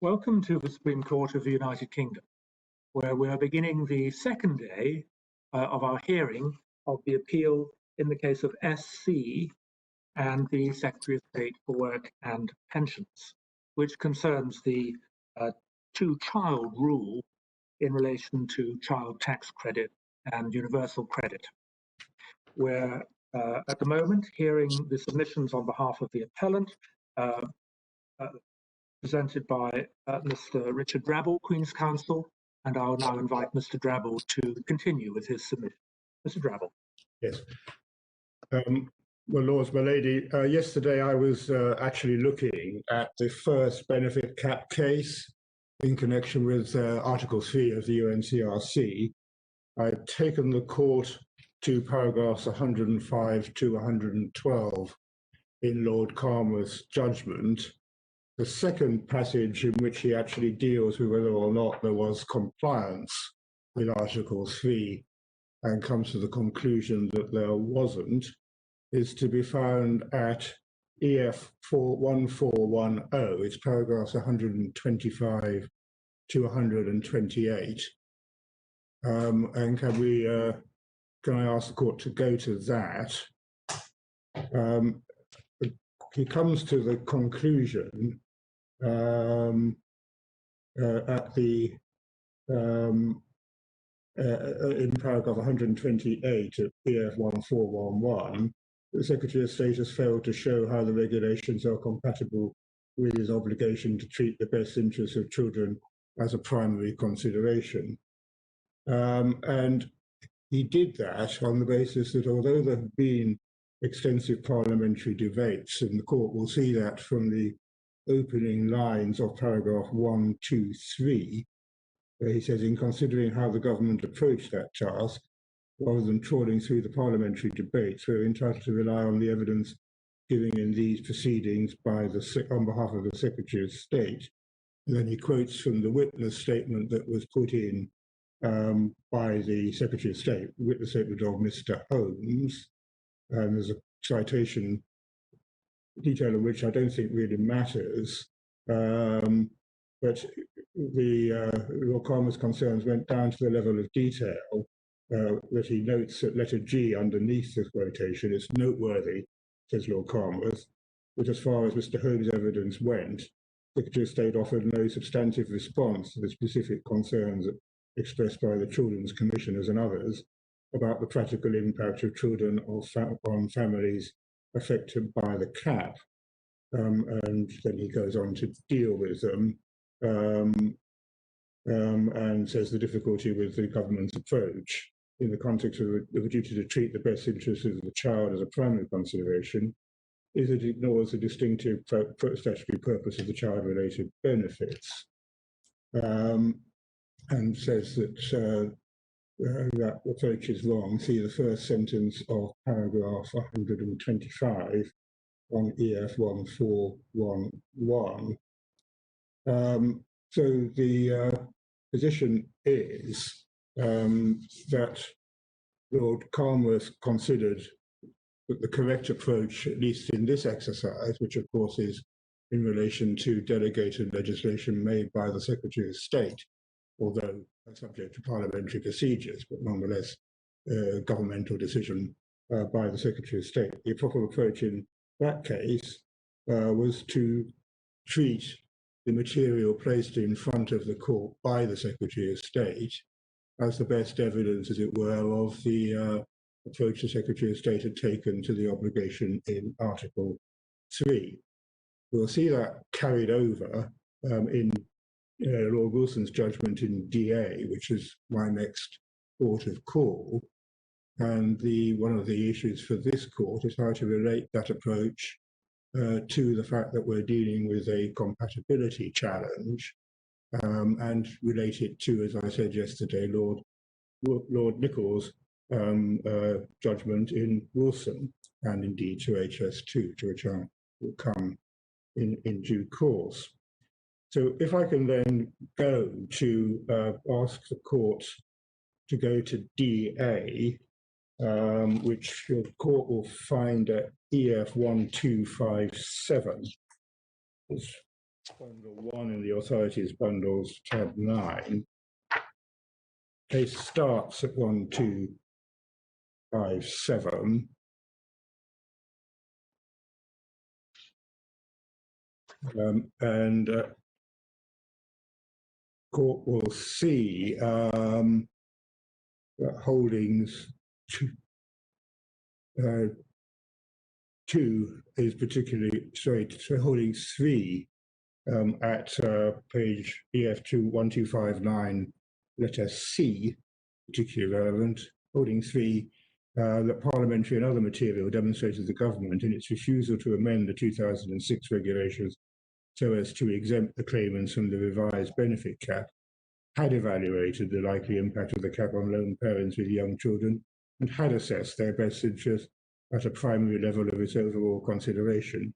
Welcome to the Supreme Court of the United Kingdom, where we are beginning the second day of our hearing of the appeal in the case of SC and the Secretary of State for Work and Pensions, which concerns the two-child rule in relation to child tax credit and universal credit. We're at the moment hearing the submissions on behalf of the appellant, presented by Mr. Richard Drabble, Queen's Counsel, and I'll now invite Mr. Drabble to continue with his submission. Mr. Drabble. Yes. Well, Lords, my lady, yesterday I was actually looking at the first benefit cap case in connection with Article 3 of the UNCRC. I'd taken the court to paragraphs 105 to 112 in Lord Calmer's judgment. The second passage in which he actually deals with whether or not there was compliance with Article 3 and comes to the conclusion that there wasn't, is to be found at EF 1410. It's paragraphs 125 to 128. And can I ask the court to go to that? He comes to the conclusion at the in paragraph 128 of PF 1411, the Secretary of State has failed to show how the regulations are compatible with his obligation to treat the best interests of children as a primary consideration. And he did that on the basis that although there have been extensive parliamentary debates, and the court will see that from the opening lines of paragraph 123, where he says, in considering how the government approached that task, rather than trawling through the parliamentary debates, we're entitled to rely on the evidence given in these proceedings by on behalf of the Secretary of State. And then he quotes from the witness statement that was put in by the Secretary of State, the witness statement of Mr. Holmes. And there's a citation, detail of which I don't think really matters, but the Lord Calmer's concerns went down to the level of detail that he notes at letter G underneath this quotation. It's noteworthy, says Lord Calmer, that as far as Mr. Holmes' evidence went, the Secretary of State offered no substantive response to the specific concerns expressed by the Children's Commissioners and others about the practical impact of children on families affected by the cap. And then he goes on to deal with them and says the difficulty with the government's approach in the context of the duty to treat the best interests of the child as a primary consideration is that it ignores the distinctive statutory purpose of the child-related benefits, and says that that approach is wrong. See the first sentence of paragraph 125 on EF 1411. So the position is that Lord Calmer considered that the correct approach, at least in this exercise, which of course is in relation to delegated legislation made by the Secretary of State, although subject to parliamentary procedures, but nonetheless governmental decision by the Secretary of State. The proper approach in that case was to treat the material placed in front of the court by the Secretary of State as the best evidence, as it were, of the approach the Secretary of State had taken to the obligation in Article 3. We'll see that carried over in Lord Wilson's judgment in DA, which is my next port of call. And one of the issues for this court is how to relate that approach to the fact that we're dealing with a compatibility challenge, and relate it to, as I said yesterday, Lord Nichols' judgment in Wilson, and indeed to HS2, to which I will come in due course. So if I can then go to ask the court to go to DA, which your court will find at EF 1257. Bundle 1 in the Authorities Bundles, tab 9. Case starts at 1257. And court will see that holdings 2 is particularly, holdings 3 at page EF2 1259, letter C, particularly relevant. Holding 3, that parliamentary and other material demonstrated the government in its refusal to amend the 2006 regulations so as to exempt the claimants from the revised benefit cap, had evaluated the likely impact of the cap on lone parents with young children, and had assessed their best interest at a primary level of its overall consideration,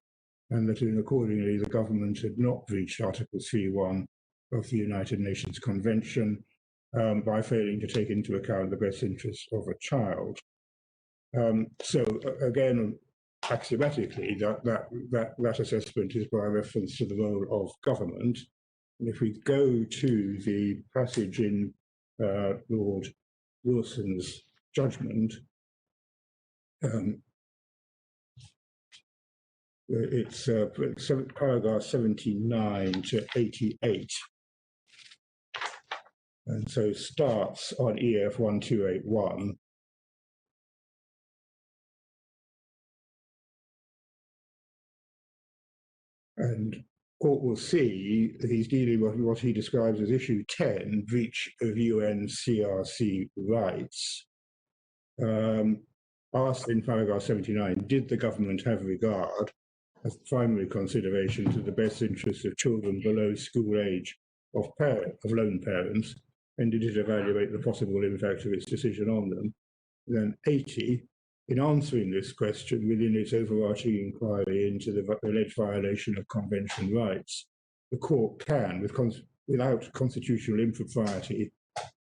and that accordingly the government had not breached Article 3.1 of the United Nations Convention by failing to take into account the best interests of a child. So again, axiomatically, that assessment is by reference to the role of government. And if we go to the passage in Lord Wilson's judgment, it's paragraph 79 to 88. And so starts on EF 1281. And court will see that he's dealing with what he describes as issue 10, breach of UNCRC rights. Asked in paragraph 79, did the government have regard as primary consideration to the best interests of children below school age of lone parents, and did it evaluate the possible impact of its decision on them? Then 80, in answering this question within its overarching inquiry into the alleged violation of convention rights, the court can, without constitutional impropriety,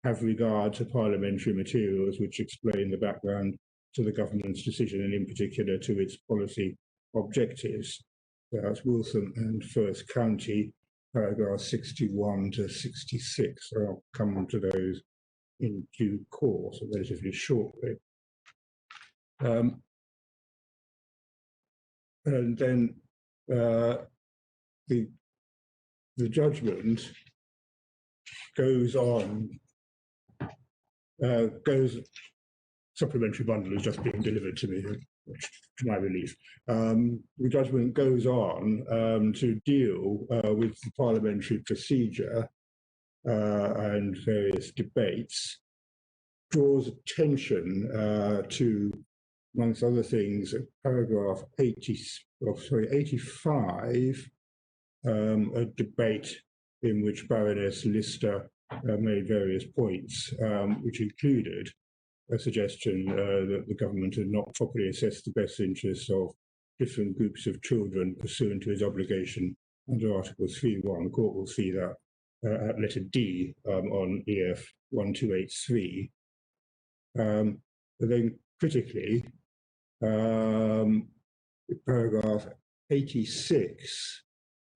have regard to parliamentary materials which explain the background to the government's decision, and in particular to its policy objectives. That's Wilson and First County, paragraphs 61 to 66. So I'll come to those in due course, relatively shortly. And then the judgment goes on, supplementary bundle is just being delivered to me, to my relief. The judgment goes on to deal with the parliamentary procedure and various debates, draws attention to, amongst other things, paragraph 85, a debate in which Baroness Lister made various points, which included a suggestion that the government had not properly assessed the best interests of different groups of children pursuant to its obligation under Article 3.1. The court will see that at letter D on EF 1283. But then critically, paragraph 86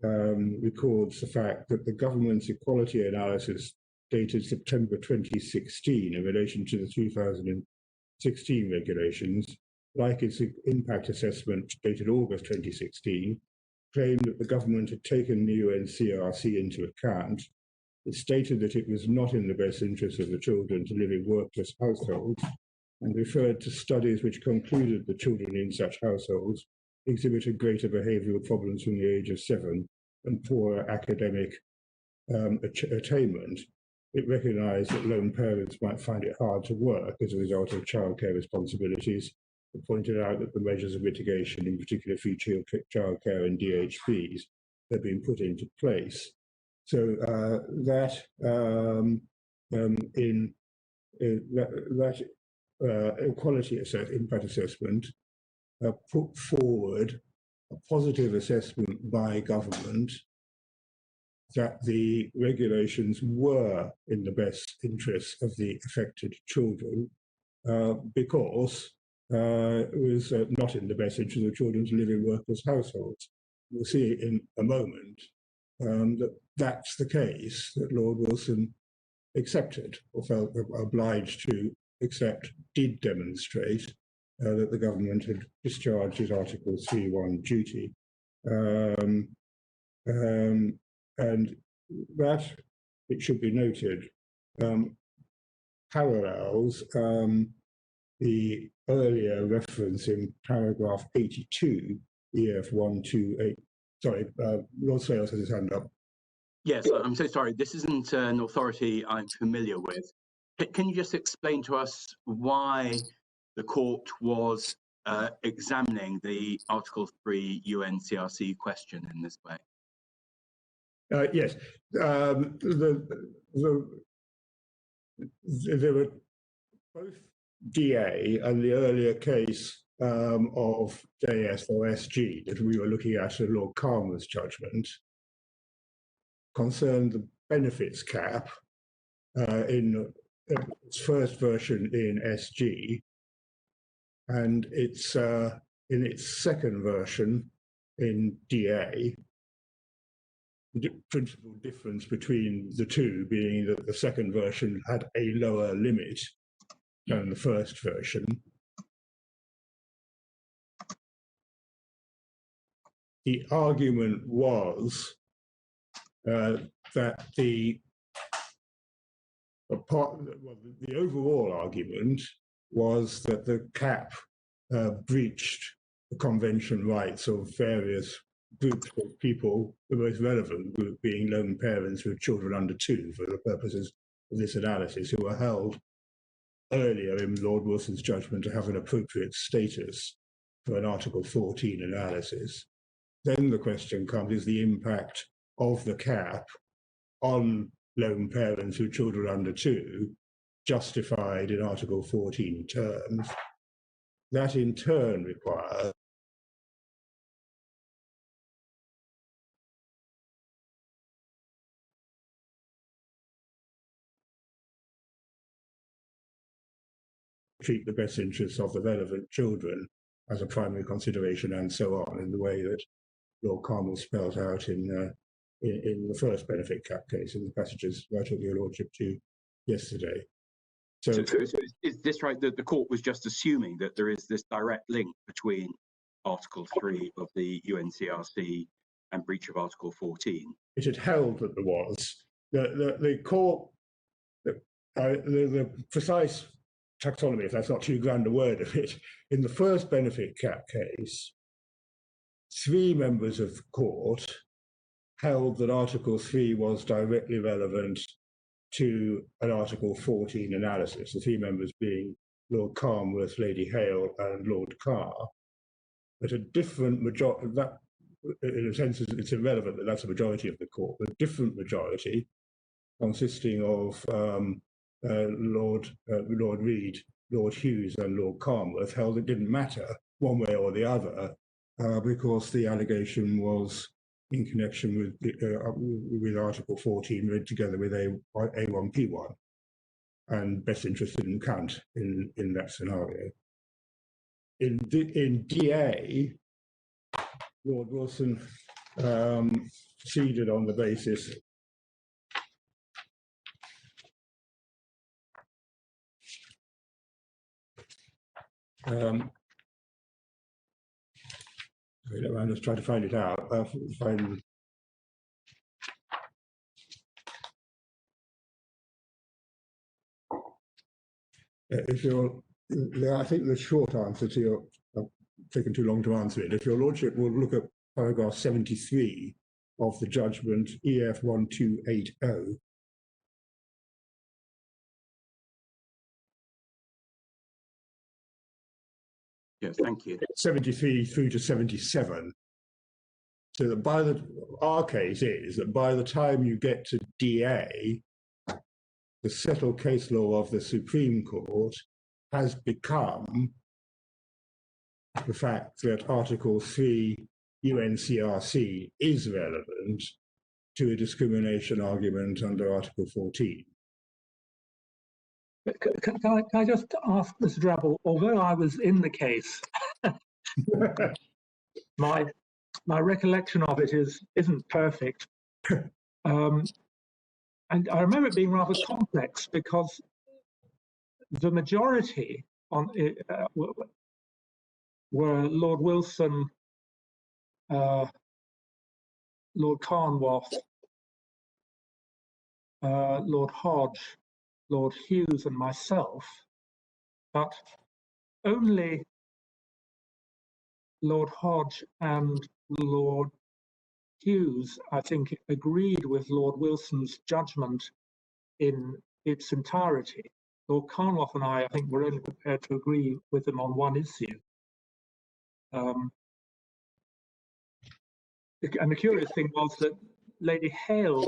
records the fact that the government's equality analysis dated September 2016 in relation to the 2016 regulations, like its impact assessment dated August 2016, claimed that the government had taken the UNCRC into account. It stated that it was not in the best interest of the children to live in workless households, and referred to studies which concluded that children in such households exhibited greater behavioural problems from the age of 7 and poorer academic attainment. It recognised that lone parents might find it hard to work as a result of childcare responsibilities. It pointed out that the measures of mitigation, in particular free childcare and DHBs, had been put into place. So that equality impact assessment put forward a positive assessment by government that the regulations were in the best interests of the affected children because it was not in the best interest of children to live in workless households. We'll see in a moment that's the case, that Lord Wilson accepted or felt obliged to accept, did demonstrate that the government had discharged its Article 3.1 duty. And that, it should be noted, parallels the earlier reference in paragraph 82, EF 128. Sorry, Lord Sales has his hand up. Yes, I'm so sorry. This isn't an authority I'm familiar with. Can you just explain to us why the court was examining the Article 3 UNCRC question in this way? Yes, there were both DA and the earlier case of JS or SG that we were looking at in Lord Calmer's judgment concerned the benefits cap in its first version in SG, and its in its second version in DA. The principal difference between the two being that the second version had a lower limit than the first version. The argument was that the overall argument was that the cap breached the convention rights of various groups of people, the most relevant group being lone parents with children under 2 for the purposes of this analysis, who were held earlier in Lord Wilson's judgment to have an appropriate status for an Article 14 analysis. Then the question comes, is the impact of the cap on lone parents with children under 2 justified in Article 14 terms? That in turn requires treat the best interests of the relevant children as a primary consideration, and so on, in the way that Lord Calmer spelled out in the first benefit cap case, in the passages I took your lordship to yesterday. So is this right, that the court was just assuming that there is this direct link between Article 3 of the UNCRC and breach of Article 14? It had held that there was. The court, the precise taxonomy, if that's not too grand a word of it, in the first benefit cap case, 3 members of the court held that Article 3 was directly relevant to an Article 14 analysis, the 3 members being Lord Calmworth, Lady Hale, and Lord Carr. But a different majority, that in a sense it's irrelevant that that's a majority of the court, but a different majority consisting of Lord Reid, Lord Hughes, and Lord Calmworth held it didn't matter one way or the other because the allegation was in connection with Article 14 read together with A1P1 and best interest didn't count in that scenario. In DA, Lord Wilson proceeded on the basis I'm just trying to find it out. I think the short answer to your, I've taken too long to answer it. If your lordship will look at paragraph 73 of the judgment EF 1280. Yes, thank you. 73 through to 77. So that our case is that by the time you get to DA, the settled case law of the Supreme Court has become the fact that Article 3 UNCRC is relevant to a discrimination argument under Article 14. Can I just ask Mr. Drabble, although I was in the case, my recollection of it isn't perfect. And I remember it being rather complex because the majority on were Lord Wilson, Lord Carnwath, Lord Hodge, Lord Hughes, and myself, but only Lord Hodge and Lord Hughes, I think, agreed with Lord Wilson's judgment in its entirety. Lord Carnwath and I think, were only prepared to agree with them on one issue. And the curious thing was that Lady Hale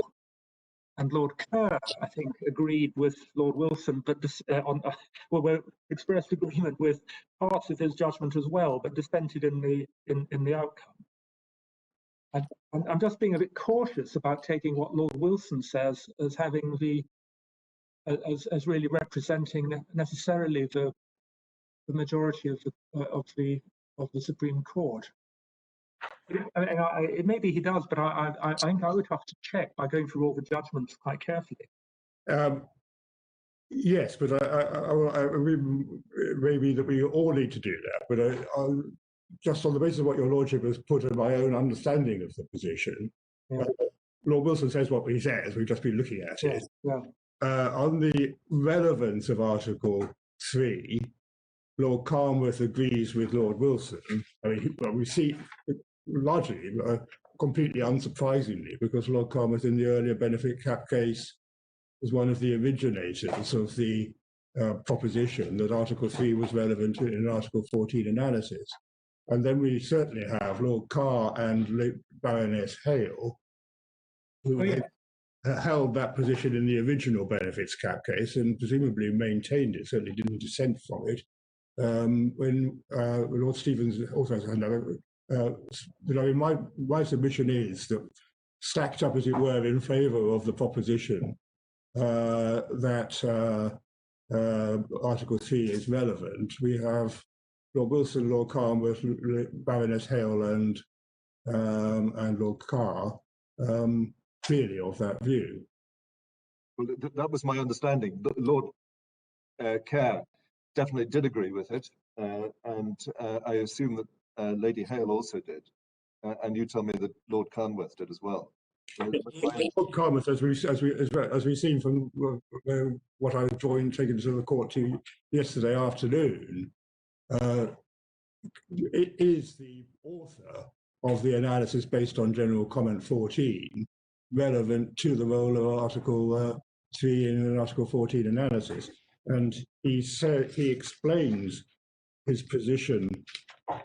and Lord Kerr, I think, agreed with Lord Wilson, but were expressed agreement with parts of his judgment as well, but dissented in the outcome. And I'm just being a bit cautious about taking what Lord Wilson says as having as really representing necessarily the majority of the Supreme Court. It maybe he does, but I think I would have to check by going through all the judgments quite carefully. Yes, but maybe that we all need to do that. But just on the basis of what your lordship has put in my own understanding of the position, yeah. Lord Wilson says what he says. We've just been looking at it. Yeah. On the relevance of Article 3, Lord Carnwath agrees with Lord Wilson. I mean, well, we see largely, completely unsurprisingly, because Lord Carnwath in the earlier benefit cap case was one of the originators of the proposition that Article 3 was relevant in Article 14 analysis. And then we certainly have Lord Carr and Baroness Hale, who held that position in the original benefits cap case and presumably maintained it, certainly didn't dissent from it. When Lord Stevens also has another, but I mean, my submission is that, stacked up as it were in favour of the proposition that Article 3 is relevant, we have Lord Wilson, Lord Carnwath, Baroness Hale, and Lord Carr clearly of that view. Well, that was my understanding. Lord Kerr definitely did agree with it, and I assume that Lady Hale also did, and you tell me that Lord Carnwath did as well. Lord Carnwath, as we've seen from what I was taken to the court to yesterday afternoon, it is the author of the analysis based on General Comment 14, relevant to the role of Article 3 in an Article 14 analysis. And he explains his position,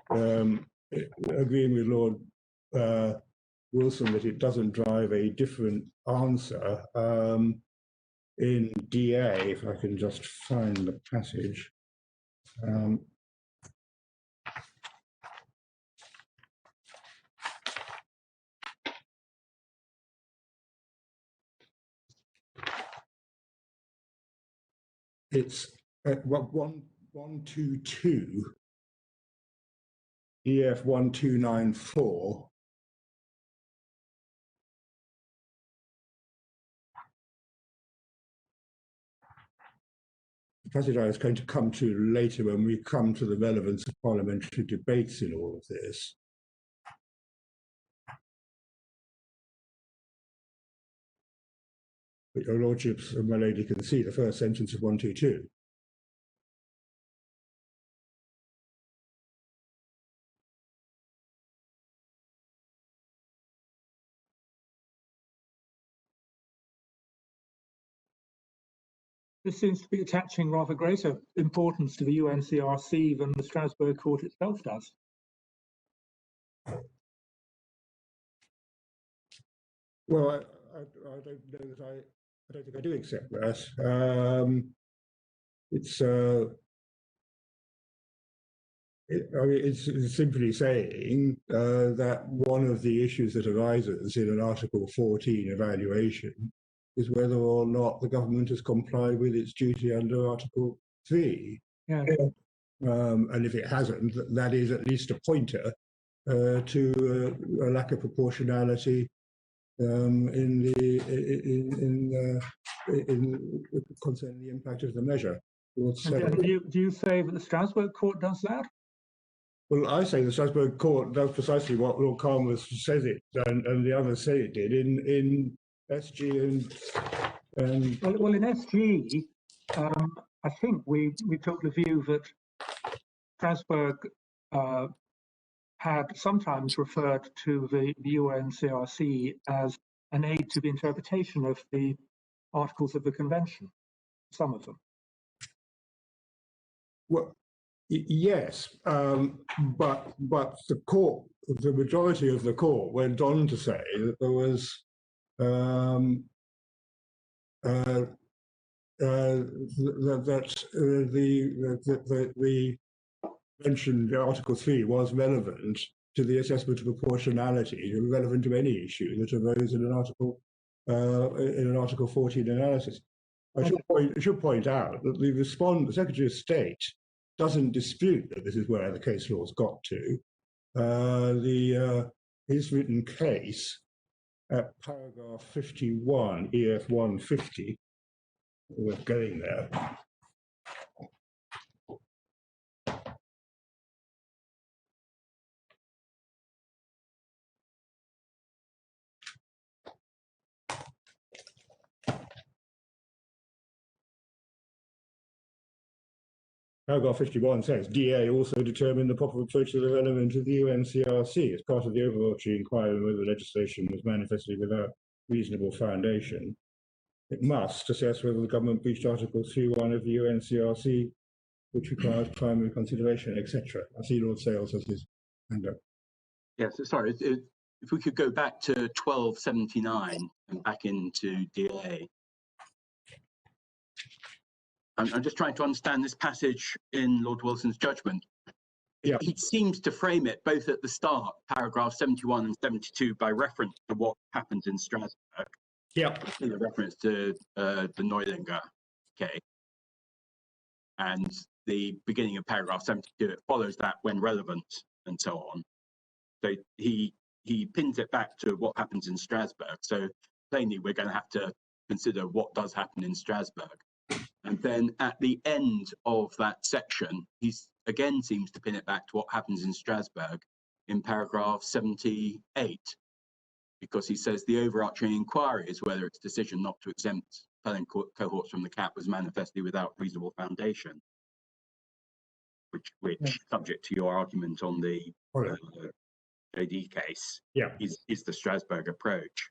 agreeing with Lord Wilson that it doesn't drive a different answer in DA, if I can just find the passage. It's at 122, EF 1294. The passage I was going to come to later when we come to the relevance of parliamentary debates in all of this. But your lordships and my lady can see the first sentence of 122. This seems to be attaching rather greater importance to the UNCRC than the Strasbourg Court itself does. Well, I don't know that I don't think I do accept that. It's simply saying that one of the issues that arises in an Article 14 evaluation is whether or not the government has complied with its duty under Article 3. Yeah. And if it hasn't, that is at least a pointer to a lack of proportionality concerning the impact of the measure. And do you say that the Strasbourg court does that? Well, I say the Strasbourg court does precisely what Lord Calmers says it, and the others say it did in SG and. Well, in SG, I think we took the view that Strasbourg had sometimes referred to the UNCRC as an aid to the interpretation of the articles of the convention, some of them. Well, yes, but the court, the majority of the court went on to say that there was the mentioned Article 3 was relevant to the assessment of proportionality, relevant to any issue that arose in an Article 14 analysis. I should point out that the Secretary of State doesn't dispute that this is where the case law's got to. His written case at paragraph 51, EF 150, we're going there. Paragraph 51 says, DA also determined the proper approach to the development of the UNCRC as part of the overarching inquiry whether legislation was manifestly without reasonable foundation. It must assess whether the government breached Article 3.1 of the UNCRC, which requires primary consideration, etc. I see Lord Sales has his hand up. Yes, sorry, if we could go back to 1279 and back into DA. I'm just trying to understand this passage in Lord Wilson's judgment. Yeah. He seems to frame it both at the start, paragraph 71 and 72, by reference to what happened in Strasbourg. Yeah. In a reference to the Neulinger case. And the beginning of paragraph 72, it follows that when relevant and so on. So he pins it back to what happens in Strasbourg. So plainly, we're going to have to consider what does happen in Strasbourg. And then at the end of that section, he again seems to pin it back to what happens in Strasbourg in paragraph 78, because he says the overarching inquiry is whether its decision not to exempt appellant cohorts from the cap was manifestly without reasonable foundation, which subject to your argument on the JD case, is the Strasbourg approach.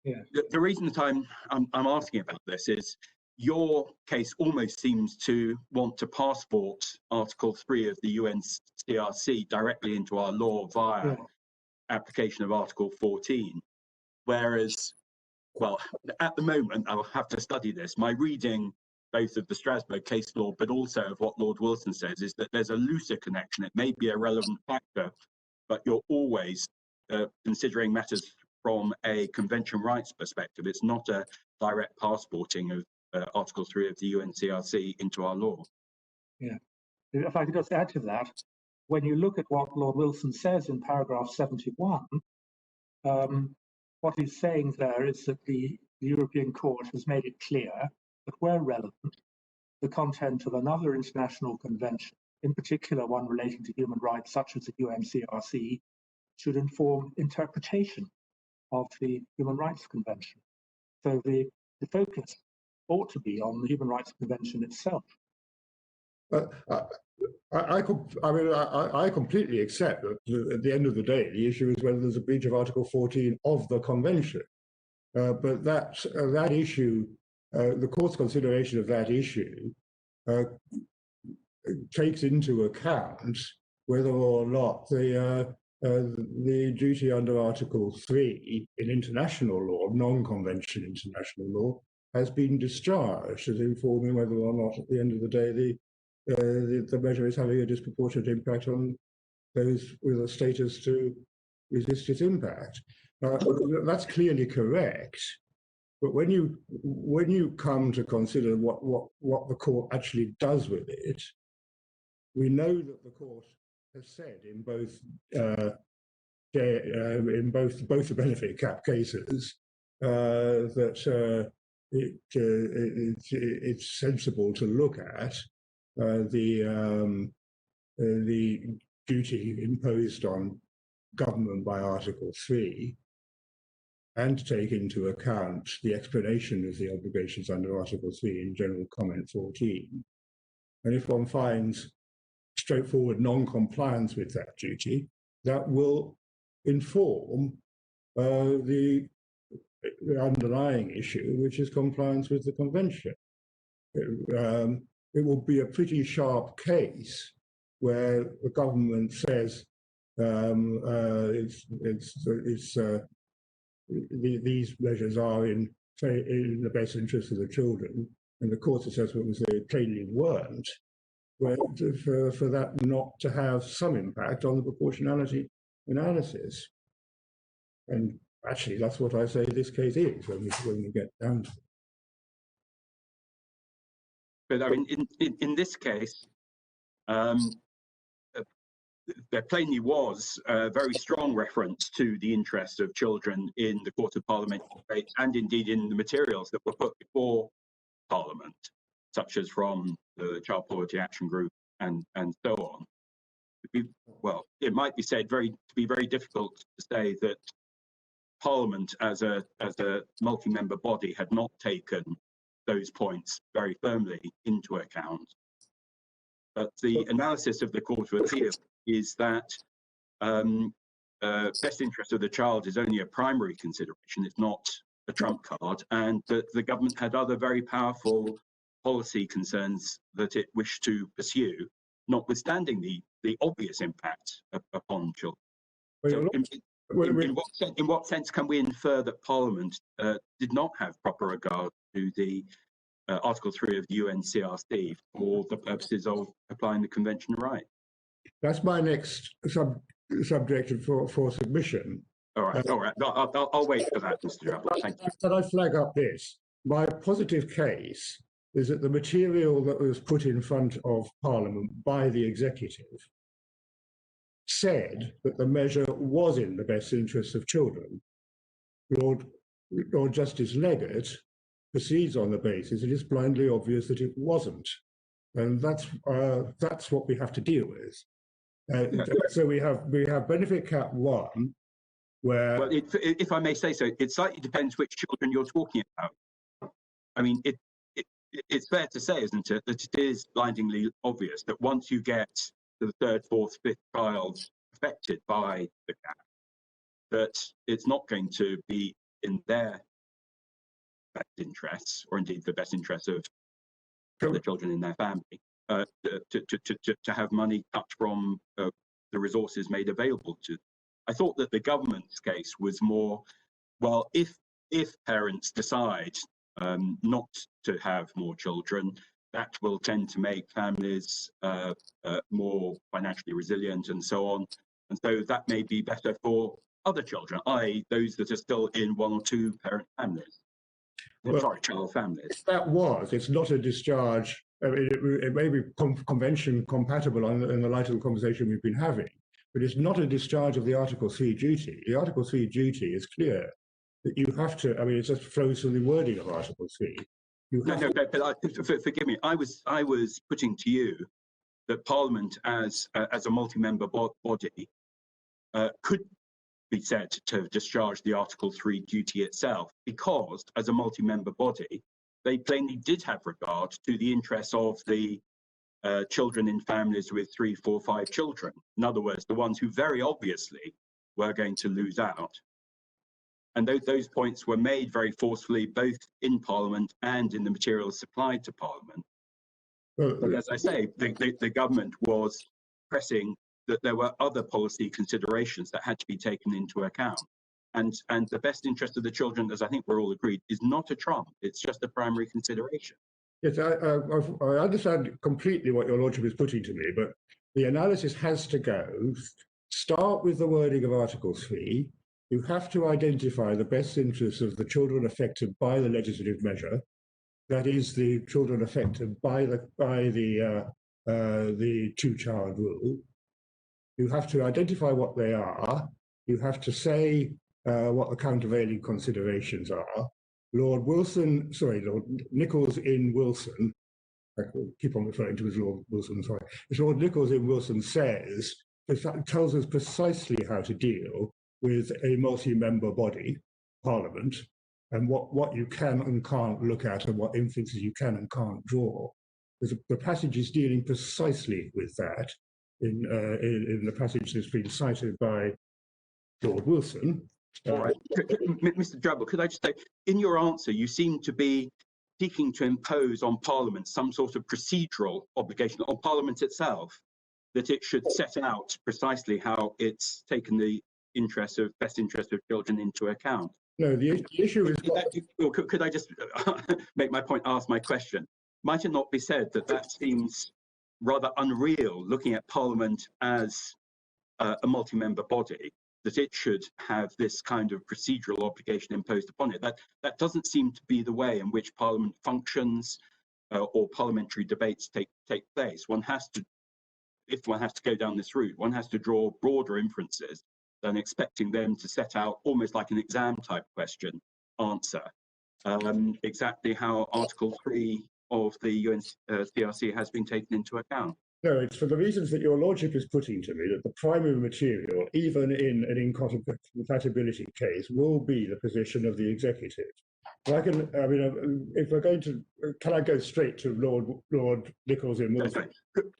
Yeah. The reason that I'm asking about this is your case almost seems to want to passport Article 3 of the UNCRC directly into our law via application of Article 14, whereas, well, at the moment, I'll have to study this. My reading both of the Strasbourg case law, but also of what Lord Wilson says, is that there's a looser connection. It may be a relevant factor, but you're always considering matters from a convention rights perspective. It's not a direct passporting of Article 3 of the UNCRC into our law. Yeah. If I could just add to that, when you look at what Lord Wilson says in paragraph 71, what he's saying there is that the European Court has made it clear that where relevant, the content of another international convention, in particular one relating to human rights such as the UNCRC, should inform interpretation of the Human Rights Convention. So the focus ought to be on the Human Rights Convention itself. I completely accept that at the end of the day, the issue is whether there's a breach of Article 14 of the Convention. But that issue, the court's consideration of that issue takes into account whether or not the duty under Article 3 in international law, non-convention international law, has been discharged as informing whether or not at the end of the day the measure is having a disproportionate impact on those with a status to resist its impact. That's clearly correct, but when you come to consider what the court actually does with it, we know that the court has said in both in both the benefit cap cases that it's sensible to look at the duty imposed on government by Article 3 and take into account the explanation of the obligations under Article 3 in General Comment 14. And if one finds straightforward non-compliance with that duty, that will inform the underlying issue, which is compliance with the Convention. It will be a pretty sharp case where the government says these measures are in the best interest of the children, and the court's assessment was they plainly weren't, for that not to have some impact on the proportionality analysis. And actually, that's what I say this case is when we get down to it. But I mean, in this case, there plainly was a very strong reference to the interest of children in the Court of Parliamentary Debate, and indeed in the materials that were put before Parliament, such as from the Child Poverty Action Group and so on. Well, it might be said to be very difficult to say that Parliament as a multi-member body had not taken those points very firmly into account. But the analysis of the Court of Appeal is that best interest of the child is only a primary consideration, it's not a trump card, and that the government had other very powerful policy concerns that it wished to pursue, notwithstanding the obvious impact upon children. So in what sense can we infer that Parliament did not have proper regard to the Article 3 of the UNCRC for the purposes of applying the Convention right? That's my next subject for submission. All right. I'll wait for that, Mr. Appellants. Thank you. Can I flag up this? My positive case is that the material that was put in front of Parliament by the executive said that the measure was in the best interests of children. Lord Justice Leggett proceeds on the basis it is blindly obvious that it wasn't, and that's what we have to deal with. So we have benefit cap 1, where, well, if I may say so, it slightly depends which children you're talking about. I mean, it's fair to say, isn't it, that it is blindingly obvious that once you get to the third, fourth, fifth child affected by the cap, that it's not going to be in their best interests, or indeed the best interests of the children in their family, to have money cut from the resources made available to them. I thought that the government's case was more, well, if parents decide not to have more children, that will tend to make families more financially resilient and so on. And so that may be better for other children, i.e. those that are still in 1 or 2 parent families. Well, sorry, child families. If that was, it's not a discharge. I mean, it may be convention compatible in the light of the conversation we've been having, but it's not a discharge of the Article 3 duty. The Article 3 duty is clear that you have to, I mean, it just flows from the wording of Article 3. Forgive me, I was putting to you that Parliament as a multi-member body could be said to discharge the Article 3 duty itself, because as a multi-member body, they plainly did have regard to the interests of the children in families with 3, 4, 5 children. In other words, the ones who very obviously were going to lose out. And those points were made very forcefully, both in Parliament and in the materials supplied to Parliament. But as I say, the government was pressing that there were other policy considerations that had to be taken into account. And the best interest of the children, as I think we're all agreed, is not a trump. It's just a primary consideration. Yes, I understand completely what your Lordship is putting to me, but the analysis has to go, start with the wording of Article 3. You have to identify the best interests of the children affected by the legislative measure, that is, the children affected by the two-child rule. You have to identify what they are, you have to say what the countervailing considerations are. Lord Nichols in Wilson, I keep on referring to as Lord Wilson, sorry. Lord Nichols in Wilson says, it tells us precisely how to deal with a multi-member body, Parliament, and what you can and can't look at and what inferences you can and can't draw. The passage is dealing precisely with that in the passage that's been cited by Lord Wilson. All right, Mr. Drabble, could I just say, in your answer, you seem to be seeking to impose on Parliament some sort of procedural obligation on Parliament itself, that it should set out precisely how it's taken the best interest of children into account. No, the issue is... Could I just make my point, ask my question? Might it not be said that that seems rather unreal, looking at Parliament as a multi-member body, that it should have this kind of procedural obligation imposed upon it? That doesn't seem to be the way in which Parliament functions or parliamentary debates take place. If one has to go down this route, one has to draw broader inferences than expecting them to set out, almost like an exam type question, answer exactly how Article 3 of the UNCRC has been taken into account. No, it's for the reasons that your lordship is putting to me, that the primary material, even in an incompatibility case, will be the position of the executive. If we're going to, can I go straight to Lord Nichols in Wilson?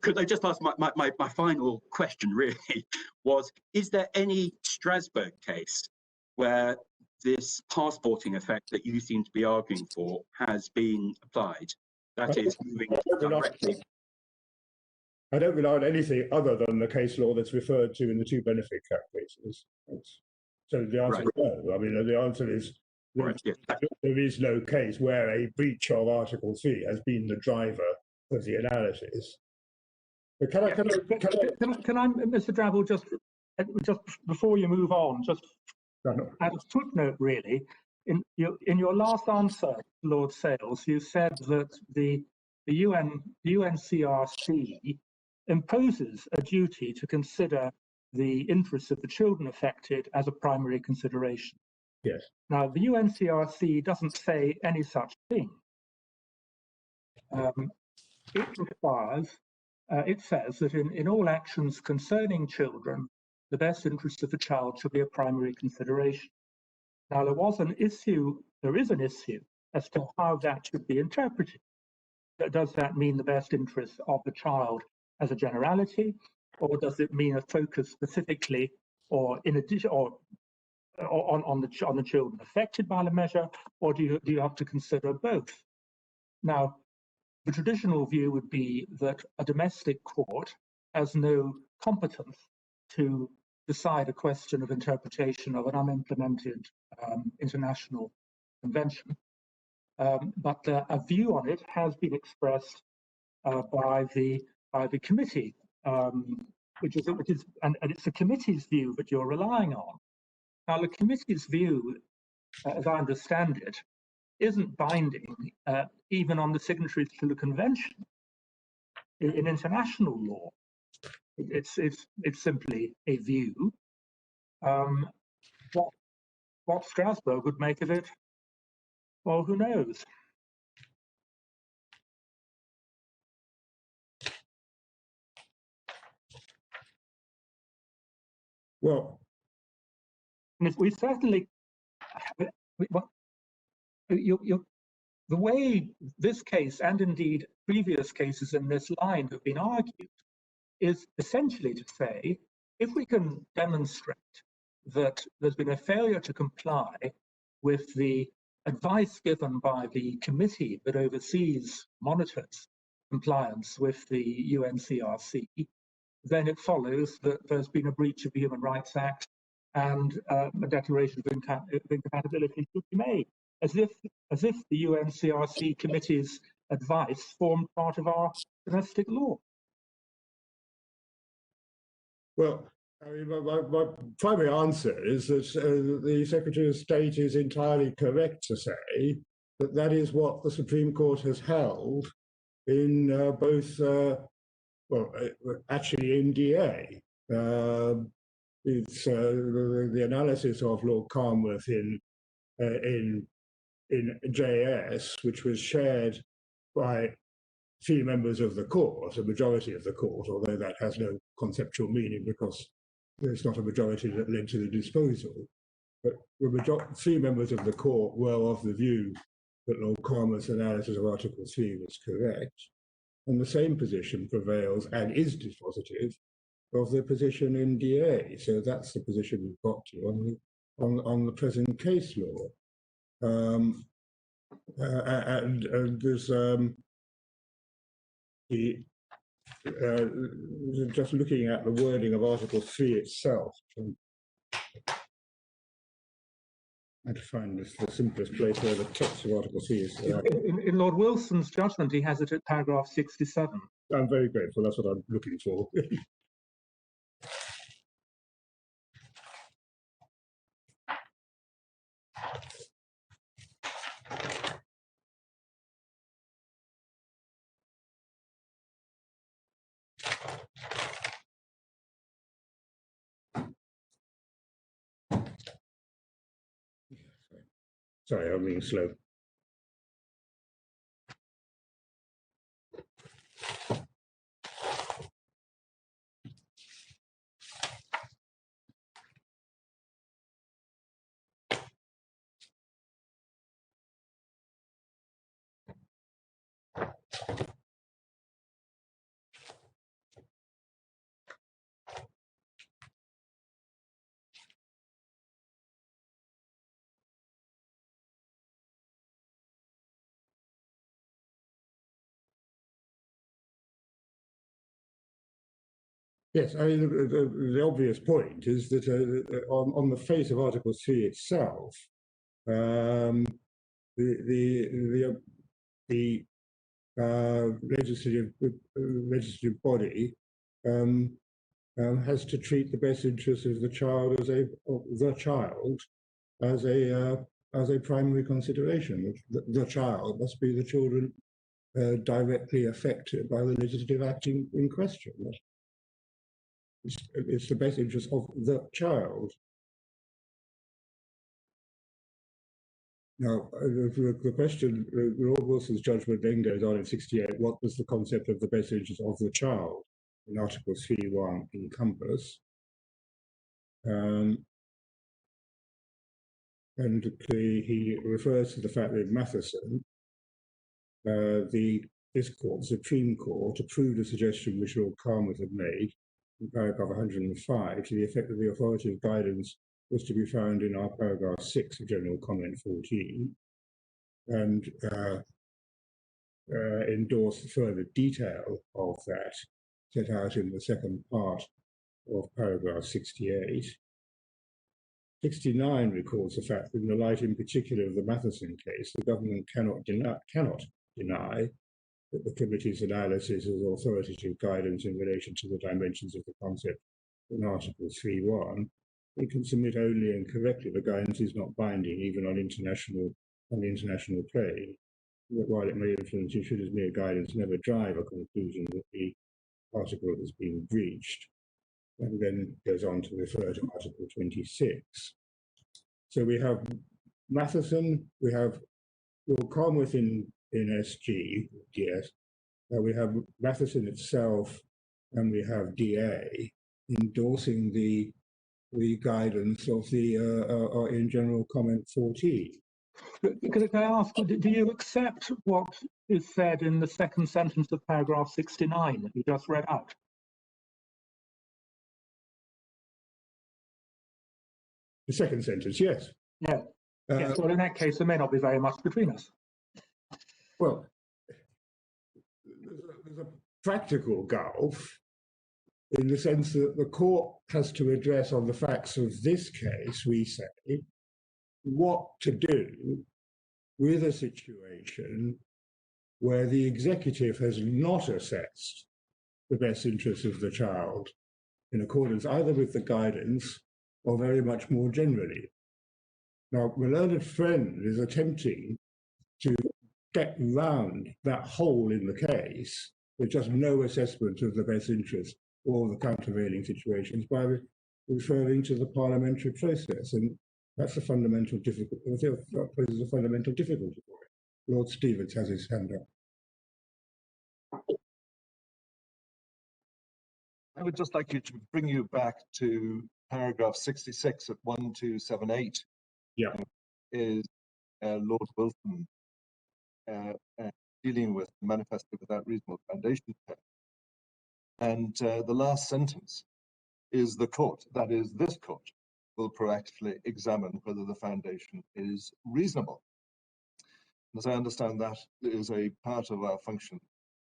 Could I just ask my final question, really, was, is there any Strasbourg case where this passporting effect that you seem to be arguing for has been applied? That is, moving directly. I don't rely on anything other than the case law that's referred to in the two benefit cap cases. So the answer is no. I mean, the answer is there is no case where a breach of Article 3 has been the driver of the analysis. But can I, Mr. Drabble, just before you move on, just add a footnote, really. In your last answer, Lord Sales, you said that the UNCRC imposes a duty to consider the interests of the children affected as a primary consideration. Yes. Now, the UNCRC doesn't say any such thing. It requires, it says that in all actions concerning children, the best interests of the child should be a primary consideration. Now, there is an issue as to how that should be interpreted. Does that mean the best interests of the child as a generality, or does it mean a focus specifically or in addition, or on the children affected by the measure, or do you have to consider both? Now, the traditional view would be that a domestic court has no competence to decide a question of interpretation of an unimplemented international convention. But a view on it has been expressed by the committee, which is and it's the committee's view that you're relying on. Now, the committee's view, as I understand it, isn't binding even on the signatories to the convention. In international law, it's simply a view. What Strasbourg would make of it, well, who knows? Well, we certainly, the way this case and indeed previous cases in this line have been argued is essentially to say, if we can demonstrate that there's been a failure to comply with the advice given by the committee that oversees, monitors compliance with the UNCRC, then it follows that there's been a breach of the Human Rights Act and a declaration of incompatibility should be made, as if the UNCRC committee's advice formed part of our domestic law. Well, I mean, my primary answer is that the Secretary of State is entirely correct to say that that is what the Supreme Court has held in both, actually in DA. it's the analysis of Lord Carnworth in JS, which was shared by 3 members of the court, a majority of the court, although that has no conceptual meaning because there's not a majority that led to the disposal. But the 3 members of the court were of the view that Lord Carnworth's analysis of Article 3 was correct, and the same position prevails and is dispositive of the position in DA. So that's the position we've got to on the present case law. And there's just looking at the wording of Article 3 itself. I had to find the simplest place where the text of Article 3 is. In Lord Wilson's judgment, he has it at paragraph 67. I'm very grateful. That's what I'm looking for. Sorry, I'm being slow. Yes, I mean, the obvious point is that on the face of Article 3 itself, the legislative body has to treat the best interests of the child as a primary consideration. The child must be the children directly affected by the legislative act in question. It's the best interest of the child. Now, the question, Lord Wilson's judgment then goes on in 68, what does the concept of the best interest of the child in Article 3.1 encompass? And he refers to the fact that in Matheson, this court, the Supreme Court, approved a suggestion which Lord Carnworth had made in paragraph 105 to the effect that the authoritative guidance was to be found in our paragraph 6 of General Comment 14, and endorsed further detail of that set out in the second part of paragraph 68. 69 records the fact that in the light in particular of the Matheson case, the government cannot deny that the committee's analysis is authoritative guidance in relation to the dimensions of the concept in Article 3.1. It can submit only and correctly the guidance is not binding even on the international plane. That while it may influence, it should as mere guidance never drive a conclusion that the article has been breached. And then goes on to refer to Article 26. So we have Matheson, we have Lord Carnworth in SG, DS, we have Matheson itself, and we have DA endorsing the guidance of the in General Comment 14. Can I ask, do you accept what is said in the second sentence of paragraph 69 that you just read out? The second sentence, yes. Yeah. Yes, well, in that case, there may not be very much between us. Well, there's a practical gulf in the sense that the court has to address on the facts of this case, we say, what to do with a situation where the executive has not assessed the best interests of the child in accordance either with the guidance or very much more generally. Now, my learned friend is attempting to get round that hole in the case with just no assessment of the best interest or the countervailing situations by referring to the parliamentary process, and that's a fundamental difficulty. That poses a fundamental difficulty for it. Lord Stevens has his hand up. I would just like you to bring you back to paragraph 66 at 1278. Yeah. Is Lord Wilson dealing with manifestly without reasonable foundation. And the last sentence is the court, that is this court, will proactively examine whether the foundation is reasonable. As I understand, that is a part of our function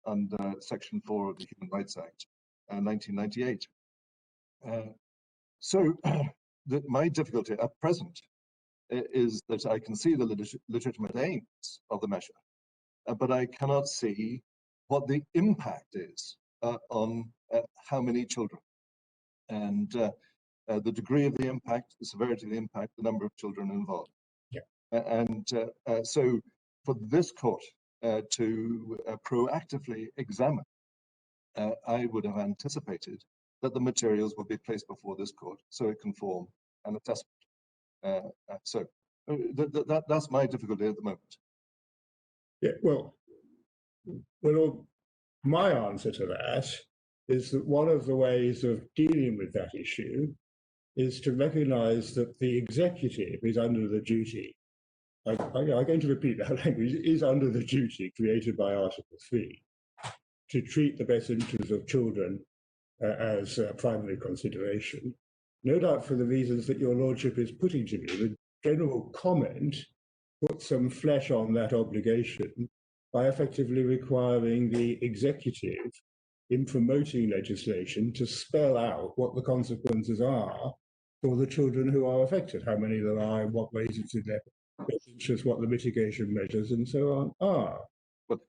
under Section 4 of the Human Rights Act, 1998. So my difficulty at present is that I can see the legitimate aims of the measure, but I cannot see what the impact is on how many children, and the degree of the impact, the severity of the impact, the number of children involved. Yeah. And so for this court to proactively examine, I would have anticipated that the materials would be placed before this court so it can form an assessment. So that's my difficulty at the moment. Yeah, well, my answer to that is that one of the ways of dealing with that issue is to recognise that the executive is under the duty, I'm going to repeat that language, is under the duty created by Article 3 to treat the best interests of children as primary consideration. No doubt for the reasons that your lordship is putting to me, the general comment puts some flesh on that obligation by effectively requiring the executive in promoting legislation to spell out what the consequences are for the children who are affected, how many there are, in what ways it's in their best interest, what the mitigation measures and so on are. But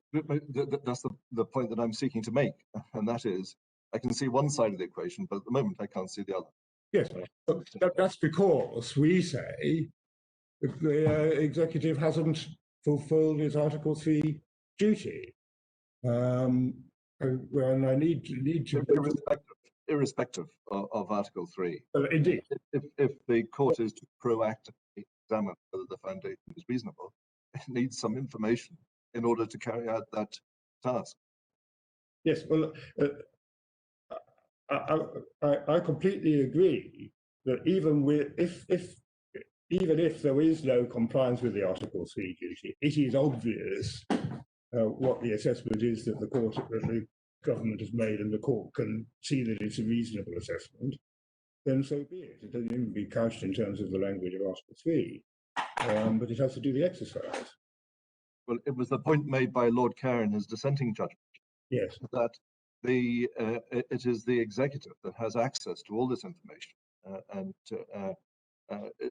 that's the point that I'm seeking to make, and that is, I can see one side of the equation, but at the moment I can't see the other. Yes, that's because we say if the executive hasn't fulfilled its Article 3 duty. And I need to... Irrespective of Article 3. Indeed. If the court is to proactively examine whether the foundation is reasonable, it needs some information in order to carry out that task. Yes, well, I completely agree that even if there is no compliance with the Article 3 duty, it is obvious what the assessment is that the government has made, and the court can see that it's a reasonable assessment, then so be it. It doesn't even be couched in terms of the language of Article 3, but it has to do the exercise. Well, it was the point made by Lord Kerr in his dissenting judgment. Yes. That it is the executive that has access to all this information, and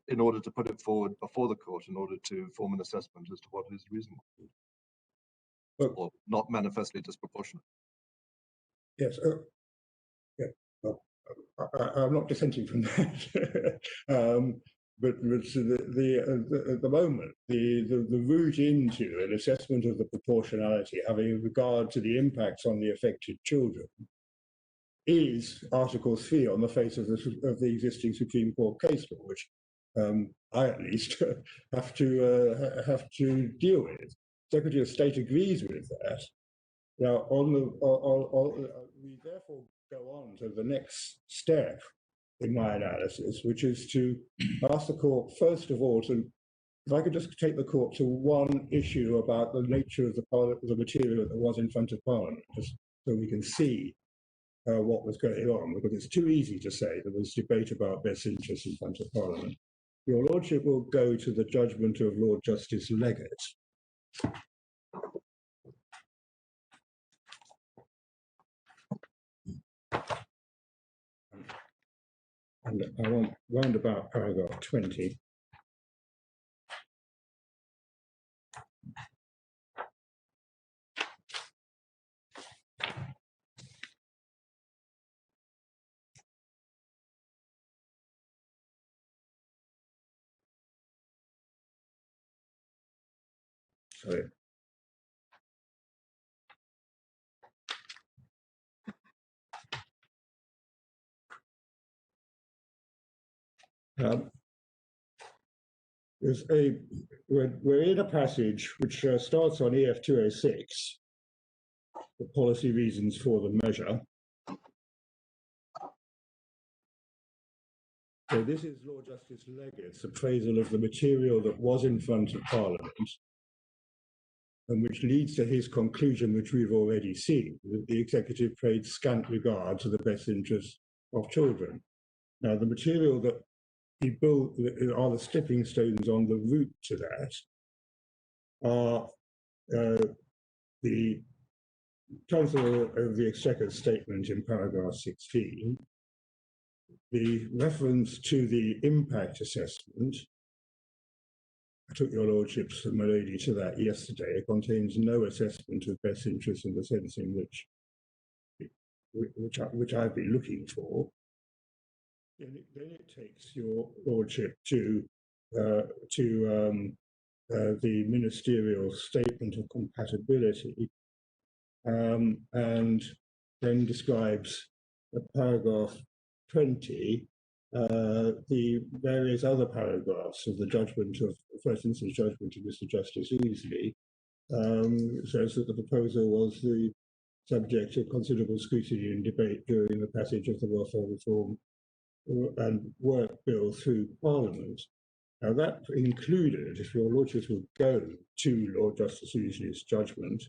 in order to put it forward before the court, in order to form an assessment as to what is reasonable, or not manifestly disproportionate. Yes. Yeah. Well, I'm not dissenting from that. But at the moment, the route into an assessment of the proportionality, having regard to the impacts on the affected children, is Article 3 on the face of the existing Supreme Court case law, which I at least have to deal with. Secretary of State agrees with that. Now, we therefore go on to the next step in my analysis, which is to ask the court, first of all, if I could just take the court to one issue about the nature of the material that was in front of Parliament, just so we can see what was going on, because it's too easy to say there was debate about best interests in front of Parliament. Your Lordship will go to the judgment of Lord Justice Leggett. And I want round about paragraph 20. Sorry. We're in a passage which starts on EF 206, the policy reasons for the measure. So this is Lord Justice Leggett's appraisal of the material that was in front of Parliament, and which leads to his conclusion, which we've already seen, that the executive paid scant regard to the best interests of children. Now, the material that he built are the stepping stones on the route to that are the Chancellor of the Exchequer statement in paragraph 16, the reference to the impact assessment. I took your lordships and my lady to that yesterday. It contains no assessment of best interests in the sense in which I've been looking for. Then it takes your lordship to the ministerial statement of compatibility, and then describes paragraph 20, the various other paragraphs of the judgment of first instance judgment of Mr. Justice Easley, says that the proposal was the subject of considerable scrutiny and debate during the passage of the Welfare Reform and Work Bill through Parliament. Now that included, if your lordships will go to Lord Justice Easley's judgment,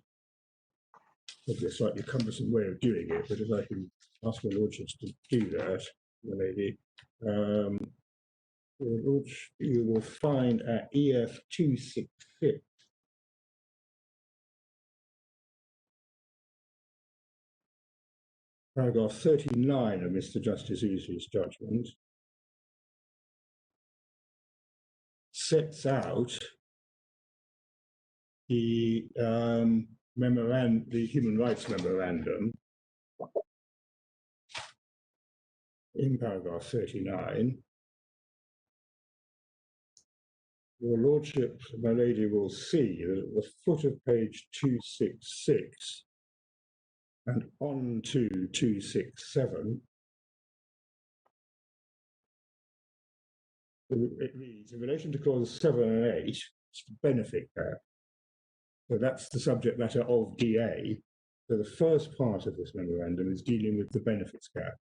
it's a slightly cumbersome way of doing it, but if I can ask your lordships to do that, my lady, you will find at EF 266, paragraph 39 of Mr. Justice Easley's judgment, sets out the human rights memorandum in paragraph 39. Your lordship, my lady, will see that at the foot of page 266 and on to 267, it reads, in relation to clauses 7 and 8, it's the benefit cap. So that's the subject matter of DA. So the first part of this memorandum is dealing with the benefits cap.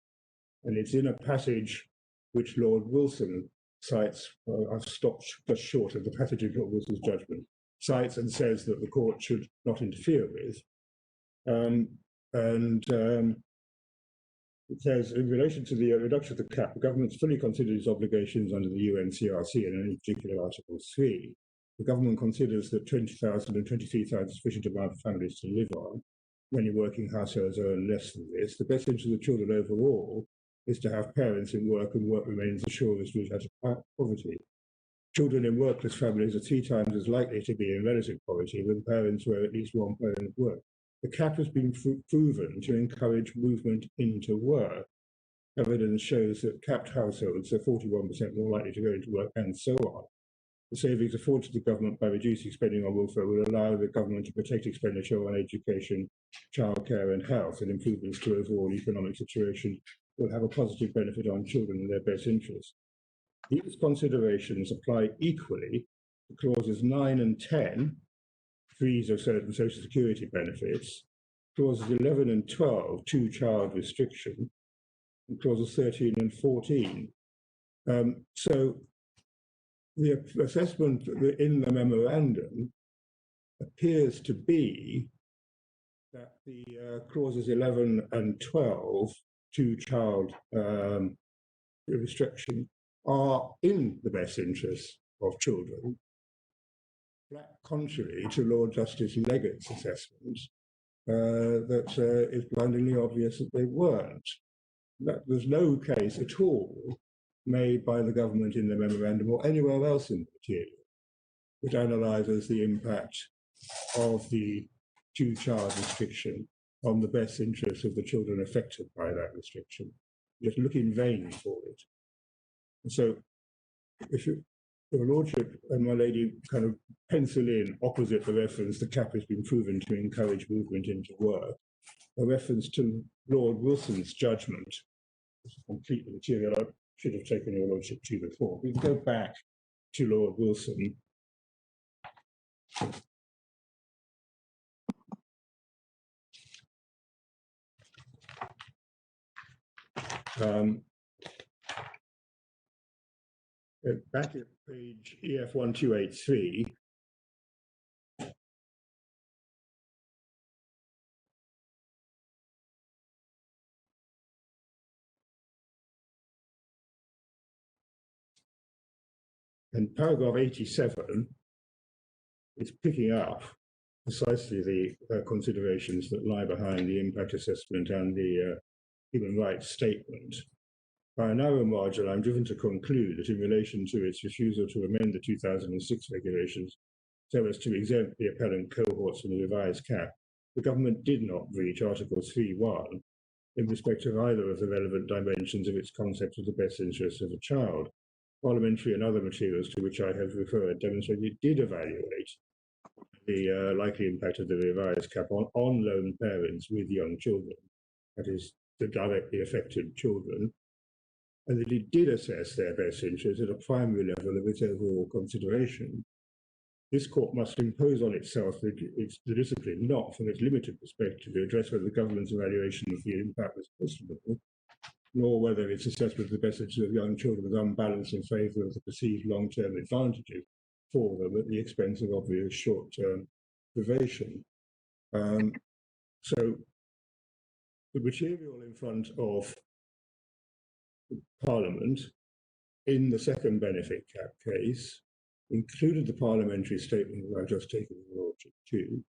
And it's in a passage which Lord Wilson cites, I've stopped just short of the passage of Lord Wilson's judgment, cites and says that the court should not interfere with. It says, in relation to the reduction of the cap, the government's fully considered its obligations under the UNCRC and in particular Article 3. The government considers that 20,000 and 23,000 is sufficient amount for families to live on. Many working households earn less than this. The best interest of the children overall is to have parents in work, and work remains the surest route out of poverty. Children in workless families are 3 times as likely to be in relative poverty than parents where at least one parent at work. The cap has been proven to encourage movement into work. Evidence shows that capped households are 41% more likely to go into work, and so on. The savings afforded to the government by reducing spending on welfare will allow the government to protect expenditure on education, childcare and health, and improvements to overall economic situation will have a positive benefit on children in their best interest. These considerations apply equally to clauses 9 and 10, freeze of certain social security benefits, clauses 11 and 12, two-child restriction, and clauses 13 and 14. So the assessment in the memorandum appears to be that the clauses 11 and 12, two-child restriction, are in the best interests of children, flat contrary to Lord Justice Leggett's assessment that is blindingly obvious that they weren't. There's no case at all made by the government in the memorandum or anywhere else in the material which analyses the impact of the two-child restriction on the best interests of the children affected by that restriction. Just look in vain for it. And so if your lordship and my lady kind of pencil in opposite the reference, the cap has been proven to encourage movement into work, a reference to Lord Wilson's judgment, complete the material, should have taken your lordship to before. We can go back to Lord Wilson. Back at page EF 1283, and paragraph 87 is picking up precisely the considerations that lie behind the impact assessment and the human rights statement. By a narrow margin, I'm driven to conclude that in relation to its refusal to amend the 2006 regulations so as to exempt the appellant cohorts from the revised cap, the government did not breach Article 3.1 in respect of either of the relevant dimensions of its concept of the best interests of a child. Parliamentary and other materials to which I have referred demonstrate it did evaluate the likely impact of the revised cap on lone parents with young children, that is, the directly affected children, and that it did assess their best interests at a primary level of its overall consideration. This court must impose on itself the discipline not from its limited perspective to address whether the government's evaluation of the impact was questionable, nor whether its assessment of the best interests of young children was unbalanced in favour of the perceived long-term advantages for them at the expense of obvious short-term privation. So the material in front of Parliament in the second benefit cap case included the parliamentary statement that I've just taken your lordship to,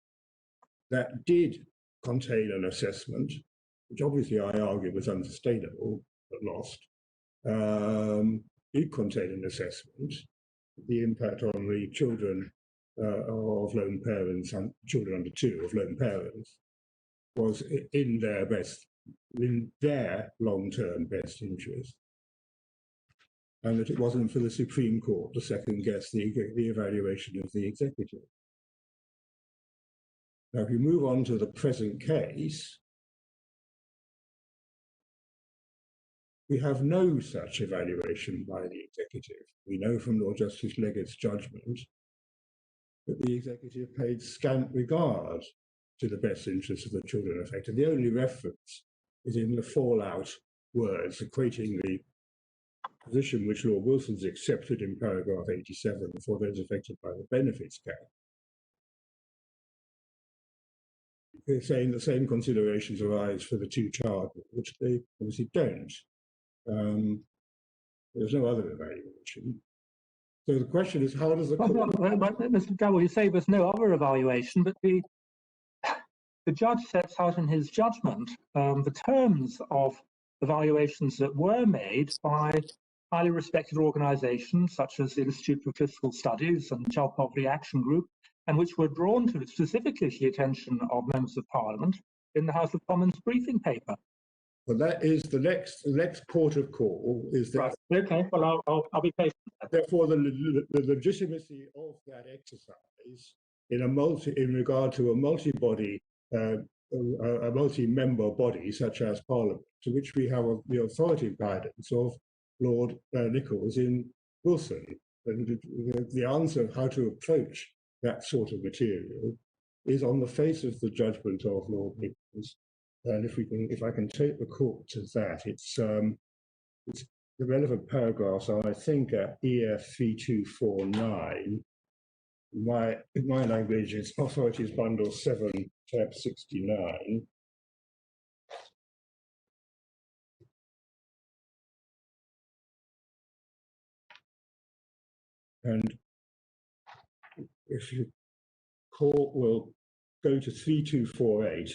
that did contain an assessment, which obviously I argue was unsustainable but lost. Did contain an assessment, the impact on the children of lone parents and children under 2 of lone parents was in their long-term best interest, and that it wasn't for the Supreme Court to second-guess the evaluation of the executive. Now, if you move on to the present case, we have no such evaluation by the executive. We know from Lord Justice Leggett's judgment that the executive paid scant regard to the best interests of the children affected. The only reference is in the fallout words equating the position which Lord Wilson's accepted in paragraph 87 for those affected by the benefits cap. They're saying the same considerations arise for the 2 children, which they obviously don't. There's no other evaluation. So the question is, how does the court... Mr. Double, you say there's no other evaluation, but the judge sets out in his judgment the terms of evaluations that were made by highly respected organisations such as the Institute for Fiscal Studies and Child Poverty Action Group, and which were drawn to specifically to the attention of members of Parliament in the House of Commons briefing paper. Well, that is the next port of call is that. Right. Okay. Well, I'll be patient. Therefore, the legitimacy of that exercise in regard to a multi-body, a multi-member body such as Parliament, to which we have the authoritative guidance of Lord Nichols in Wilson, and the answer of how to approach that sort of material is on the face of the judgment of Lord Nichols. And if I can take the court to that, it's the relevant paragraphs are, I think, at EF 3249. In my language, it's Authorities Bundle 7, tab 69. And if the court will go to 3248.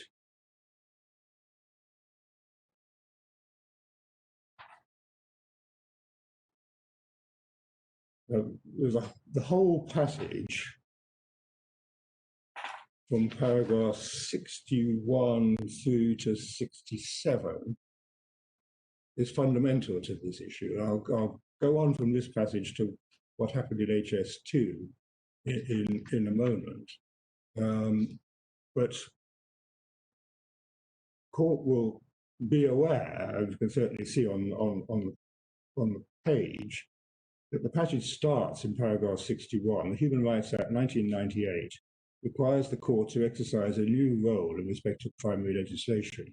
The whole passage from paragraph 61 through to 67 is fundamental to this issue. I'll go on from this passage to what happened in HS2 in a moment. But court will be aware, and you can certainly see on on the page that the passage starts in paragraph 61. The Human Rights Act 1998 requires the court to exercise a new role in respect of primary legislation.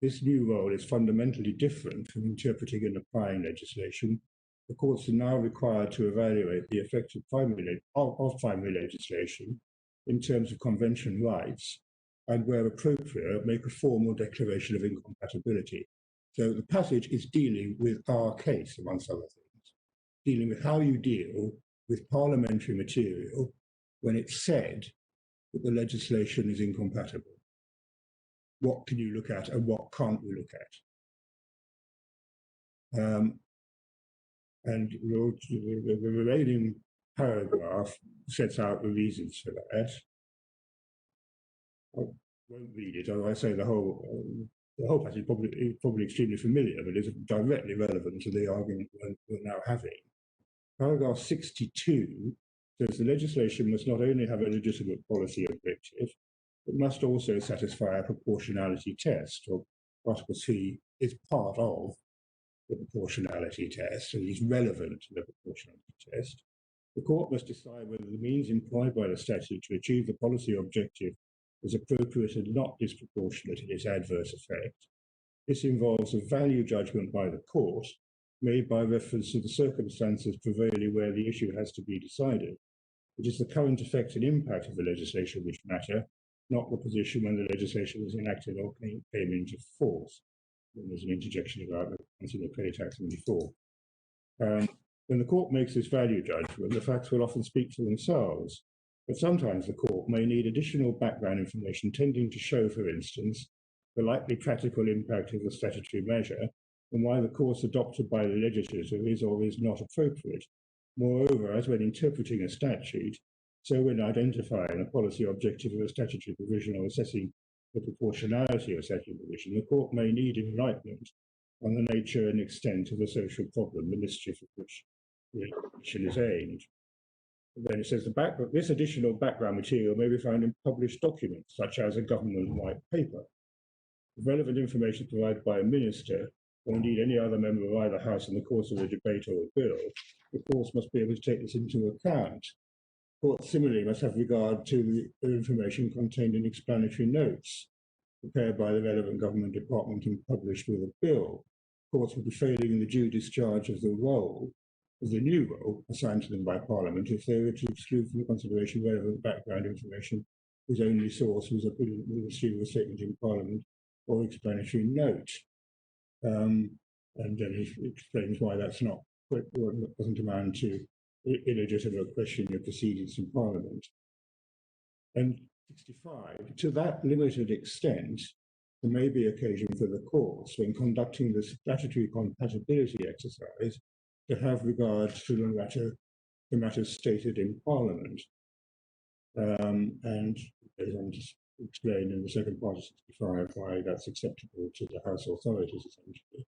This new role is fundamentally different from interpreting and applying legislation. The courts are now required to evaluate the effect of primary legislation in terms of convention rights, and where appropriate, make a formal declaration of incompatibility. So the passage is dealing with our case, amongst other things, dealing with how you deal with parliamentary material when it's said that the legislation is incompatible. What can you look at and what can't you look at? And the remaining paragraph sets out the reasons for that. I won't read it, although I say the whole passage is probably extremely familiar, but is directly relevant to the argument we're now having. Paragraph 62 says the legislation must not only have a legitimate policy objective, it must also satisfy a proportionality test, or Article C is part of the proportionality test and is relevant to the proportionality test. The court must decide whether the means employed by the statute to achieve the policy objective is appropriate and not disproportionate in its adverse effect. This involves a value judgment by the court made by reference to the circumstances prevailing where the issue has to be decided. It is the current effect and impact of the legislation which matter, not the position when the legislation was enacted or came into force. And there's an interjection about the Consumer Credit Act 74. When the court makes this value judgment, the facts will often speak for themselves, but sometimes the court may need additional background information tending to show, for instance, the likely practical impact of the statutory measure and why the course adopted by the legislature is or is not appropriate. Moreover, as when interpreting a statute, so when identifying a policy objective of a statutory provision or assessing the proportionality of a statutory provision, the court may need enlightenment on the nature and extent of the social problem, the mischief of which the legislation is aimed. And then it says this additional background material may be found in published documents, such as a government white paper. The relevant information provided by a minister, or indeed any other member of either house in the course of a debate or a bill, the courts must be able to take this into account. Courts similarly must have regard to the information contained in explanatory notes prepared by the relevant government department and published with a bill. Courts would be failing in the due discharge of the role, of the new role assigned to them by Parliament, if they were to exclude from consideration relevant background information whose only source was a receipt statement in Parliament or explanatory note. And then he explains why that's not, doesn't amount to illegitimate questioning of proceedings in Parliament. And 65, to that limited extent, there may be occasion for the courts, when conducting the statutory compatibility exercise, to have regard to the matter stated in Parliament. And as I'm just explained in the second part of 65 why that's acceptable to the House authorities, essentially.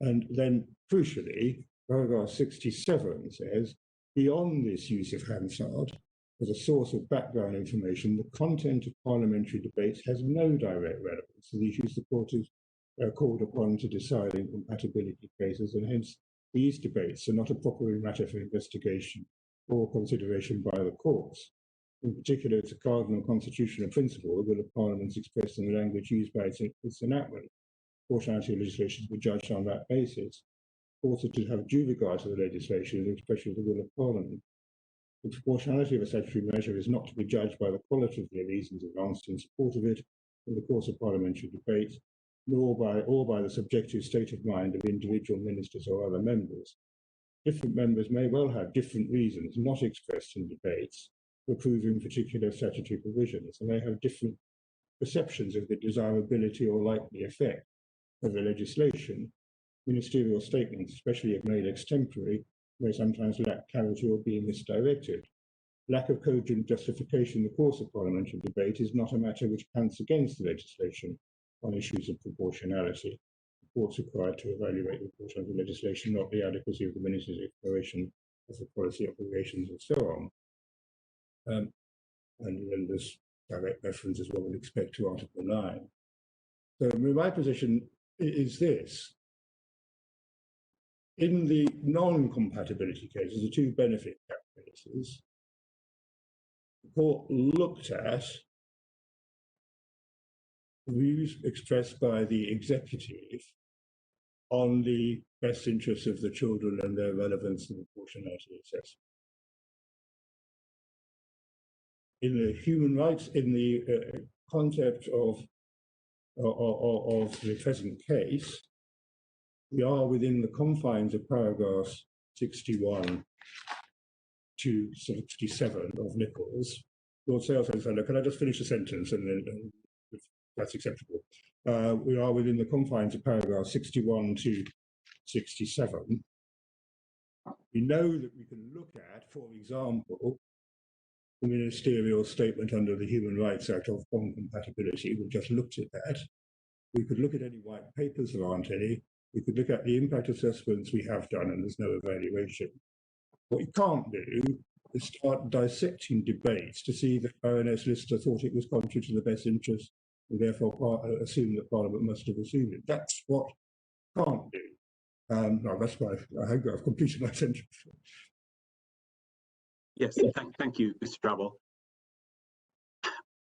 And then, crucially, paragraph 67 says, beyond this use of Hansard as a source of background information, the content of parliamentary debates has no direct relevance to the issues the court is called upon to decide in compatibility cases, and hence these debates are not a proper matter for investigation or consideration by the courts. In particular, it's a cardinal constitutional principle, the will of Parliament expressed in the language used by its enactment. Proportionality of legislation to be judged on that basis. Courts are to have due regard to the legislation as an expression of the will of Parliament. The proportionality of a statutory measure is not to be judged by the quality of the reasons advanced in support of it in the course of parliamentary debate, nor by the subjective state of mind of individual ministers or other members. Different members may well have different reasons not expressed in debates for approving particular statutory provisions, and may have different perceptions of the desirability or likely effect of the legislation. Ministerial statements, especially if made extempore, may sometimes lack clarity or be misdirected. Lack of cogent justification in the course of parliamentary debate is not a matter which counts against the legislation on issues of proportionality. The court's required to evaluate the proportionality of the legislation, not the adequacy of the minister's exploration of the policy operations and so on. And then there's direct reference as one would expect to Article 9. So my position is this. in the non-compatibility cases, the two benefit cap cases, the court looked at views expressed by the executive on the best interests of the children and their relevance and proportionality assessment. In the human rights, in the concept of the present case, we are within the confines of paragraphs 61 to 67 of Nichols. Lord Sales, can I just finish the sentence and then, if that's acceptable? We are within the confines of paragraph 61 to 67. We know that we can look at, for example, the ministerial statement under the Human Rights Act of incompatibility. We just looked at that. We could look at any white papers, there aren't any. We could look at the impact assessments we have done, and there's no evaluation. What you can't do is start dissecting debates to see that Baroness Lister thought it was contrary to the best interest, and therefore assume that Parliament must have assumed it. That's what you can't do. No, that's why I hope I've completed my sentence. Yes, thank you, Mr. Drabble.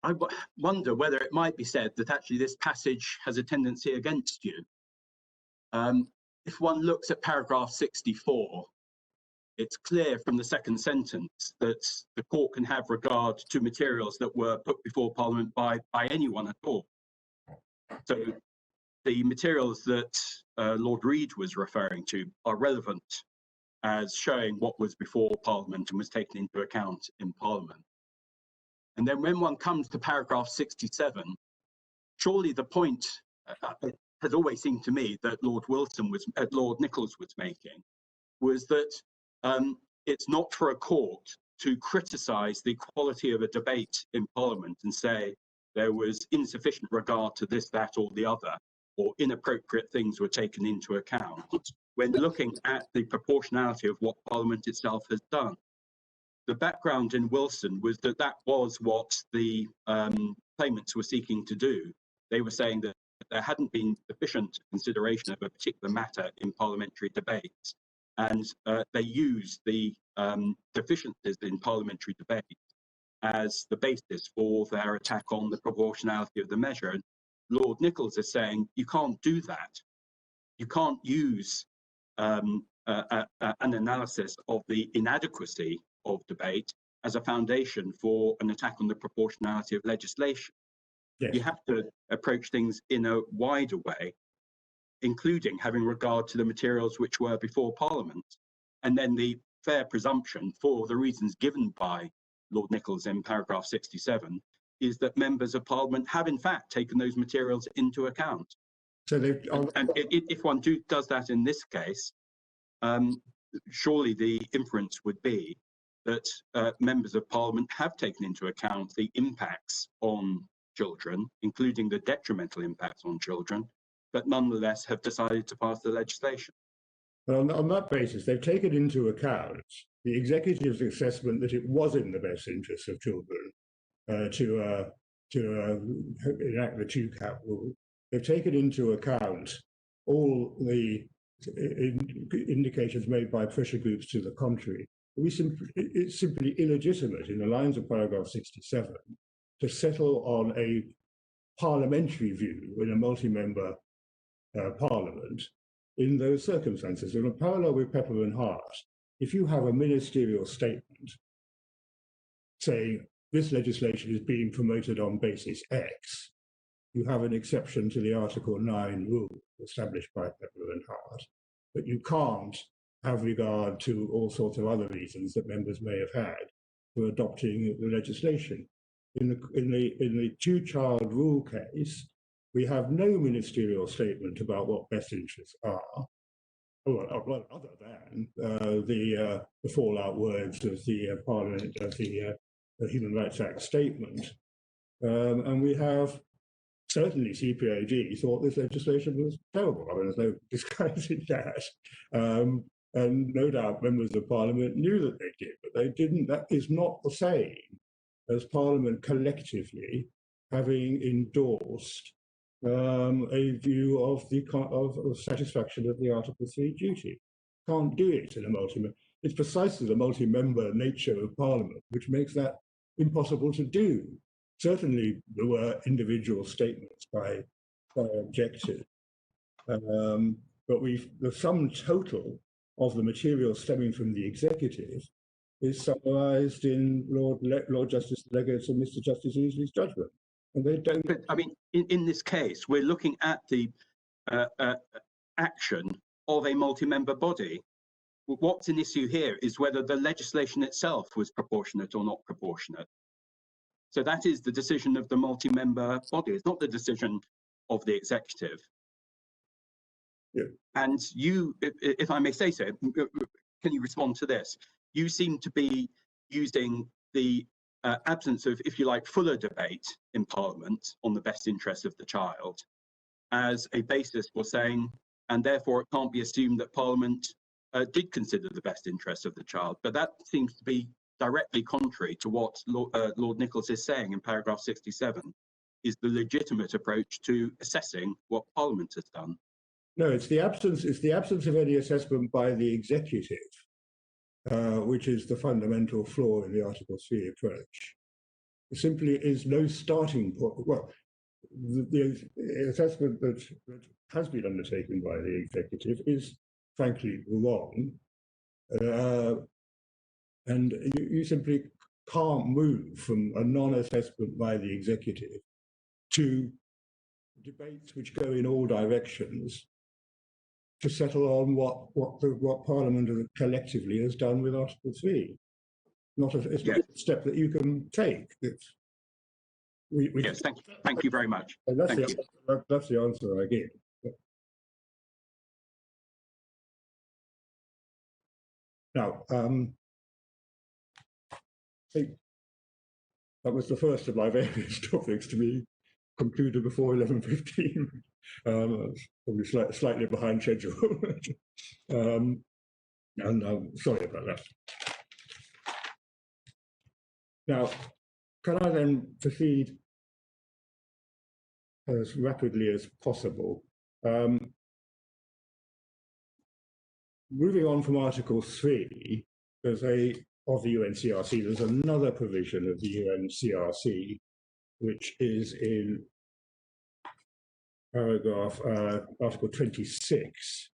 I wonder whether it might be said that actually this passage has a tendency against you. If one looks at paragraph 64, it's clear from the second sentence that the court can have regard to materials that were put before Parliament by anyone at all. So the materials that Lord Reid was referring to are relevant as showing what was before Parliament and was taken into account in Parliament. And then when one comes to paragraph 67, surely the point has always seemed to me that Lord Nichols was making was that it's not for a court to criticise the quality of a debate in Parliament and say there was insufficient regard to this, that, or the other, or inappropriate things were taken into account when looking at the proportionality of what Parliament itself has done. The background in Wilson was that that was what the claimants were seeking to do. They were saying that there hadn't been sufficient consideration of a particular matter in parliamentary debates, and they used the deficiencies in parliamentary debate as the basis for their attack on the proportionality of the measure. And Lord Nichols is saying you can't do that. You can't use an analysis of the inadequacy of debate as a foundation for an attack on the proportionality of legislation. Yes. You have to approach things in a wider way, including having regard to the materials which were before Parliament, and then the fair presumption, for the reasons given by Lord Nichols in paragraph 67, is that members of Parliament have in fact taken those materials into account. So if one does that in this case, surely the inference would be that members of Parliament have taken into account the impacts on children, including the detrimental impacts on children, but nonetheless have decided to pass the legislation. Well, on that basis, they've taken into account the executive's assessment that it was in the best interests of children to enact the two-cap rule. They've taken into account all the indications made by pressure groups to the contrary. It's simply illegitimate in the lines of paragraph 67 to settle on a parliamentary view in a multi-member parliament in those circumstances. In a parallel with Pepper and Hart, if you have a ministerial statement saying this legislation is being promoted on basis X, you have an exception to the Article 9 rule established by Pepper and Hart, but you can't have regard to all sorts of other reasons that members may have had for adopting the legislation. In the two-child rule case, we have no ministerial statement about what best interests are, well, other than the fallout words of the Parliament of the Human Rights Act statement, and we have certainly CPAG thought this legislation was terrible. I mean, there's no disguising that. And no doubt members of Parliament knew that they did, but they didn't. That is not the same as Parliament collectively having endorsed a view of the satisfaction of the Article 3 duty. can't do it in a multi-member. It's precisely the multi-member nature of Parliament which makes that impossible to do. Certainly, there were individual statements by objectors, but the sum total of the material stemming from the executive is summarised in Lord Justice Legate's and Mr. Justice Easley's judgment, and they don't. But I mean, in this case, we're looking at the action of a multi-member body. What's an issue here is whether the legislation itself was proportionate or not proportionate. So that is the decision of the multi-member body. It's not the decision of the executive. Yeah. And you, if I may say so, can you respond to this? You seem to be using the absence of, if you like, fuller debate in Parliament on the best interest of the child as a basis for saying, and therefore it can't be assumed that Parliament did consider the best interest of the child. But that seems to be directly contrary to what Lord Nichols is saying in paragraph 67, is the legitimate approach to assessing what Parliament has done. No, it's the absence of any assessment by the executive, which is the fundamental flaw in the Article 3 approach. There simply is no starting point. Well, the assessment that has been undertaken by the executive is frankly wrong, and you simply can't move from a non-assessment by the executive to debates which go in all directions to settle on what Parliament collectively has done with Article 3. It's not a step that you can take. Yes, thank you very much. And that's the answer I give. Now, I think that was the first of my various topics to be concluded before 11:15. Probably slightly behind schedule. And I'm sorry about that. Now, can I then proceed as rapidly as possible? Moving on from Article 3, of the UNCRC, there's another provision of the UNCRC, which is in paragraph Article 26.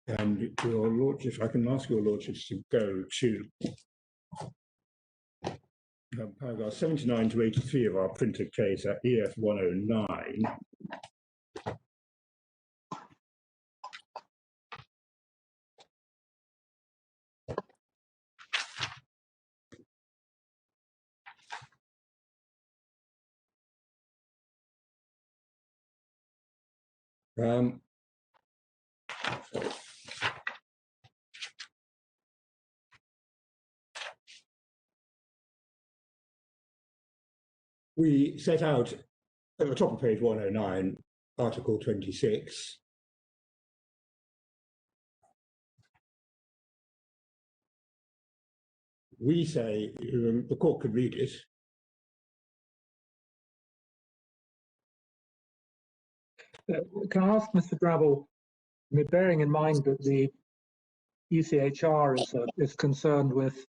And your lordship, I can ask your lordships to go to paragraph 79 to 83 of our printed case at EF 109. We set out at the top of page 109, Article 26. We say, the court could read it. Can I ask Mr. Drabble, I mean, bearing in mind that the UCHR is concerned with,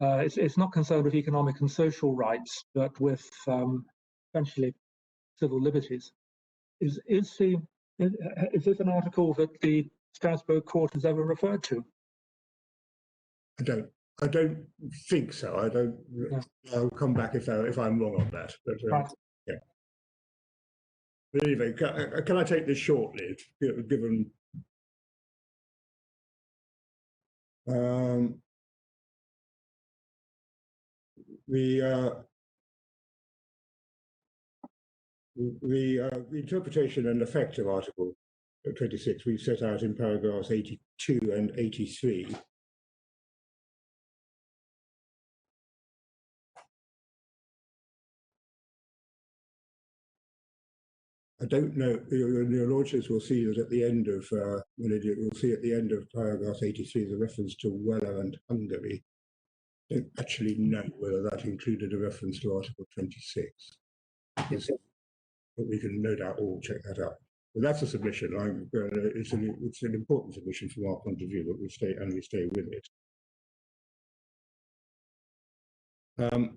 it's not concerned with economic and social rights, but with essentially civil liberties. Is this an article that the Strasbourg court has ever referred to? I don't think so. I don't. Yeah. I'll come back if I'm wrong on that. But right. Yeah. But anyway, can I take this shortly, given the interpretation and effect of Article 26 we've set out in paragraphs 82 and 83. I don't know. Your lordships will see that at the end of we'll see at the end of paragraph 83 the reference to Weller and Hungary. I don't actually know whether that included a reference to Article 26. But we can no doubt all check that out. But that's a submission. It's an important submission from our point of view, but we stay with it.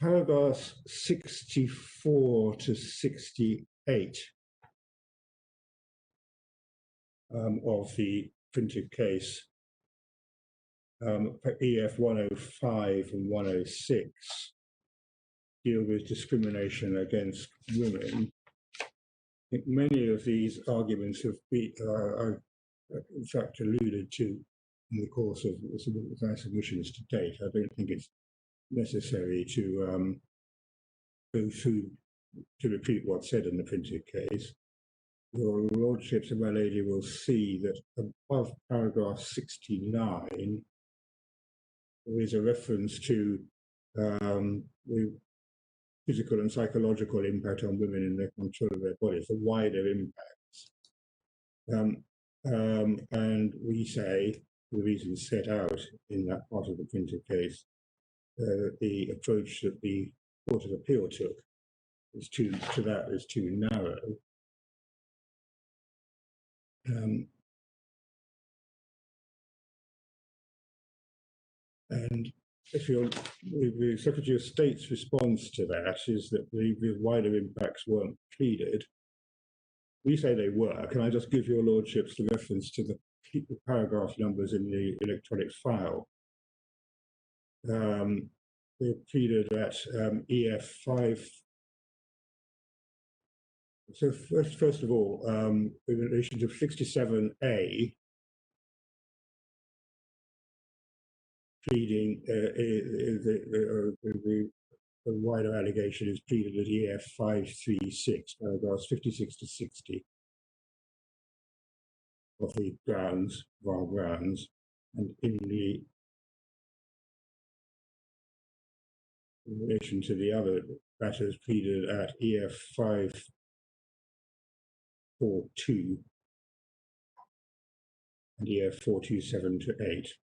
Paragraphs 64 to 68 of the printed case, EF 105 and 106, deal with discrimination against women. I think many of these arguments have been, in fact, alluded to in the course of my submissions to date. I don't think it's necessary to go through to repeat what's said in the printed case. Your Lordships and my Lady will see that above paragraph 69 there is a reference to the physical and psychological impact on women in their control of their bodies, the wider impacts. And we say, for the reasons set out in that part of the printed case, the approach that the Court of Appeal took is too narrow. And if the Secretary of State's response to that is that the wider impacts weren't pleaded. We say they were. Can I just give your Lordships the reference to the paragraph numbers in the electronic file? They pleaded at EF 5. So first of all, in relation to 67A, pleading the wider allegation is pleaded at EF 536, paragraphs 56 to 60 of the grounds, of our grounds, and in relation to the other matters pleaded at EF 542 and EF 427 to 8.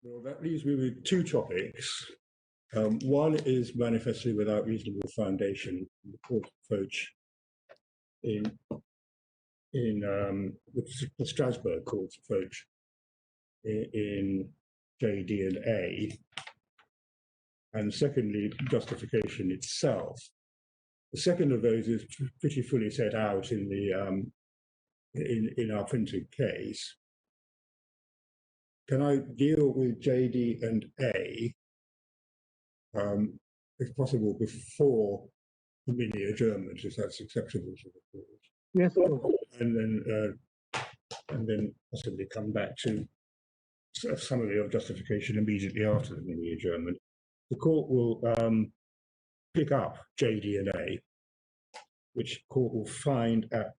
Well, that leaves me with two topics. One is manifestly without reasonable foundation, the court's approach in the Strasbourg court's approach in JD and A, and secondly, justification itself. The second of those is pretty fully set out in the in our printed case. Can I deal with JD and A, if possible, before the mini adjournment, if that's acceptable to the court? Yes, of course. And then possibly come back to a summary of justification immediately after the mini adjournment. The court will pick up JD and A, which court will find at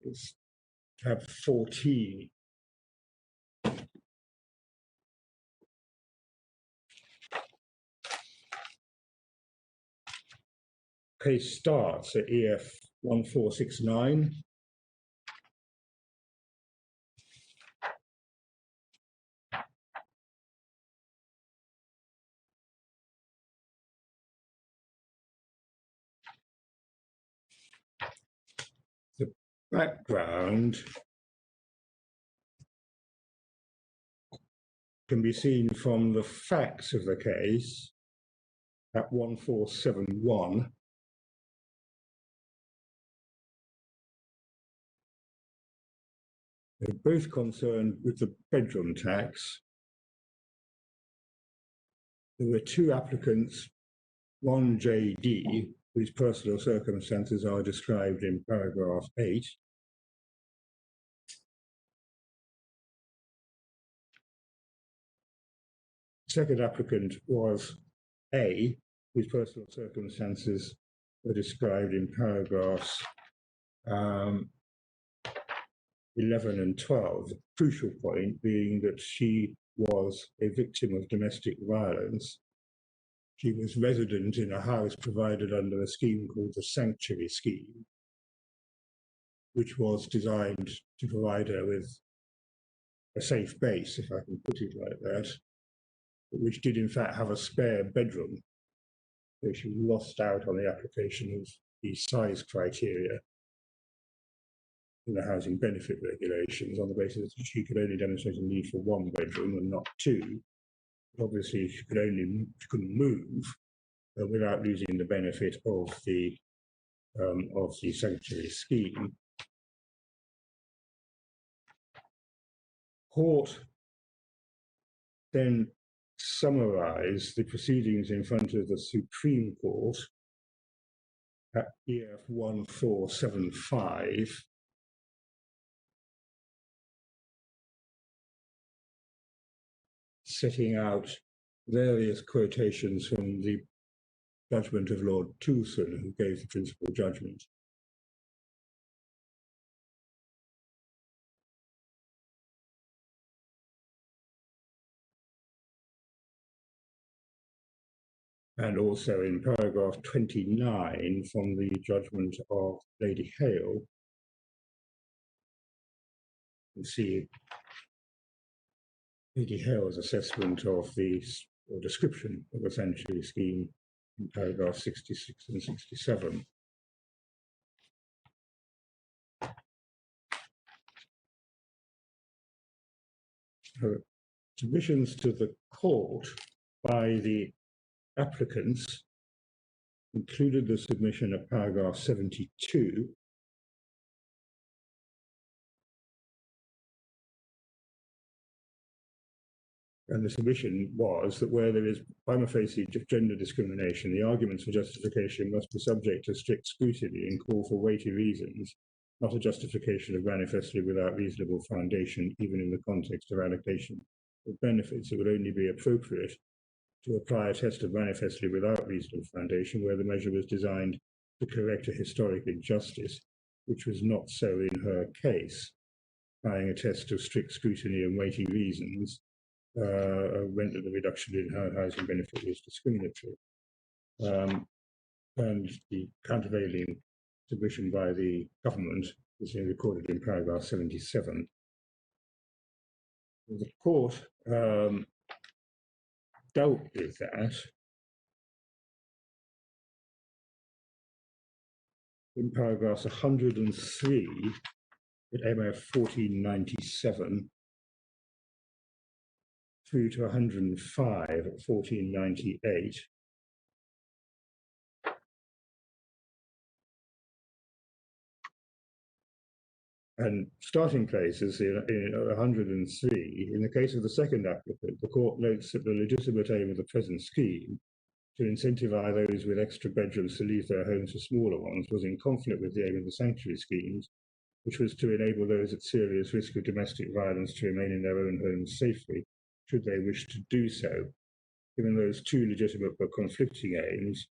it's tab 14. Case starts at EF 1469. The background can be seen from the facts of the case at 1471. They're both concerned with the bedroom tax. There were two applicants, one JD, whose personal circumstances are described in paragraph 8. Second applicant was A, whose personal circumstances were described in paragraphs 11 and 12. The crucial point being that she was a victim of domestic violence. She was resident in a house provided under a scheme called the Sanctuary Scheme. which was designed to provide her with a safe base, if I can put it like that, which did in fact have a spare bedroom. So she lost out on the application of the size criteria in the housing benefit regulations on the basis that she could only demonstrate a need for one bedroom and not two. But obviously, she couldn't move without losing the benefit of the sanctuary scheme. Court then summarised the proceedings in front of the Supreme Court at EF 1475, setting out various quotations from the judgment of Lord Toulson, who gave the principal judgment. And also in paragraph 29 from the judgment of Lady Hale, you see Lady Hale's assessment of the description of the sanctuary scheme in paragraph 66 and 67. Her submissions to the court by the applicants included the submission of paragraph 72, and the submission was that where there is prima facie gender discrimination, the arguments for justification must be subject to strict scrutiny and call for weighty reasons, not a justification of manifestly without reasonable foundation, even in the context of allocation of benefits. It would only be appropriate to apply a test of manifestly without reasonable foundation where the measure was designed to correct a historic injustice, which was not so in her case. Applying a test of strict scrutiny and weighty reasons meant that the reduction in her housing benefit was discriminatory. And the countervailing submission by the government is recorded in paragraph 77. The court dealt with that in paragraphs 103 at MF 1497 through to 105 at 1498. And starting place is in 103. In the case of the second applicant, the court notes that the legitimate aim of the present scheme to incentivize those with extra bedrooms to leave their homes for smaller ones was in conflict with the aim of the sanctuary schemes, which was to enable those at serious risk of domestic violence to remain in their own homes safely, should they wish to do so. Given those two legitimate but conflicting aims,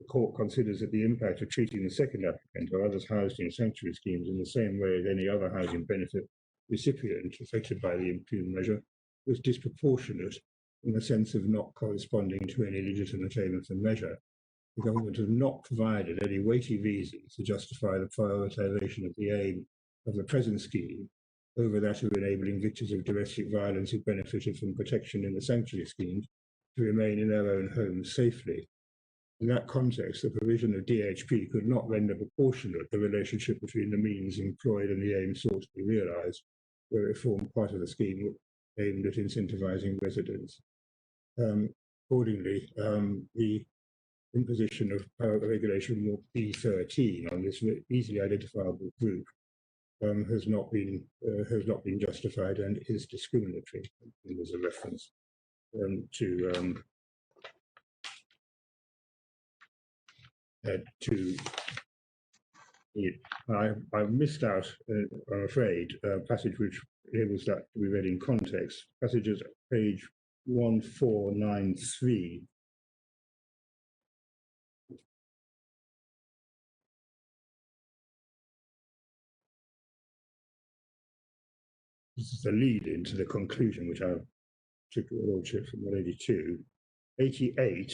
the court considers that the impact of treating the second applicant or others housed in sanctuary schemes in the same way as any other housing benefit recipient affected by the impugned measure was disproportionate in the sense of not corresponding to any legitimate aim of the measure. The government has not provided any weighty reasons to justify the prioritisation of the aim of the present scheme over that of enabling victims of domestic violence who benefited from protection in the sanctuary schemes to remain in their own homes safely. In that context, the provision of DHP could not render proportionate the relationship between the means employed and the aim sought to be realised, where it formed part of the scheme aimed at incentivising residents. Accordingly, the imposition of regulation B13 on this easily identifiable group has not been justified and is discriminatory. And there's a reference I missed out, I'm afraid, a passage which enables that to be read in context. Passage is page 1493. This is the lead into the conclusion, which I took your lordship from the lady too. 88.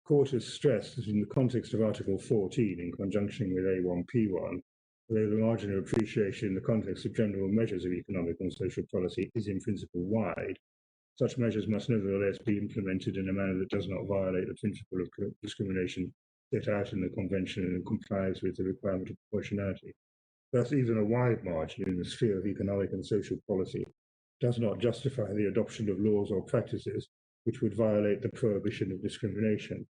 Court has stressed that in the context of Article 14, in conjunction with A1P1, although the margin of appreciation in the context of general measures of economic and social policy is in principle wide, such measures must nevertheless be implemented in a manner that does not violate the principle of discrimination set out in the Convention and complies with the requirement of proportionality. Thus, even a wide margin in the sphere of economic and social policy does not justify the adoption of laws or practices which would violate the prohibition of discrimination.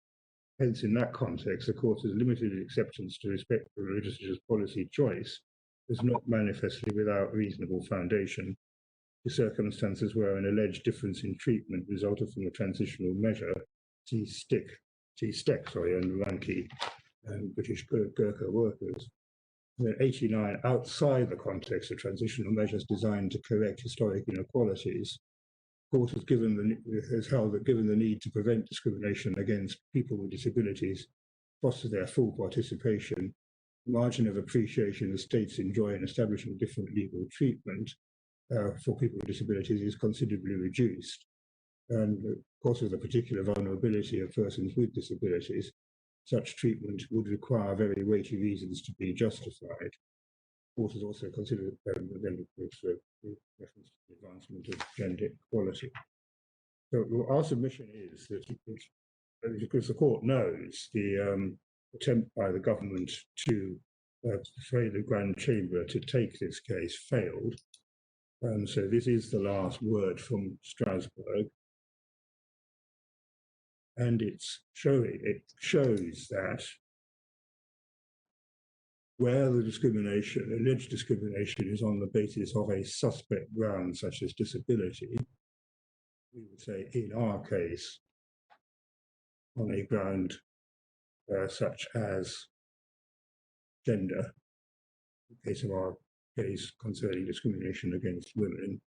Hence, in that context, the Court has limited acceptance to respect for the legislature's policy choice as not manifestly without reasonable foundation to circumstances where an alleged difference in treatment resulted from a transitional measure, T-STEC, and Ranke and British Gurkha workers. And then 89, outside the context of transitional measures designed to correct historic inequalities, the Court has held that given the need to prevent discrimination against people with disabilities, foster their full participation, the margin of appreciation the states enjoy in establishing different legal treatment for people with disabilities is considerably reduced. And because of the particular vulnerability of persons with disabilities, such treatment would require very weighty reasons to be justified. The Court has also considered reference to the advancement of gender equality. So our submission is that, because the Court knows the attempt by the government to persuade the Grand Chamber to take this case failed. And so this is the last word from Strasbourg. And it shows that where the discrimination, alleged discrimination, is on the basis of a suspect ground such as disability, we would say in our case, on a ground such as gender, in the case of our case concerning discrimination against women,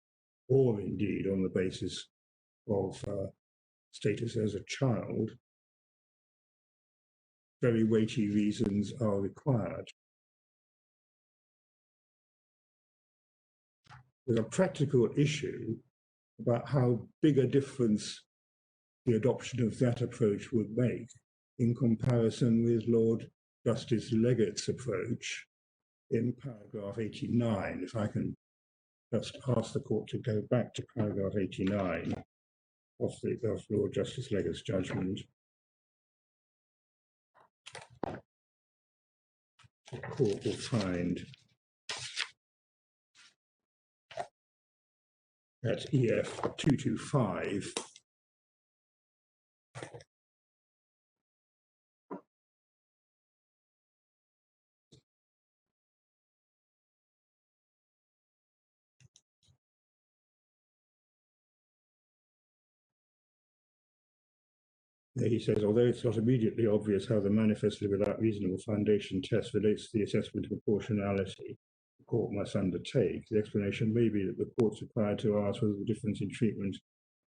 or indeed on the basis of status as a child, very weighty reasons are required. There's a practical issue about how big a difference the adoption of that approach would make in comparison with Lord Justice Legate's approach in paragraph 89. If I can just ask the Court to go back to paragraph 89 of Lord Justice Legate's judgment. The Court will find at EF 225 he says, although it's not immediately obvious how the manifestly without reasonable foundation test relates to the assessment of proportionality the Court must undertake, the explanation may be that the Court's required to ask whether the difference in treatment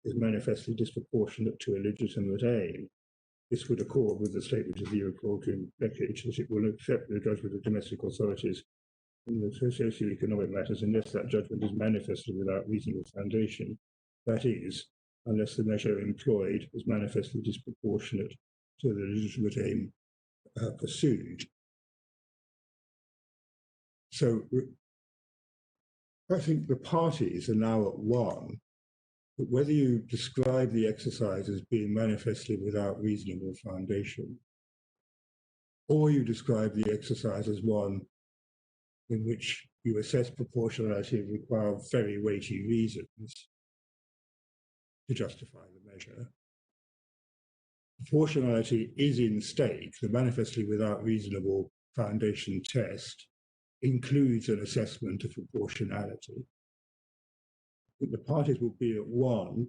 is manifestly disproportionate to a legitimate aim. This would accord with the statement of the European package that it will accept the judgment of domestic authorities in the socio-economic matters unless that judgment is manifestly without reasonable foundation. That is, unless the measure employed is manifestly disproportionate to the legitimate aim pursued. So I think the parties are now at one, but whether you describe the exercise as being manifestly without reasonable foundation, or you describe the exercise as one in which you assess proportionality and require very weighty reasons to justify the measure. Proportionality is in stake. The manifestly without reasonable foundation test includes an assessment of proportionality. The parties will be at one,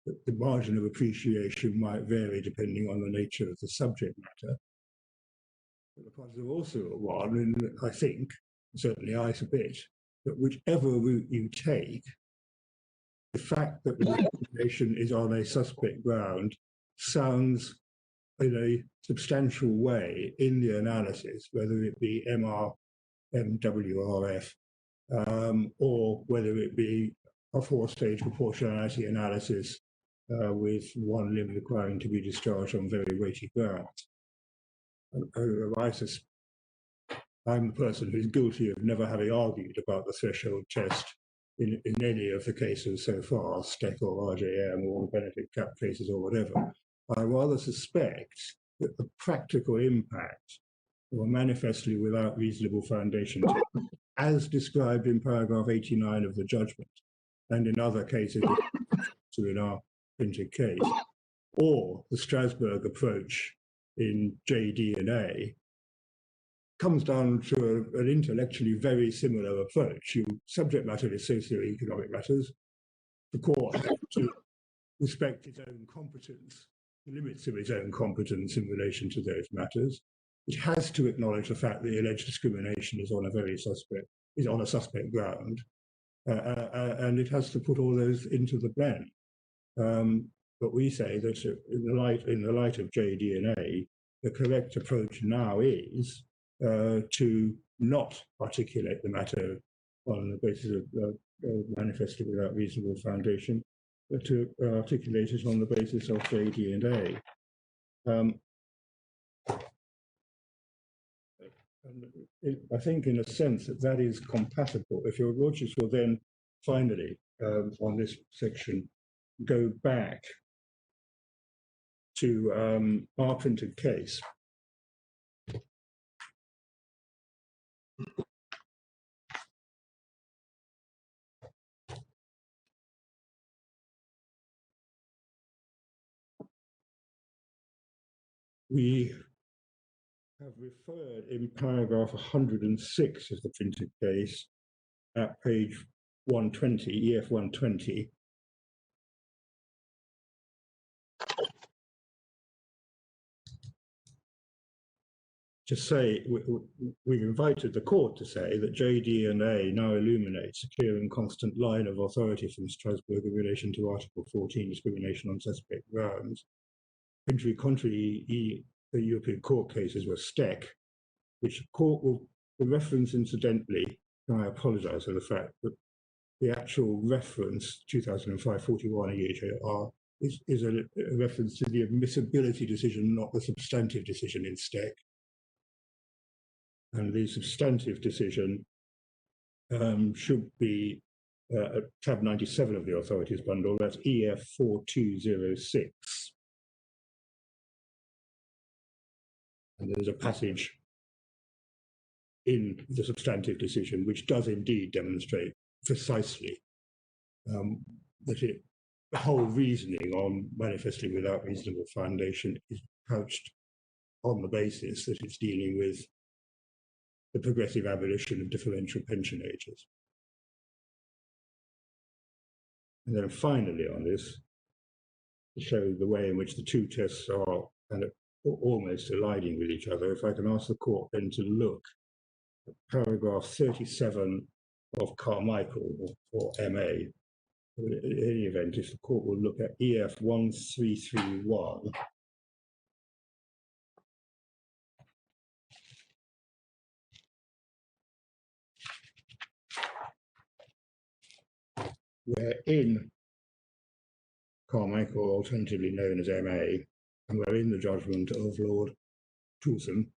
but the margin of appreciation might vary depending on the nature of the subject matter. But the parties are also at one, and I think, certainly I submit, that whichever route you take, the fact that the discrimination is on a suspect ground sounds in a substantial way in the analysis, whether it be MWRF, or whether it be a four-stage proportionality analysis with one limb requiring to be discharged on very weighty grounds. I'm the person who's guilty of never having argued about the threshold test in any of the cases so far, STEC or RJM or benefit cap cases or whatever. I rather suspect that the practical impact of a manifestly without reasonable foundation test, as described in paragraph 89 of the judgment, and in other cases, so in our printed case, or the Strasbourg approach in JD&A, comes down to an intellectually very similar approach. Subject matter is socio-economic matters. The court has to respect its own competence, the limits of its own competence in relation to those matters. It has to acknowledge the fact that the alleged discrimination is on a suspect ground, and it has to put all those into the blend. But we say that in the light of JD&A, the correct approach now is to not articulate the matter on the basis of manifestly without reasonable foundation, but to articulate it on the basis of JD&A. I think, in a sense, that is compatible. If your lordships will then finally, on this section, go back to our printed case. We have referred in paragraph 106 of the printed case at page 120, EF 120, to say, we invited the court to say that JD&A now illuminates a clear and constant line of authority from Strasbourg in relation to Article 14, discrimination on suspect grounds. Contrary, the European Court cases were STEC, which the court will reference incidentally, and I apologise for the fact that the actual reference, 2005-41 EHR, is a reference to the admissibility decision, not the substantive decision in STEC. And the substantive decision should be at tab 97 of the authorities bundle, that's EF 4206. And there's a passage in the substantive decision which does indeed demonstrate precisely that the whole reasoning on manifestly without reasonable foundation is couched on the basis that it's dealing with the progressive abolition of differential pension ages. And then finally on this, to show the way in which the two tests are kind of almost aligning with each other, if I can ask the court then to look at paragraph 37 of Carmichael or MA. In any event, if the court will look at EF 1331, where in Carmichael, alternatively known as MA, and we're in the judgment of Lord Toulson,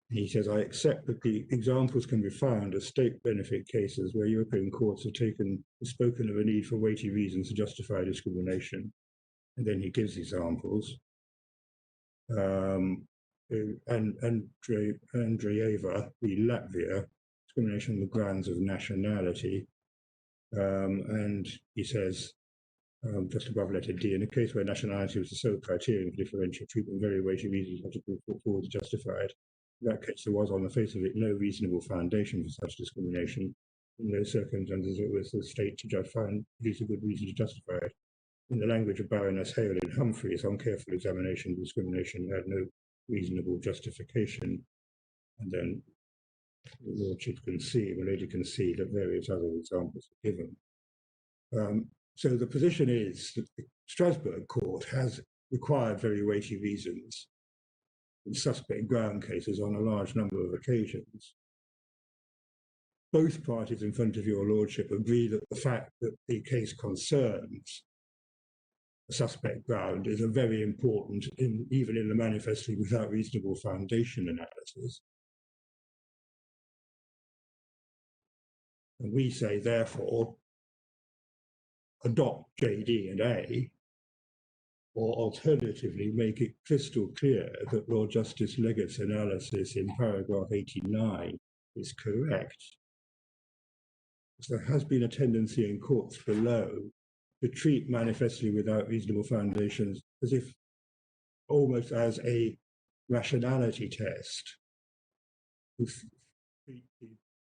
he says, I accept that the examples can be found as state benefit cases where European courts have spoken of a need for weighty reasons to justify discrimination. And then he gives examples. And Andreeva, the Latvia, discrimination on the grounds of nationality. And he says, just above letter D, in a case where nationality was the sole criterion for differential treatment, very weighty reasons had to be put forward to justify it. In that case, there was, on the face of it, no reasonable foundation for such discrimination. In those circumstances, it was the state to find at least a good reason to justify it. In the language of Baroness Hale and Humphreys, on careful examination, discrimination had no reasonable justification. And then the Lordship can see, the lady can see that various other examples are given. So the position is that the Strasbourg court has required very weighty reasons in suspect ground cases on a large number of occasions. Both parties in front of your Lordship agree that the fact that the case concerns suspect ground is a very important, even in the manifestly without reasonable foundation analysis. And we say, therefore, adopt JD and A, or alternatively make it crystal clear that Lord Justice Leggett's analysis in paragraph 89 is correct. There has been a tendency in courts below to treat manifestly without reasonable foundations as if almost as a rationality test, with the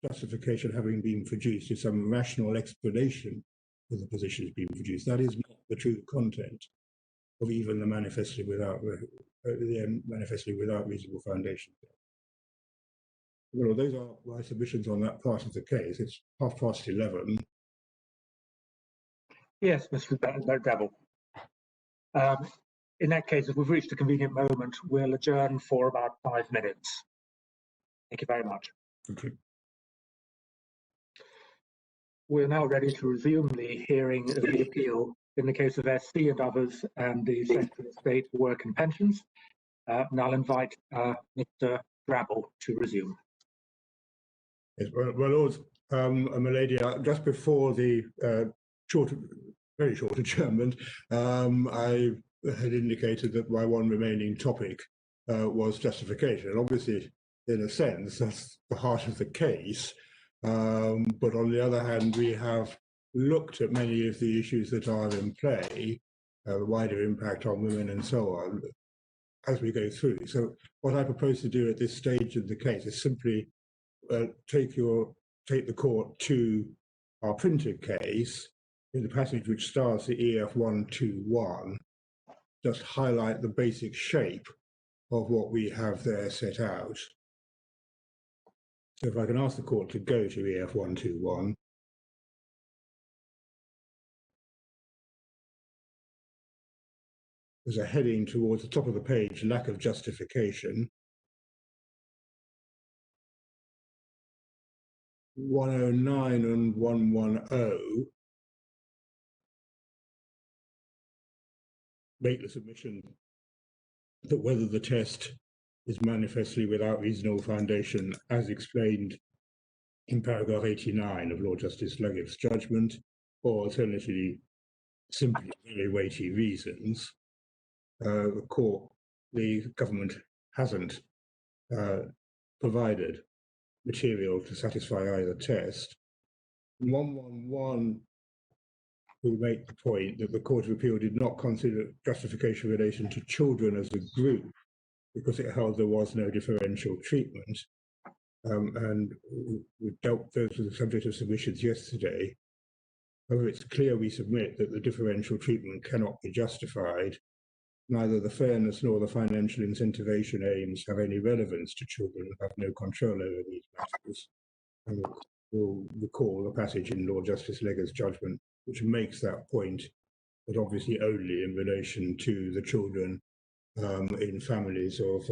justification having been produced with some rational explanation for the positions being produced. That is not the true content of even the manifestly without reasonable foundation. Well, those are my submissions on that part of the case. It's 11:30. Yes, Mr. Dabble. In that case, if we've reached a convenient moment, we'll adjourn for about 5 minutes. Thank you very much. Okay. We're now ready to resume the hearing of the appeal in the case of SC and others and the Secretary of State for Work and Pensions. And I'll invite Mr. Drabble to resume. Yes, well, Lords, my lady, just before the very short adjournment, I had indicated that my one remaining topic was justification. And obviously, in a sense, that's the heart of the case. But on the other hand, we have looked at many of the issues that are in play, the wider impact on women and so on, as we go through. So what I propose to do at this stage of the case is simply take the court to our printed case in the passage which starts the EF 121, just highlight the basic shape of what we have there set out. So if I can ask the court to go to EF 121. There's a heading towards the top of the page, lack of justification. 109 and 110 make the submission that whether the test is manifestly without reasonable foundation, as explained in paragraph 89 of Lord Justice Leggett's judgment, or alternatively, simply very weighty reasons. The government hasn't provided material to satisfy either test. 111, we make the point that the Court of Appeal did not consider justification in relation to children as a group because it held there was no differential treatment. And we dealt those with the subject of submissions yesterday. However, it's clear we submit that the differential treatment cannot be justified. Neither the fairness nor the financial incentivation aims have any relevance to children who have no control over these matters. And we'll recall the passage in Lord Justice Leggett's judgment, which makes that point, but obviously only in relation to the children in families of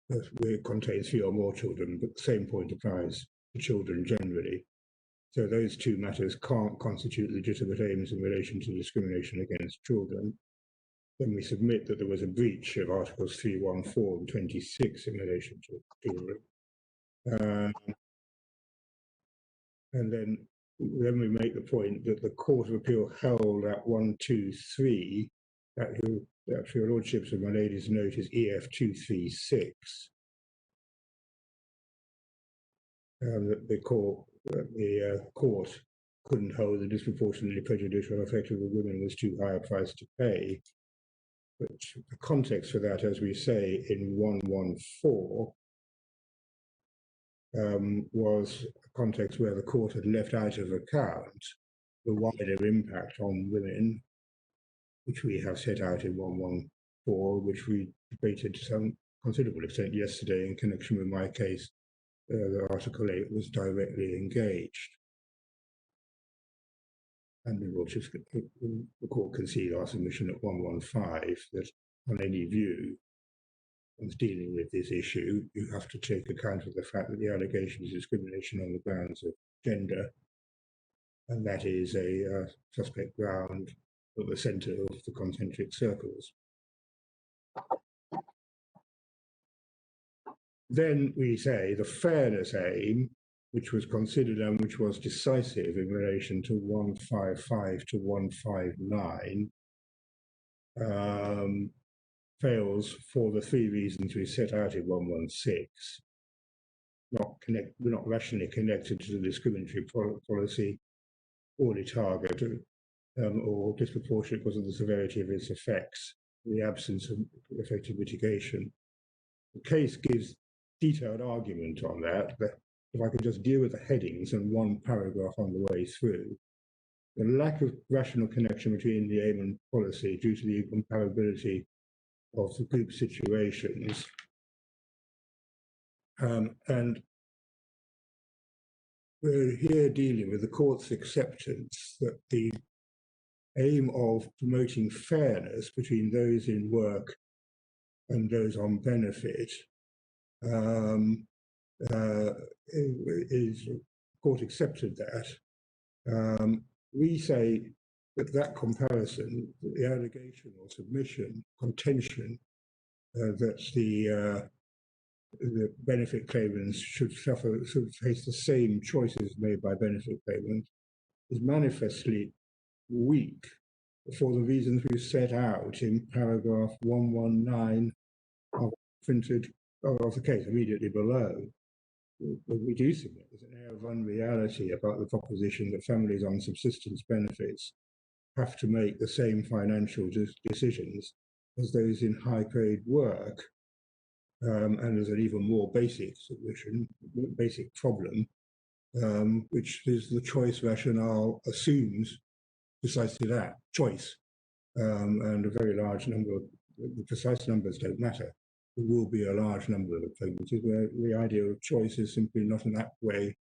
where it contains 3 or more children, but the same point applies to children generally. So those two matters can't constitute legitimate aims in relation to discrimination against children. Then we submit that there was a breach of Articles 314 and 26 in relation to children. And then we make the point that the Court of Appeal held at 123, that your Lordships and my Lady's note is EF 236, that the court couldn't hold the disproportionately prejudicial effect of the women was too high a price to pay. But the context for that, as we say in 114, was a context where the court had left out of account the wider impact on women, which we have set out in 114, which we debated to some considerable extent yesterday in connection with my case. The Article 8 was directly engaged. And the court conceded our submission at 115 that on any view of dealing with this issue, you have to take account of the fact that the allegation is discrimination on the grounds of gender, and that is a suspect ground at the centre of the concentric circles. Then we say the fairness aim, which was considered and which was decisive in relation to 155 to 159, fails for the three reasons we set out in 116. Not rationally connected to the discriminatory policy or the target, or disproportionate because of the severity of its effects, the absence of effective mitigation. The case gives detailed argument on that, but if I could just deal with the headings and one paragraph on the way through. The lack of rational connection between the aim and policy due to the incomparability of the group situations. And we're here dealing with the court's acceptance that the aim of promoting fairness between those in work and those on benefit is, the court accepted that. We say that that comparison, the allegation or submission, contention that the benefit claimants should face the same choices made by benefit claimants is manifestly weak for the reasons we've set out in paragraph 119 of the case immediately below. We're reducing it. There's an air of unreality about the proposition that families on subsistence benefits have to make the same financial decisions as those in high-grade work. And there's an even more basic solution, basic problem, which is the choice rationale assumes precisely that, choice. And a very large number of, the precise numbers don't matter. There will be a large number of pregnancies where the idea of choice is simply not an apt way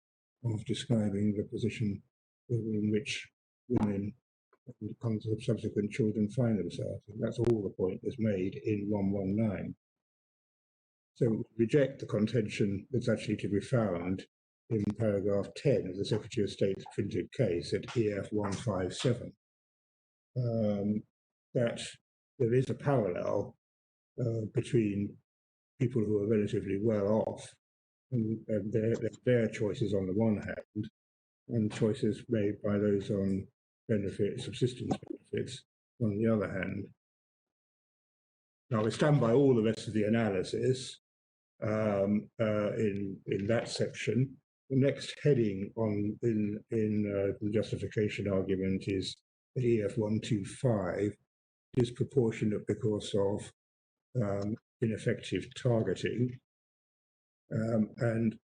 of describing the position in which women and subsequent children find themselves. And that's all the point that's made in 119. So reject the contention that's actually to be found in paragraph 10 of the Secretary of State's printed case at EF 157, that there is a parallel between people who are relatively well off and their choices on the one hand, and choices made by those on benefit, subsistence benefits on the other hand. Now, we stand by all the rest of the analysis in that section. The next heading in the justification argument is EF 125, disproportionate because of ineffective targeting, and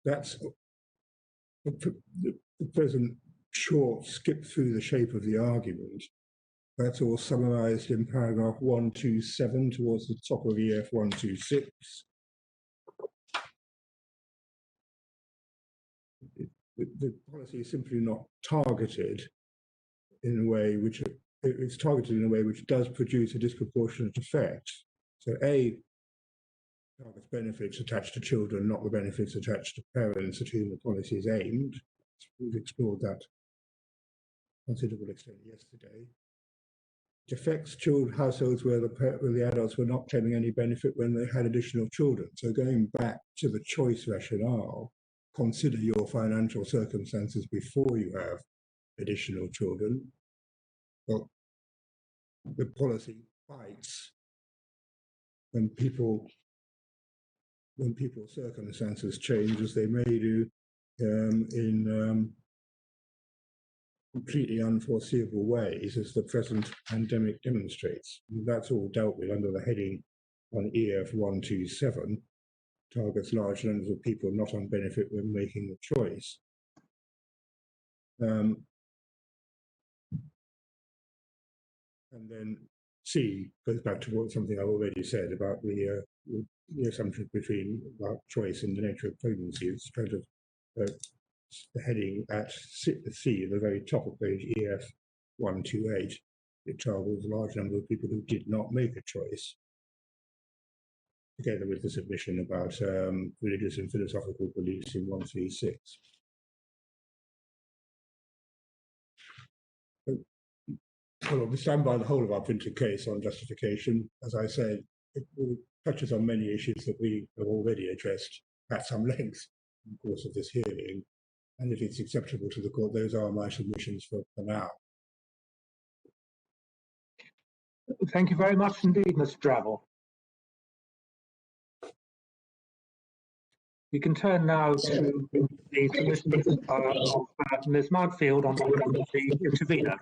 that's the present short skip through the shape of the argument. That's all summarized in paragraph 127 towards the top of EF 126. The policy is simply not targeted in a way which it's targeted in a way which does produce a disproportionate effect. So A targets benefits attached to children, not the benefits attached to parents at whom the policy is aimed. We've explored that to a considerable extent yesterday. It affects households where the adults were not claiming any benefit when they had additional children. So going back to the choice rationale, consider your financial circumstances before you have additional children. Well, the policy bites when people's circumstances change, as they may do in completely unforeseeable ways, as the present pandemic demonstrates. And that's all dealt with under the heading on EF 127, targets large numbers of people not on benefit when making the choice. And then C goes back to something I've already said about the assumption about choice and the nature of pregnancy. It's kind of the heading at C, the very top of page EF 128. It targets a large number of people who did not make a choice, together with the submission about religious and philosophical beliefs in 136. Well, we stand by the whole of our printed case on justification. As I say, it touches on many issues that we have already addressed at some length in the course of this hearing. And if it's acceptable to the court, those are my submissions for now. Thank you very much indeed, Mr. Drabble. We can turn now to the submissions of Ms. Mountfield on behalf of the intervener.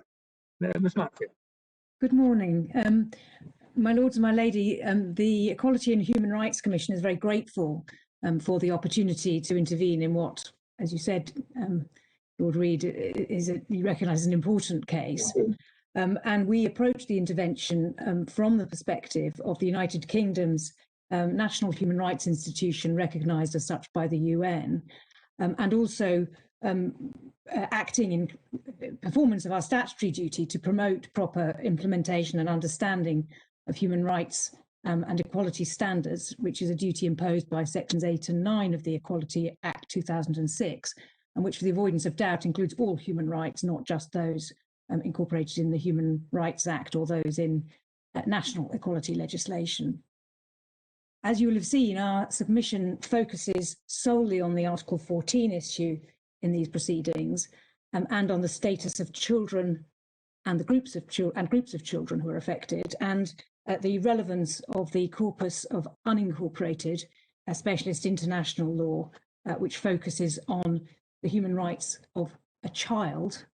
Ms. Mountfield. Good morning. My lords and my lady, the Equality and Human Rights Commission is very grateful for the opportunity to intervene in what, as you said, Lord Reid, you recognise an important case. And we approach the intervention from the perspective of the United Kingdom's National Human Rights Institution, recognised as such by the UN, and also acting in performance of our statutory duty to promote proper implementation and understanding of human rights and equality standards, which is a duty imposed by sections 8 and 9 of the Equality Act 2006, and which, for the avoidance of doubt, includes all human rights, not just those incorporated in the Human Rights Act or those in national equality legislation. As you will have seen, our submission focuses solely on the Article 14 issue in these proceedings and on the status of children and the groups of children who are affected, and the relevance of the corpus of unincorporated specialist international law, which focuses on the human rights of a child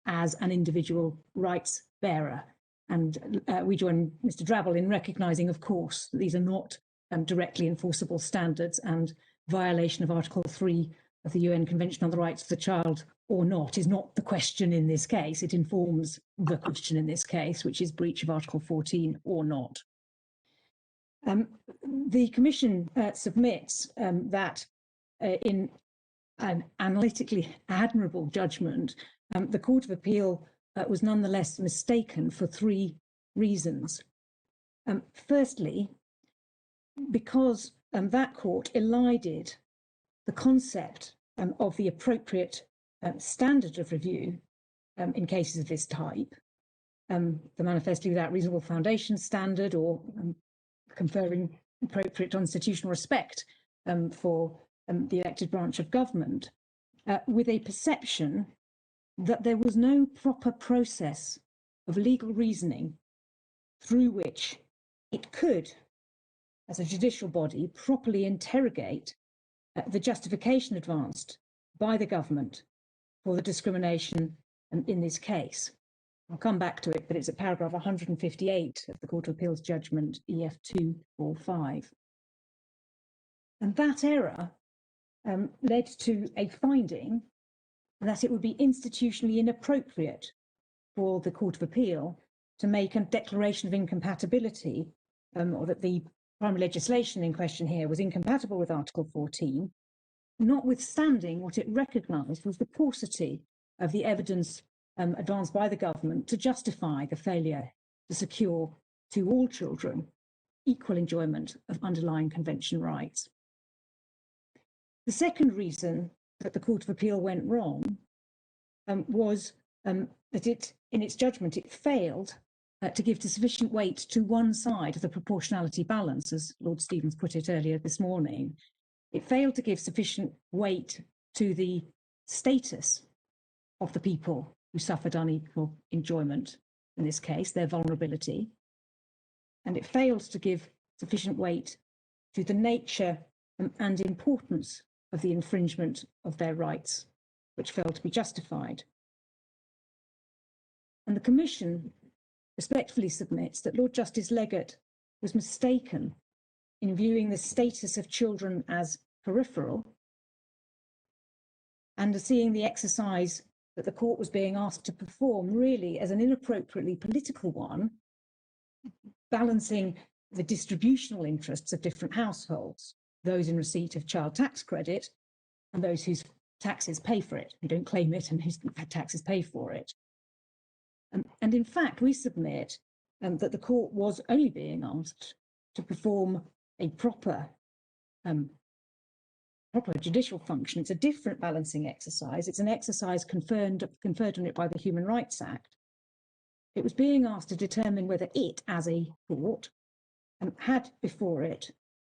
as an individual rights bearer. And we join Mr. Drabble in recognising, of course, that these are not directly enforceable standards, and violation of Article 3 of the UN Convention on the Rights of the Child or not is not the question in this case. It informs the question in this case, which is breach of Article 14 or not. The Commission submits that in an analytically admirable judgment, the Court of Appeal was nonetheless mistaken for 3 reasons. Firstly, because that court elided the concept of the appropriate standard of review in cases of this type, the manifestly without reasonable foundation standard, or conferring appropriate constitutional respect for the elected branch of government, with a perception that there was no proper process of legal reasoning through which it could, as a judicial body, properly interrogate the justification advanced by the government for the discrimination in this case. I'll come back to it, but it's at paragraph 158 of the Court of Appeal's judgment, EF 245. And that error led to a finding that it would be institutionally inappropriate for the Court of Appeal to make a declaration of incompatibility, or that the primary legislation in question here was incompatible with Article 14, notwithstanding what it recognised was the paucity of the evidence advanced by the government to justify the failure to secure to all children equal enjoyment of underlying convention rights. The second reason that the Court of Appeal went wrong was that in its judgment, it failed to give sufficient weight to one side of the proportionality balance, as Lord Stevens put it earlier this morning. It failed to give sufficient weight to the status of the people who suffered unequal enjoyment, in this case, their vulnerability. And it failed to give sufficient weight to the nature and importance of the infringement of their rights, which failed to be justified. And the Commission respectfully submits that Lord Justice Leggett was mistaken in viewing the status of children as peripheral, and seeing the exercise that the court was being asked to perform really as an inappropriately political one, balancing the distributional interests of different households, those in receipt of child tax credit and those whose taxes pay for it, who don't claim it and whose taxes pay for it. And in fact, we submit that the court was only being asked to perform a proper judicial function. It's a different balancing exercise. It's an exercise conferred on it by the Human Rights Act. it was being asked to determine whether it, as a court, had before it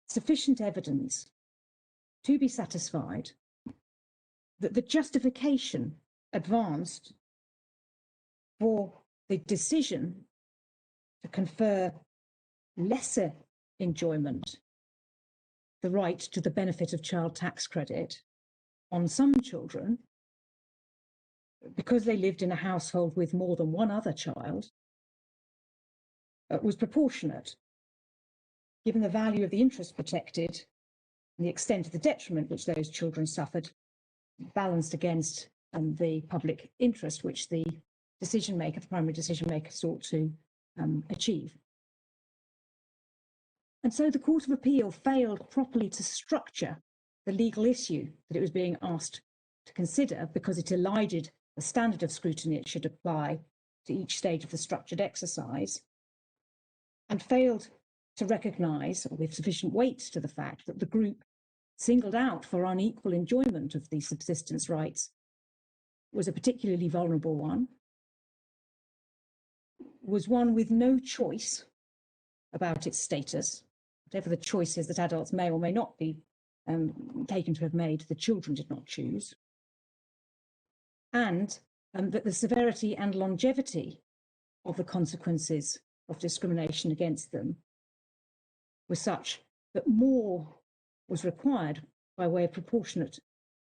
sufficient evidence to be satisfied that the justification advanced for the decision to confer lesser enjoyment, the right to the benefit of child tax credit, on some children, because they lived in a household with more than one other child, was proportionate, given the value of the interest protected and the extent of the detriment which those children suffered, balanced against the public interest which the decision maker, the primary decision maker, sought to achieve. And so the Court of Appeal failed properly to structure the legal issue that it was being asked to consider, because it elided the standard of scrutiny it should apply to each stage of the structured exercise, and failed to recognise with sufficient weight to the fact that the group singled out for unequal enjoyment of the subsistence rights was a particularly vulnerable one, was one with no choice about its status, whatever the choices that adults may or may not be taken to have made, the children did not choose, and that the severity and longevity of the consequences of discrimination against them was such that more was required by way of proportionate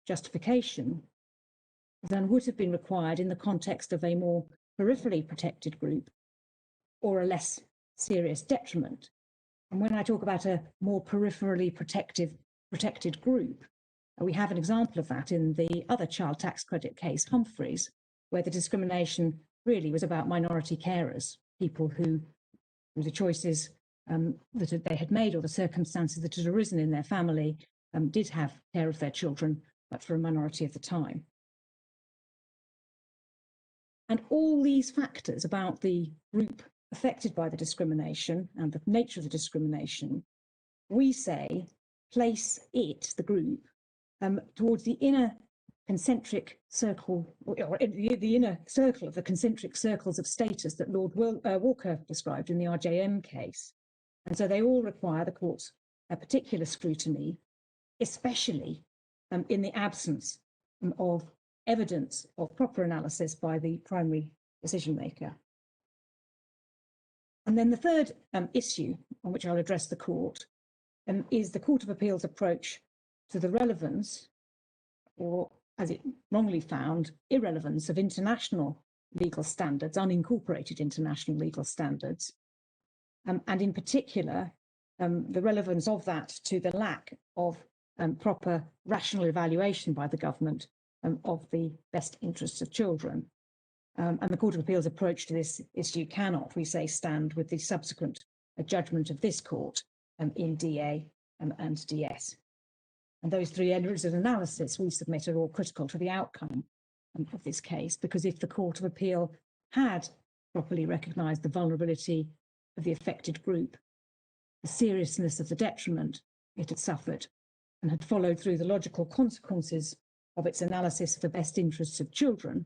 justification than would have been required in the context of a more peripherally protected group or a less serious detriment. And when I talk about a more peripherally protected group, we have an example of that in the other child tax credit case, Humphreys, where the discrimination really was about minority carers, people who, through the choices that they had made or the circumstances that had arisen in their family, did have care of their children, but for a minority of the time. And all these factors about the group affected by the discrimination and the nature of the discrimination, we say, place it, the group, towards the inner concentric circle, or the inner circle of the concentric circles of status that Lord Walker described in the RJM case. And so they all require the court's particular scrutiny, especially in the absence of evidence of proper analysis by the primary decision maker. And then the third issue on which I'll address the court is the Court of Appeal's approach to the relevance, or as it wrongly found, irrelevance of international legal standards, unincorporated international legal standards, and in particular, the relevance of that to the lack of proper rational evaluation by the government of the best interests of children. And the Court of Appeal's approach to this issue cannot, we say, stand with the subsequent judgment of this court in DA and DS. And those three areas of analysis we submit are all critical to the outcome of this case, because if the Court of Appeal had properly recognised the vulnerability of the affected group, the seriousness of the detriment it had suffered, and had followed through the logical consequences of its analysis of the best interests of children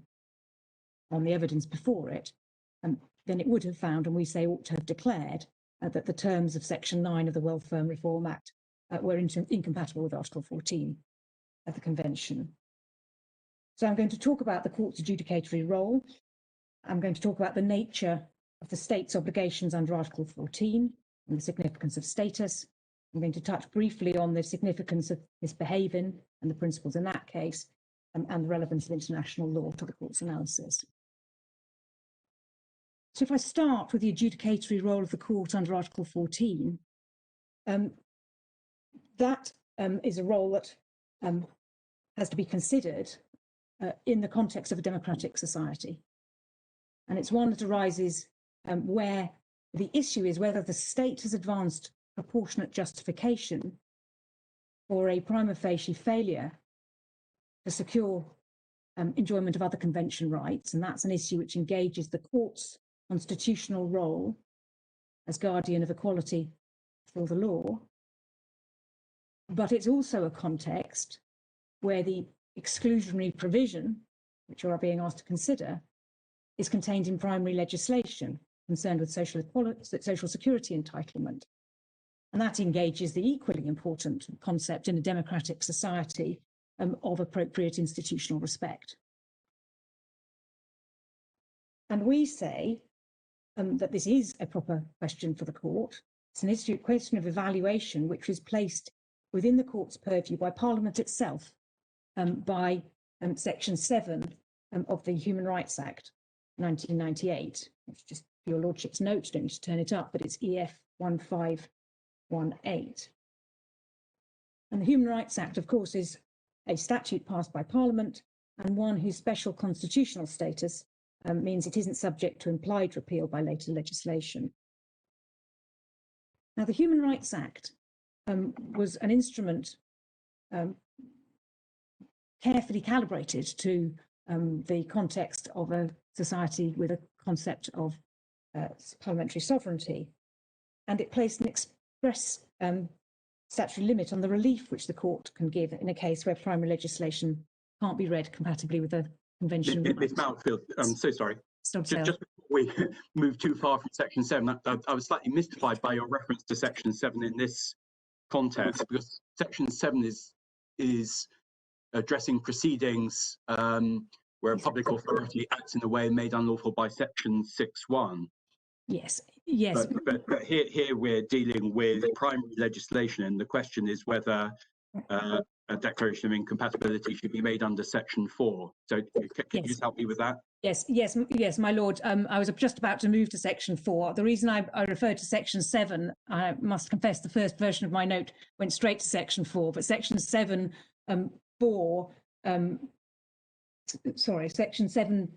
on the evidence before it, then it would have found, and we say ought to have declared, that the terms of Section 9 of the Welfare Reform Act were incompatible with Article 14 of the Convention. So I'm going to talk about the court's adjudicatory role. I'm going to talk about the nature of the state's obligations under Article 14 and the significance of status. I'm going to touch briefly on the significance of misbehaving and the principles in that case, and the relevance of international law to the court's analysis. So if I start with the adjudicatory role of the court under Article 14, that is a role that has to be considered in the context of a democratic society. And it's one that arises where the issue is whether the state has advanced proportionate justification for a prima facie failure to secure enjoyment of other convention rights. And that's an issue which engages the court's constitutional role as guardian of equality for the law. But it's also a context where the exclusionary provision, which you are being asked to consider, is contained in primary legislation concerned with social security entitlement. And that engages the equally important concept in a democratic society of appropriate institutional respect. And we say that this is a proper question for the court. It's an question of evaluation which was placed within the court's purview by Parliament itself, by Section 7 of the Human Rights Act 1998, which, just for your lordship's notes, don't need to turn it up, but it's EF 1518. And the Human Rights Act, of course, is a statute passed by Parliament and one whose special constitutional status means it isn't subject to implied repeal by later legislation. Now, the Human Rights Act was an instrument carefully calibrated to the context of a society with a concept of parliamentary sovereignty, and it placed an express statutory limit on the relief which the court can give in a case where primary legislation can't be read compatibly with a convention. Ms. Mountfield, I'm so sorry. Just before we move too far from Section 7, I was slightly mystified by your reference to Section 7 in this context, because Section 7 is addressing proceedings where a public authority acts in a way made unlawful by Section 6(1). Yes, yes. But here we're dealing with primary legislation, and the question is whether a declaration of incompatibility should be made under Section 4. So can you just help me with that? Yes, my lord. I was just about to move to Section 4. The reason I referred to Section 7, I must confess the first version of my note went straight to Section 4, but Section 7, 4, Section 7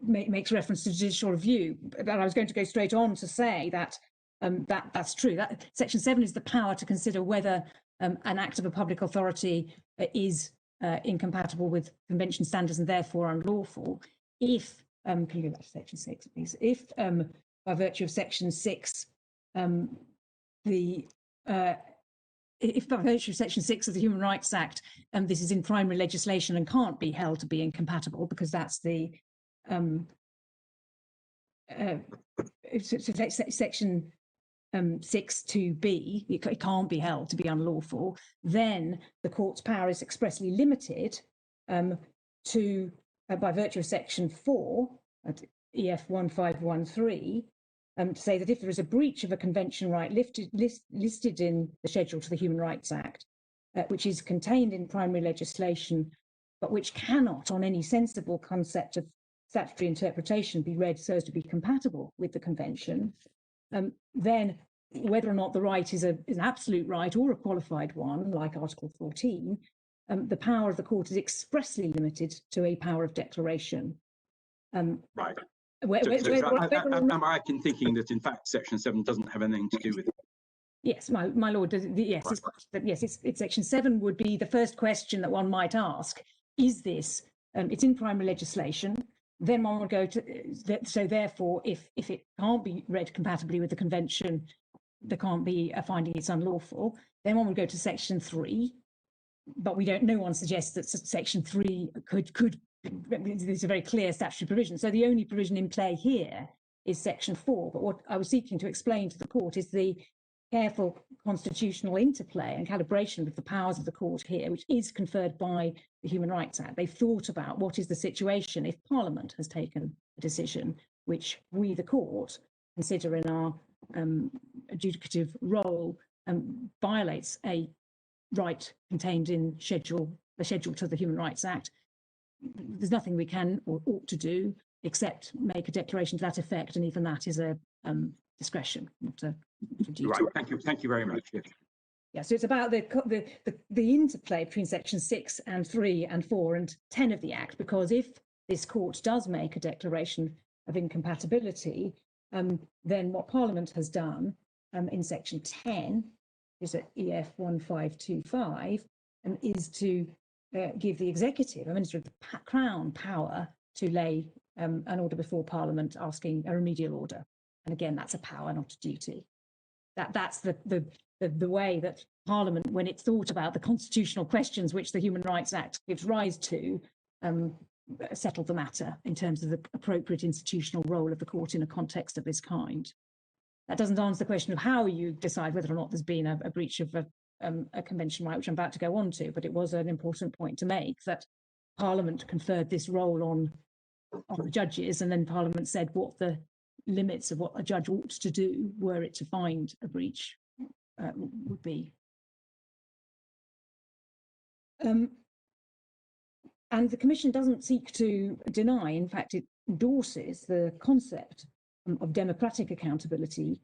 makes reference to judicial review. But I was going to go straight on to say that that's true. That Section 7 is the power to consider whether an act of a public authority is incompatible with convention standards and therefore unlawful. If can you go back to Section 6, please? If by virtue of Section 6, if by virtue of Section 6 of the Human Rights Act, this is in primary legislation and can't be held to be incompatible because that's the Section 6(2)(b), it can't be held to be unlawful, then the court's power is expressly limited to, by virtue of Section 4, at EF 1513, to say that if there is a breach of a convention right listed in the schedule to the Human Rights Act, which is contained in primary legislation, but which cannot, on any sensible concept of statutory interpretation, be read so as to be compatible with the convention, then whether or not the right is an absolute right or a qualified one, like Article 14, the power of the court is expressly limited to a power of declaration. Right. Am I right in thinking that in fact Section 7 doesn't have anything to do with it? Yes, my lord. Yes, right. It's Section 7 would be the first question that one might ask. Is this? It's in primary legislation. Then one would go to, so therefore, if it can't be read compatibly with the convention, there can't be a finding it's unlawful. Then one would go to Section 3, but no one suggests that Section 3 could, there's a very clear statutory provision. So the only provision in play here is Section 4. But what I was seeking to explain to the court is the careful constitutional interplay and calibration with the powers of the court here, which is conferred by the Human Rights Act. They've thought about what is the situation if Parliament has taken a decision which we, the court, consider in our adjudicative role violates a right contained in the schedule to the Human Rights Act. There's nothing we can or ought to do except make a declaration to that effect, and even that is a discretion, not a duty. Right. Thank you very much. Yeah. So it's about the interplay between Section 6 and 3 and 4 and 10 of the Act, because if this court does make a declaration of incompatibility, then what Parliament has done in Section 10 is at EF 1525 is to give the executive, a Minister of the Crown, power to lay an order before Parliament asking a remedial order. And again, that's a power, not a duty. That's the way that Parliament, when it thought about the constitutional questions which the Human Rights Act gives rise to, settled the matter in terms of the appropriate institutional role of the court in a context of this kind. That doesn't answer the question of how you decide whether or not there's been a breach of a convention right, which I'm about to go on to, but it was an important point to make that Parliament conferred this role on the judges, and then Parliament said what the limits of what a judge ought to do were it to find a breach would be. And the Commission doesn't seek to deny, in fact, it endorses the concept of democratic accountability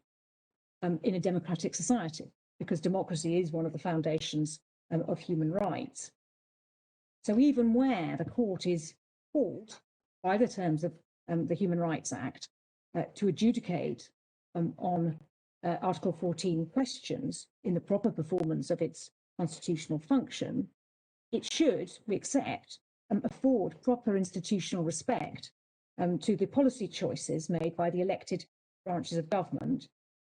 in a democratic society, because democracy is one of the foundations of human rights. So even where the court is called by the terms of the Human Rights Act to adjudicate on Article 14 questions in the proper performance of its constitutional function, it should, we accept, afford proper institutional respect to the policy choices made by the elected branches of government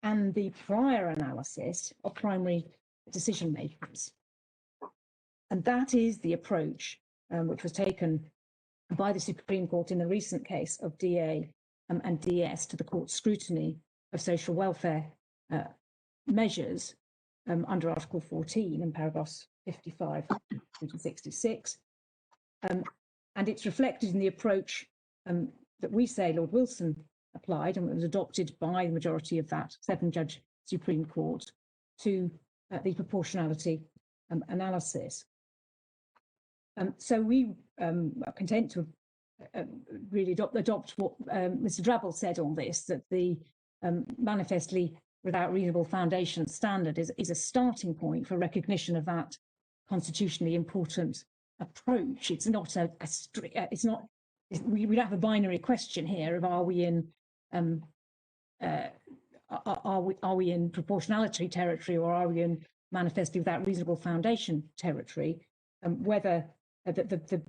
and the prior analysis of primary decision makers. And that is the approach which was taken by the Supreme Court in the recent case of DA and DS to the court's scrutiny of social welfare measures under Article 14 in paragraphs 55 to 66. And it's reflected in the approach that we say Lord Wilson applied, and it was adopted by the majority of that 7-judge Supreme Court, to the proportionality analysis. So we are content to really adopt what Mr. Drabble said on this, that the manifestly without reasonable foundation standard is a starting point for recognition of that constitutionally important approach. It's not we don't have a binary question here of are we in proportionality territory, or are we in manifestly without reasonable foundation territory, whether the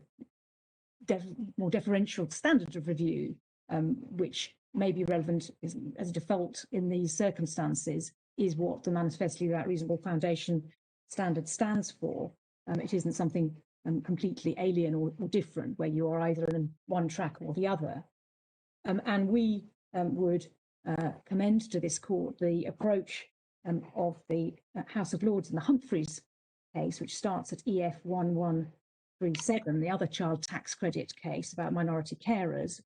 more deferential standard of review, which may be relevant as a default in these circumstances, is what the manifestly without reasonable foundation standard stands for. It isn't something completely alien or different, where you are either in one track or the other. And we would commend to this court the approach of the House of Lords in the Humphreys case, which starts at EF 1137, the other child tax credit case about minority carers.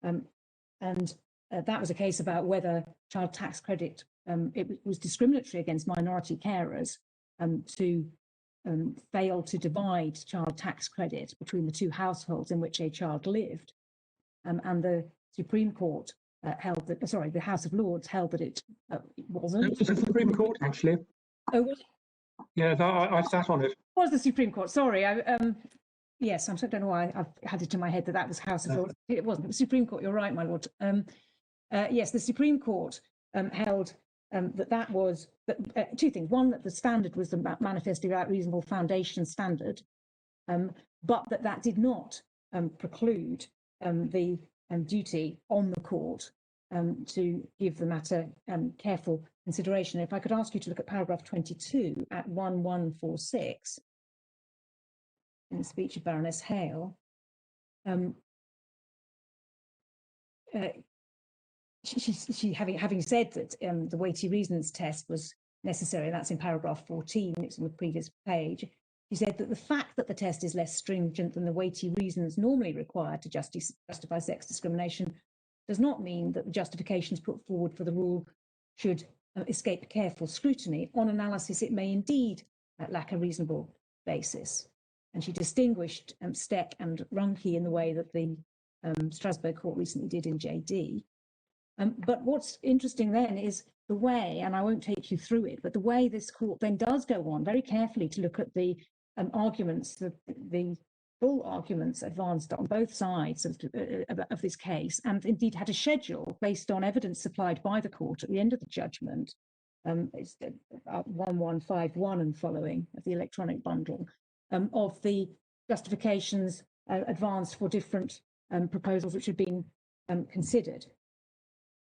That was a case about whether child tax credit, it was discriminatory against minority carers to fail to divide child tax credit between the two households in which a child lived. And the Supreme Court held that, the House of Lords held that it wasn't. It was the Supreme Court, actually. Oh, was it? Yeah, I sat on it. It was the Supreme Court, sorry. Yes, I don't know why I've had it in my head that was House of Lords. It wasn't. It was Supreme Court, you're right, my lord. Yes, the Supreme Court held that was two things. One, that the standard was the manifestly without reasonable foundation standard, but that did not preclude the duty on the court to give the matter careful consideration. If I could ask you to look at paragraph 22 at 1146 in the speech of Baroness Hale. She having said that the weighty reasons test was necessary, that's in paragraph 14, it's on the previous page, she said that the fact that the test is less stringent than the weighty reasons normally required to justify sex discrimination does not mean that the justifications put forward for the rule should escape careful scrutiny. On analysis, it may indeed lack a reasonable basis. And she distinguished Steck and Runke in the way that the Strasbourg court recently did in JD. But what's interesting then is the way, and I won't take you through it, but the way this court then does go on very carefully to look at the arguments, the full arguments advanced on both sides of this case, and indeed had a schedule based on evidence supplied by the court at the end of the judgment, it's 1151 and following of the electronic bundle, of the justifications advanced for different proposals which had been considered.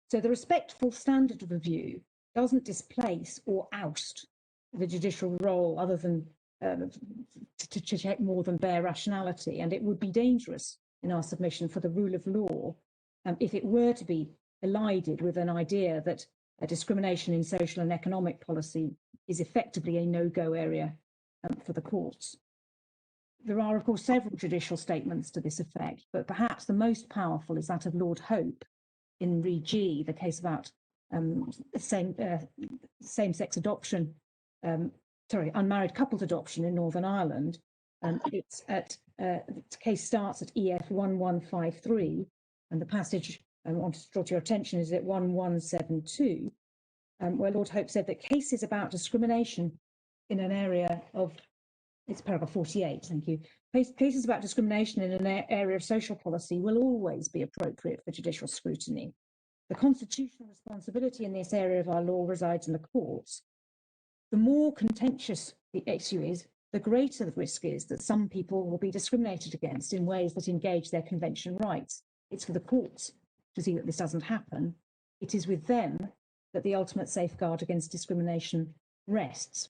So the respectful standard of review doesn't displace or oust the judicial role other than to check more than bare rationality. And it would be dangerous in our submission for the rule of law if it were to be elided with an idea that discrimination in social and economic policy is effectively a no-go area for the courts. There are, of course, several judicial statements to this effect, but perhaps the most powerful is that of Lord Hope in Re G, the case about same-sex adoption, unmarried couples adoption in Northern Ireland. It's at the case starts at EF 1153, and the passage I want to draw to your attention is at 1172, where Lord Hope said that cases about discrimination in an area of, it's paragraph 48, thank you. Cases about discrimination in an area of social policy will always be appropriate for judicial scrutiny. The constitutional responsibility in this area of our law resides in the courts. The more contentious the issue is, the greater the risk is that some people will be discriminated against in ways that engage their convention rights. It's for the courts to see that this doesn't happen. It is with them that the ultimate safeguard against discrimination rests.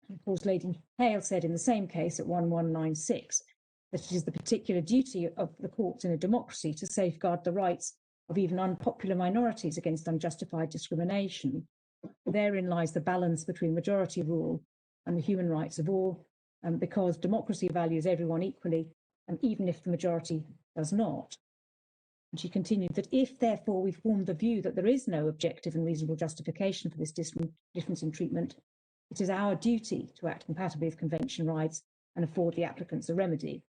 And of course, Lady Hale said in the same case at 1196 that it is the particular duty of the courts in a democracy to safeguard the rights of even unpopular minorities against unjustified discrimination. Therein lies the balance between majority rule and the human rights of all, because democracy values everyone equally, and even if the majority does not. And she continued that if, therefore, we form the view that there is no objective and reasonable justification for this difference in treatment, it is our duty to act compatibly with convention rights and afford the applicants a remedy.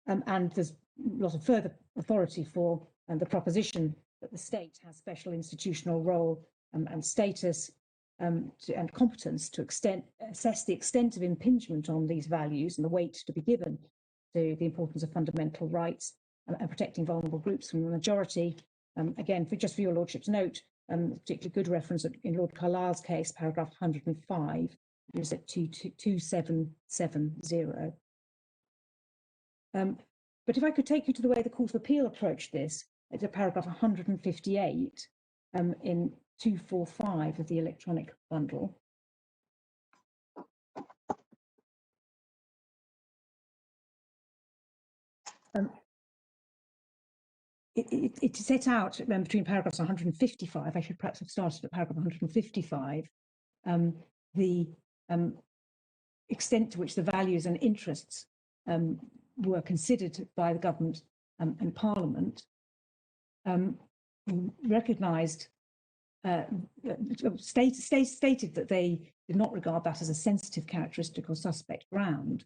And there's a lot of further authority for the proposition that the state has special institutional role and status and competence to assess the extent of impingement on these values and the weight to be given to the importance of fundamental rights and protecting vulnerable groups from the majority. Again, just for your Lordship's note, particularly good reference in Lord Carlisle's case, paragraph 105, it is at 2770. But if I could take you to the way the Court of Appeal approached this, it's at paragraph 158 in 245 of the electronic bundle. It set out between paragraphs 155, I should perhaps have started at paragraph 155, the extent to which the values and interests were considered by the government and Parliament, recognised, stated that they did not regard that as a sensitive characteristic or suspect ground,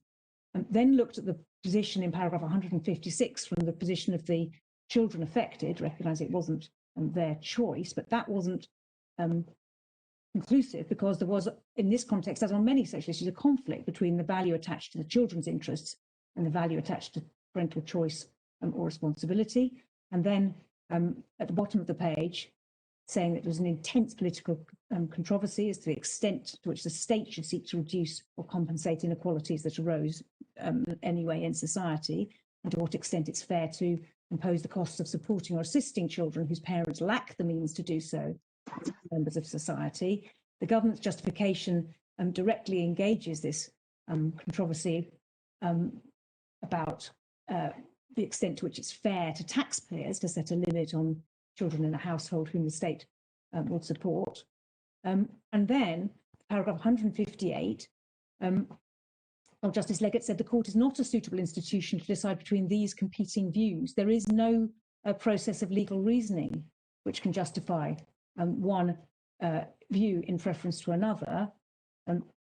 and then looked at the position in paragraph 156 from the position of the children affected, recognise it wasn't their choice, but that wasn't conclusive, because there was, in this context, as on many such issues, a conflict between the value attached to the children's interests and the value attached to parental choice or responsibility. And then at the bottom of the page, saying that there was an intense political controversy as to the extent to which the state should seek to reduce or compensate inequalities that arose anyway in society, and to what extent it's fair to impose the costs of supporting or assisting children whose parents lack the means to do so as members of society. The government's justification directly engages this controversy about the extent to which it's fair to taxpayers to set a limit on children in a household whom the state will support. And then paragraph 158, Justice Leggett said the court is not a suitable institution to decide between these competing views. There is no process of legal reasoning which can justify one view in preference to another,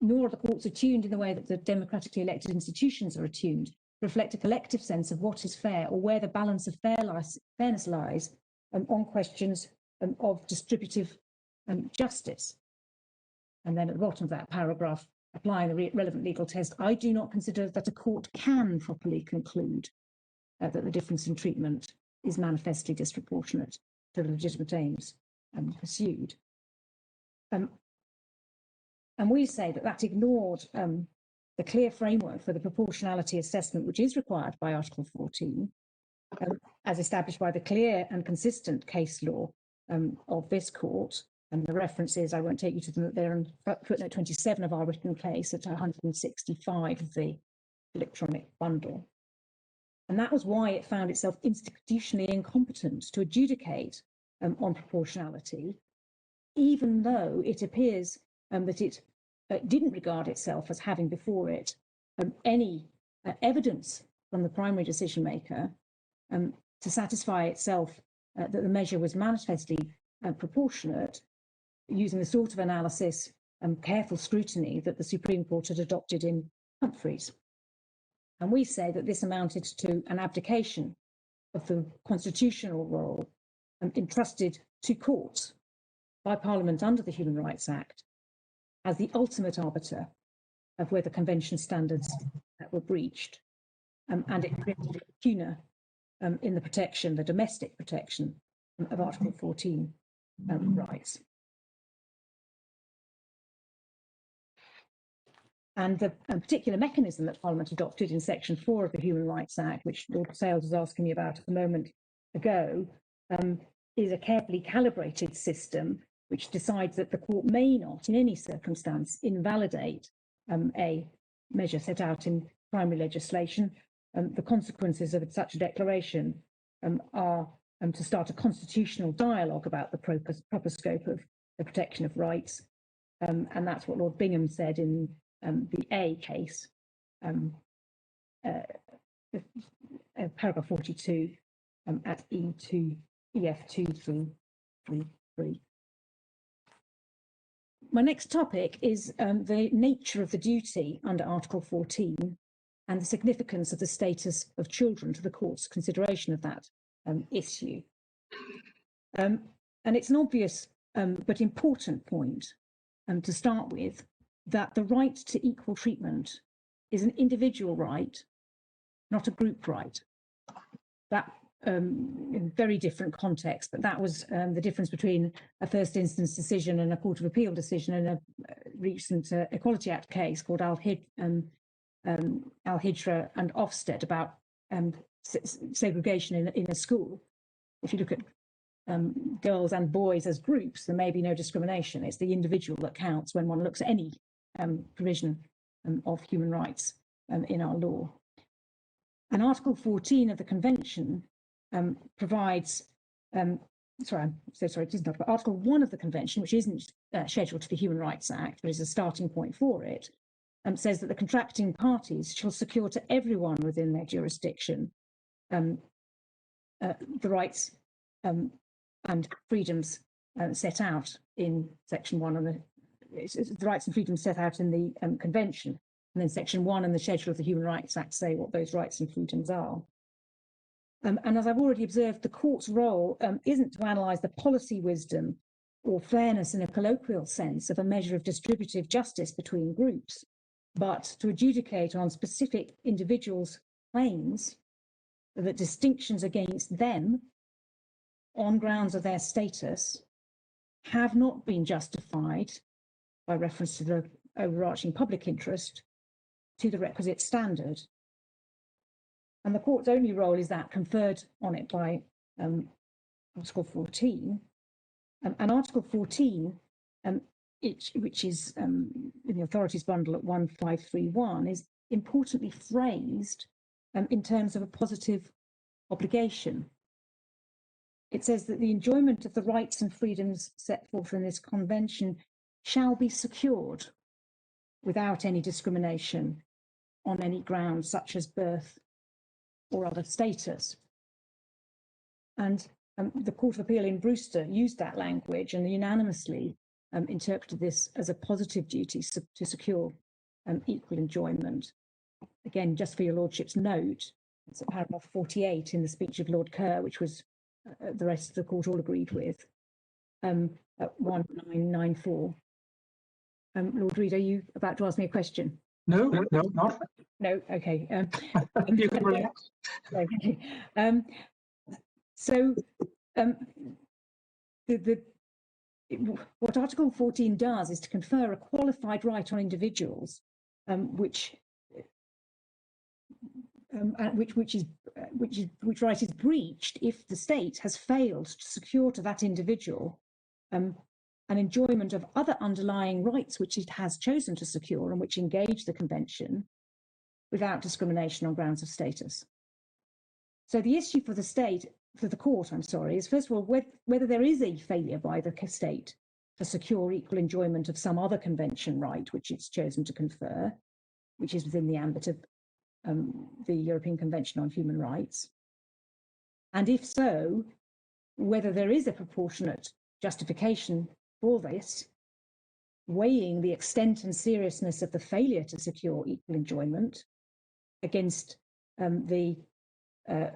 nor are the courts attuned in the way that the democratically elected institutions are attuned to reflect a collective sense of what is fair or where the balance of fairness lies on questions of distributive justice. And then at the bottom of that paragraph, applying the relevant legal test, I do not consider that a court can properly conclude that the difference in treatment is manifestly disproportionate to the legitimate aims pursued. And we say that that ignored the clear framework for the proportionality assessment which is required by Article 14, as established by the clear and consistent case law of this court. And the references, I won't take you to them, they're in footnote 27 of our written case at 165 of the electronic bundle. And that was why it found itself institutionally incompetent to adjudicate on proportionality, even though it appears that it didn't regard itself as having before it any evidence from the primary decision maker to satisfy itself that the measure was manifestly proportionate, using the sort of analysis and careful scrutiny that the Supreme Court had adopted in Humphreys. And we say that this amounted to an abdication of the constitutional role entrusted to courts by Parliament under the Human Rights Act as the ultimate arbiter of whether Convention standards were breached. And it created a lacuna in the protection, the domestic protection of Article 14 rights. And the particular mechanism that Parliament adopted in Section 4 of the Human Rights Act, which Lord Sales was asking me about a moment ago, is a carefully calibrated system which decides that the court may not, in any circumstance, invalidate a measure set out in primary legislation. The consequences of such a declaration are to start a constitutional dialogue about the proper scope of the protection of rights. And that's what Lord Bingham said in the A case, paragraph 42 at E2, EF2 through 3. My next topic is the nature of the duty under Article 14 and the significance of the status of children to the court's consideration of that issue. And it's an obvious but important point to start with, that the right to equal treatment is an individual right, not a group right. That in very different context, but that was the difference between a first instance decision and a Court of Appeal decision in a recent Equality Act case called Al-Hijra and Ofsted about segregation in a school. If you look at girls and boys as groups, there may be no discrimination. It's the individual that counts when one looks at any provision of human rights in our law. And Article 14 of the Convention provides, sorry, I'm so sorry, it is not, but Article 1 of the Convention, which isn't scheduled to the Human Rights Act, but is a starting point for it, says that the contracting parties shall secure to everyone within their jurisdiction the rights and freedoms set out in Section 1 of the rights and freedoms set out in the Convention. And then Section 1 and the Schedule of the Human Rights Act say what those rights and freedoms are. And as I've already observed, the court's role isn't to analyse the policy wisdom or fairness in a colloquial sense of a measure of distributive justice between groups, but to adjudicate on specific individuals' claims that distinctions against them on grounds of their status have not been justified by reference to the overarching public interest to the requisite standard. And the court's only role is that conferred on it by Article 14. And Article 14, which is in the authorities bundle at 1531, is importantly phrased in terms of a positive obligation. It says that the enjoyment of the rights and freedoms set forth in this convention shall be secured without any discrimination on any ground such as birth or other status. And the Court of Appeal in Brewster used that language and unanimously interpreted this as a positive duty to secure equal enjoyment. Again, just for your Lordship's note, it's at paragraph 48 in the speech of Lord Kerr, which was the rest of the court all agreed with, at 1994. Lord Reid, are you about to ask me a question? No, not. No, okay. You can relax. Okay. What Article 14 does is to confer a qualified right on individuals, which right is breached if the state has failed to secure to that individual an enjoyment of other underlying rights which it has chosen to secure and which engage the Convention without discrimination on grounds of status. So the issue for the state, for the court, I'm sorry, is first of all whether there is a failure by the state to secure equal enjoyment of some other convention right which it's chosen to confer, which is within the ambit of the European Convention on Human Rights. And if so, whether there is a proportionate justification for this, weighing the extent and seriousness of the failure to secure equal enjoyment against the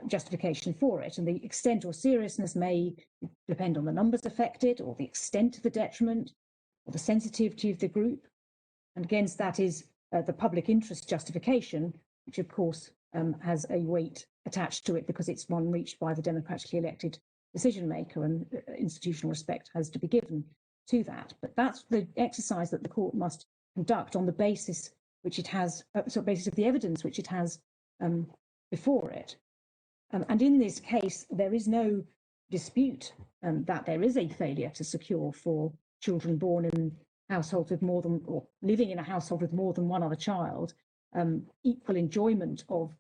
justification for it. And the extent or seriousness may depend on the numbers affected, or the extent of the detriment, or the sensitivity of the group. And against that is the public interest justification, which of course has a weight attached to it because it's one reached by the democratically elected decision maker, and institutional respect has to be given to that. But that's the exercise that the court must conduct on the basis which it has, basis of the evidence which it has before it. And in this case, there is no dispute that there is a failure to secure for children born in households with more than, or living in a household with more than one other child, equal enjoyment of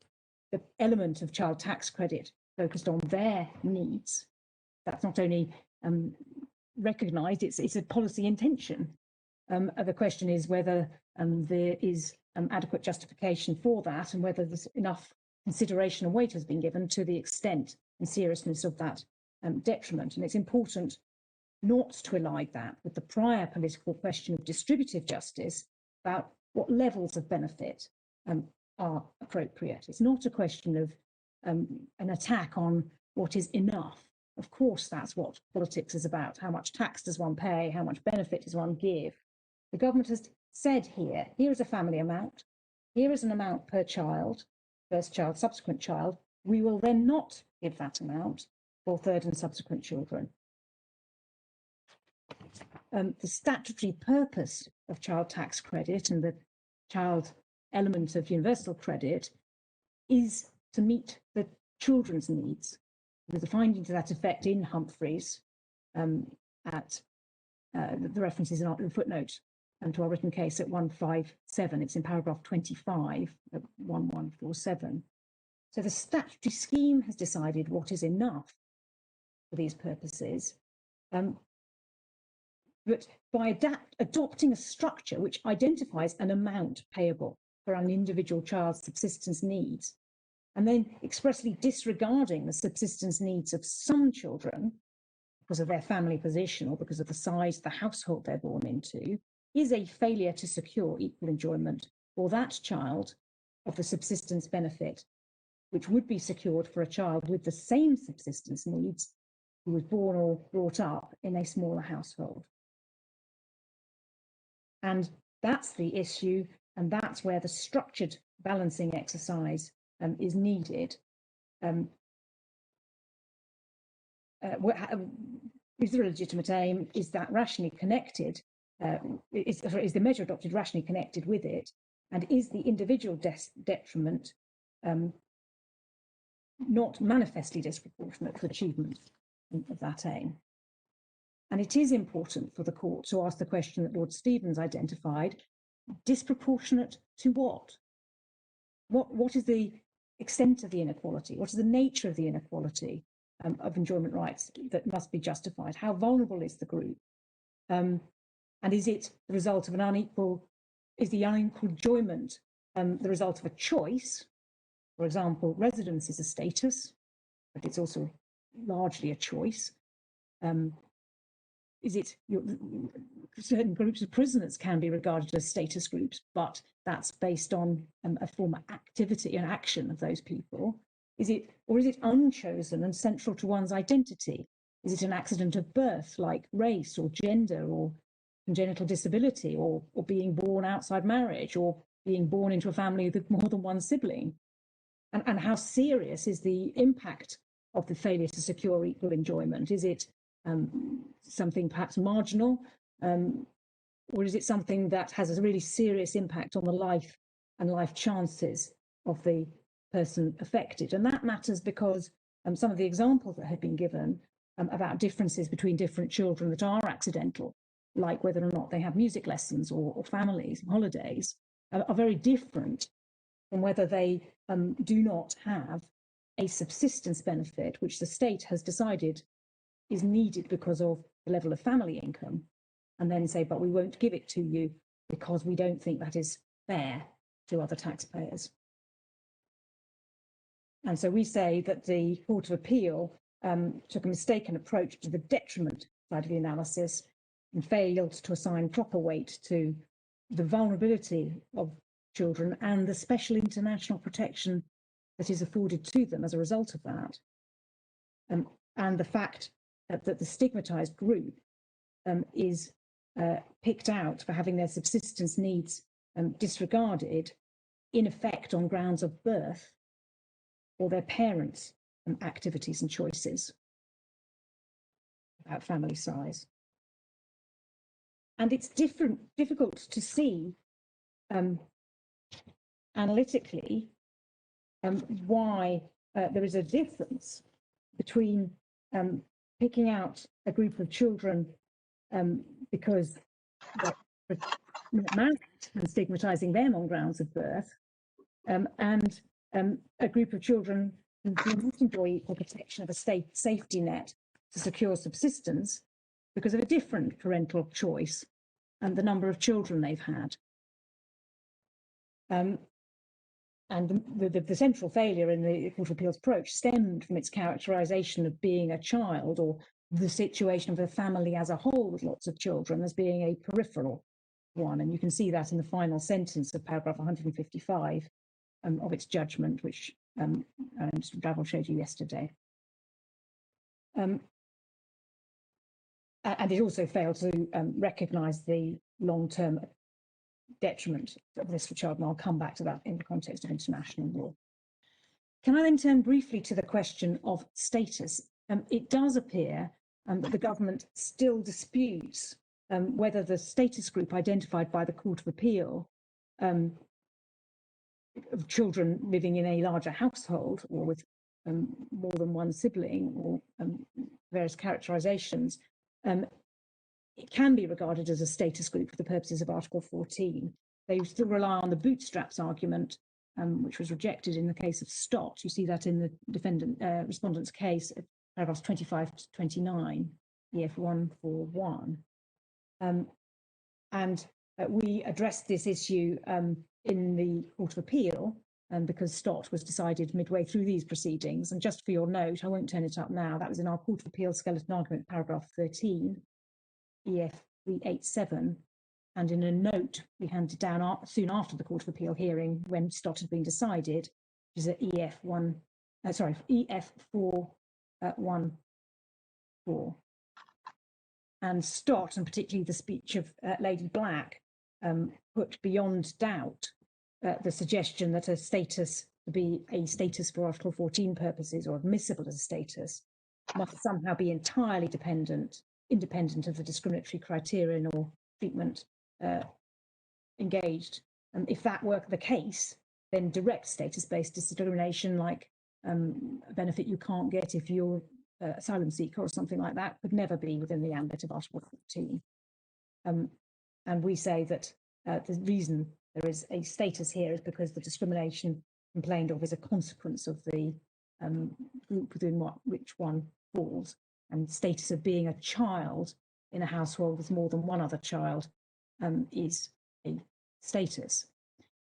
the element of child tax credit focused on their needs. That's not only recognised, it's a policy intention. The question is whether there is adequate justification for that, and whether there's enough consideration and weight has been given to the extent and seriousness of that detriment. And it's important not to elide that with the prior political question of distributive justice about what levels of benefit are appropriate. It's not a question of an attack on what is enough. Of course, that's what politics is about. How much tax does one pay? How much benefit does one give? The government has said here is a family amount. Here is an amount per child, first child, subsequent child. We will then not give that amount for third and subsequent children. The statutory purpose of child tax credit and the child element of universal credit is to meet the children's needs. There's a finding to that effect in Humphreys at the references in our footnote to our written case at 157. It's in paragraph 25 of 1147. So the statutory scheme has decided what is enough for these purposes, but by adopting a structure which identifies an amount payable for an individual child's subsistence needs, and then expressly disregarding the subsistence needs of some children because of their family position or because of the size of the household they're born into, is a failure to secure equal enjoyment for that child of the subsistence benefit, which would be secured for a child with the same subsistence needs who was born or brought up in a smaller household. And that's the issue, and that's where the structured balancing exercise is needed. Is there a legitimate aim? Is that rationally connected? Is the measure adopted rationally connected with it? And is the individual detriment not manifestly disproportionate for achievement of that aim? And it is important for the court to ask the question that Lord Stevens identified: disproportionate to what? What is the extent of the inequality? What is the nature of the inequality of enjoyment rights that must be justified? How vulnerable is the group? And is it the result of an unequal, is the unequal enjoyment the result of a choice? For example, residence is a status, but it's also largely a choice. Is it certain groups of prisoners can be regarded as status groups, but that's based on a form of activity and action of those people? Is it unchosen and central to one's identity? Is it an accident of birth, like race or gender or congenital disability, or being born outside marriage, or being born into a family with more than one sibling? And how serious is the impact of the failure to secure equal enjoyment? Is it something perhaps marginal, or is it something that has a really serious impact on the life and life chances of the person affected? And that matters because some of the examples that have been given about differences between different children that are accidental, like whether or not they have music lessons or families and holidays, are very different from whether they do not have a subsistence benefit, which the state has decided is needed because of the level of family income, and then say, but we won't give it to you because we don't think that is fair to other taxpayers. And so we say that the Court of Appeal took a mistaken approach to the detriment side of the analysis and failed to assign proper weight to the vulnerability of children and the special international protection that is afforded to them as a result of that. And the fact that the stigmatized group is picked out for having their subsistence needs disregarded, in effect on grounds of birth or their parents' activities and choices about family size. And it's difficult to see analytically why there is a difference between picking out a group of children because they're not married and stigmatizing them on grounds of birth, and a group of children who do not enjoy equal protection of a state safety net to secure subsistence because of a different parental choice and the number of children they've had. And the central failure in the Court of Appeal's approach stemmed from its characterisation of being a child, or the situation of a family as a whole with lots of children, as being a peripheral one. And you can see that in the final sentence of paragraph 155 of its judgment, which Mr. Drabble showed you yesterday. And it also failed to recognise the long-term detriment of this for child, and I'll come back to that in the context of international law. Can I then turn briefly to the question of status? It does appear that the government still disputes whether the status group identified by the Court of Appeal of children living in a larger household or with more than one sibling or various characterizations, it can be regarded as a status group for the purposes of Article 14. They still rely on the bootstraps argument, which was rejected in the case of Stott. You see that in the respondent's case, paragraphs 25 to 29, EF 141. And we addressed this issue in the Court of Appeal because Stott was decided midway through these proceedings. And just for your note, I won't turn it up now, that was in our Court of Appeal skeleton argument, paragraph 13, EF 387. And in a note we handed down soon after the Court of Appeal hearing when Stott had been decided, which is at EF 414. And Stott, and particularly the speech of Lady Black, put beyond doubt the suggestion that a status to be a status for Article 14 purposes or admissible as a status must somehow be entirely independent of the discriminatory criterion or treatment engaged. If that were the case, then direct status-based discrimination, like a benefit you can't get if you're asylum seeker or something like that, could never be within the ambit of Article 14. And we say that the reason there is a status here is because the discrimination complained of is a consequence of the group within which one falls. And status of being a child in a household with more than one other child is a status.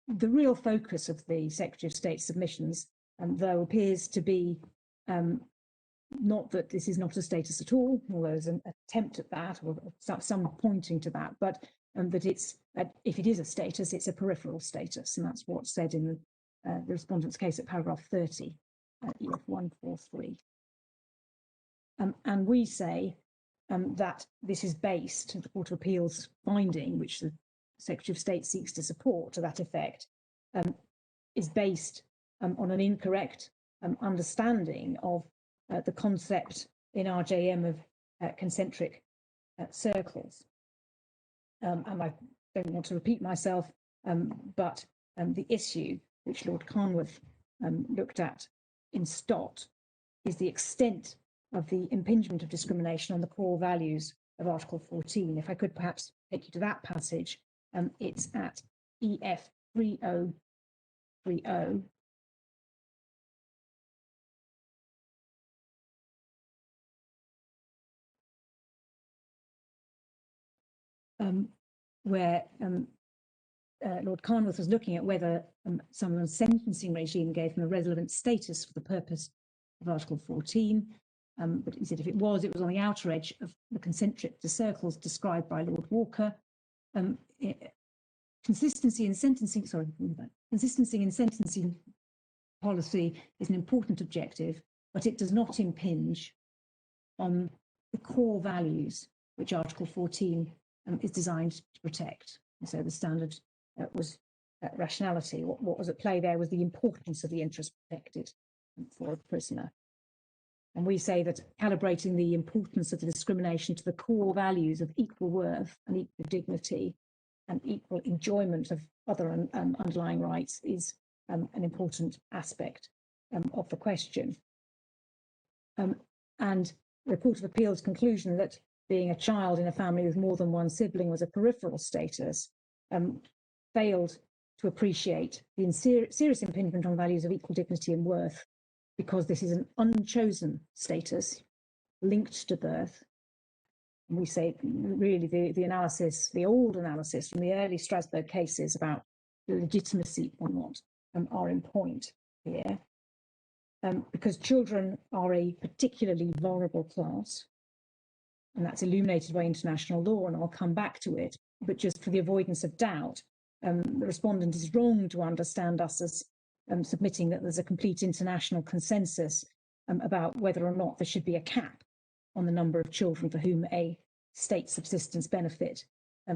The real focus of the Secretary of State submissions, though, appears to be not that this is not a status at all, although there's an attempt at that, or some pointing to that, but that it's, if it is a status, it's a peripheral status, and that's what's said in the respondent's case at paragraph 30, EF 143. And we say that this is based, the Court of Appeal's finding, which the Secretary of State seeks to support to that effect, is based on an incorrect understanding of the concept in RJM of concentric circles. And I don't want to repeat myself, but the issue which Lord Carnwath looked at in Stott is the extent of the impingement of discrimination on the core values of Article 14. If I could perhaps take you to that passage, it's at EF 3030 where Lord Carnwath was looking at whether someone's sentencing regime gave him a relevant status for the purpose of Article 14. But he said if it was on the outer edge of the concentric circles described by Lord Walker. Consistency in sentencing policy is an important objective, but it does not impinge on the core values which Article 14 is designed to protect. And so the standard was rationality. What was at play there was the importance of the interest protected for a prisoner. And we say that calibrating the importance of the discrimination to the core values of equal worth and equal dignity and equal enjoyment of other underlying rights is an important aspect of the question. And the Court of Appeal's conclusion that being a child in a family with more than one sibling was a peripheral status failed to appreciate the serious impingement on values of equal dignity and worth, because this is an unchosen status linked to birth. And we say really the analysis, the old analysis from the early Strasbourg cases about the legitimacy or not are in point here. Because children are a particularly vulnerable class, and that's illuminated by international law, and I'll come back to it. But just for the avoidance of doubt, the respondent is wrong to understand us as submitting that there's a complete international consensus about whether or not there should be a cap on the number of children for whom a state subsistence benefit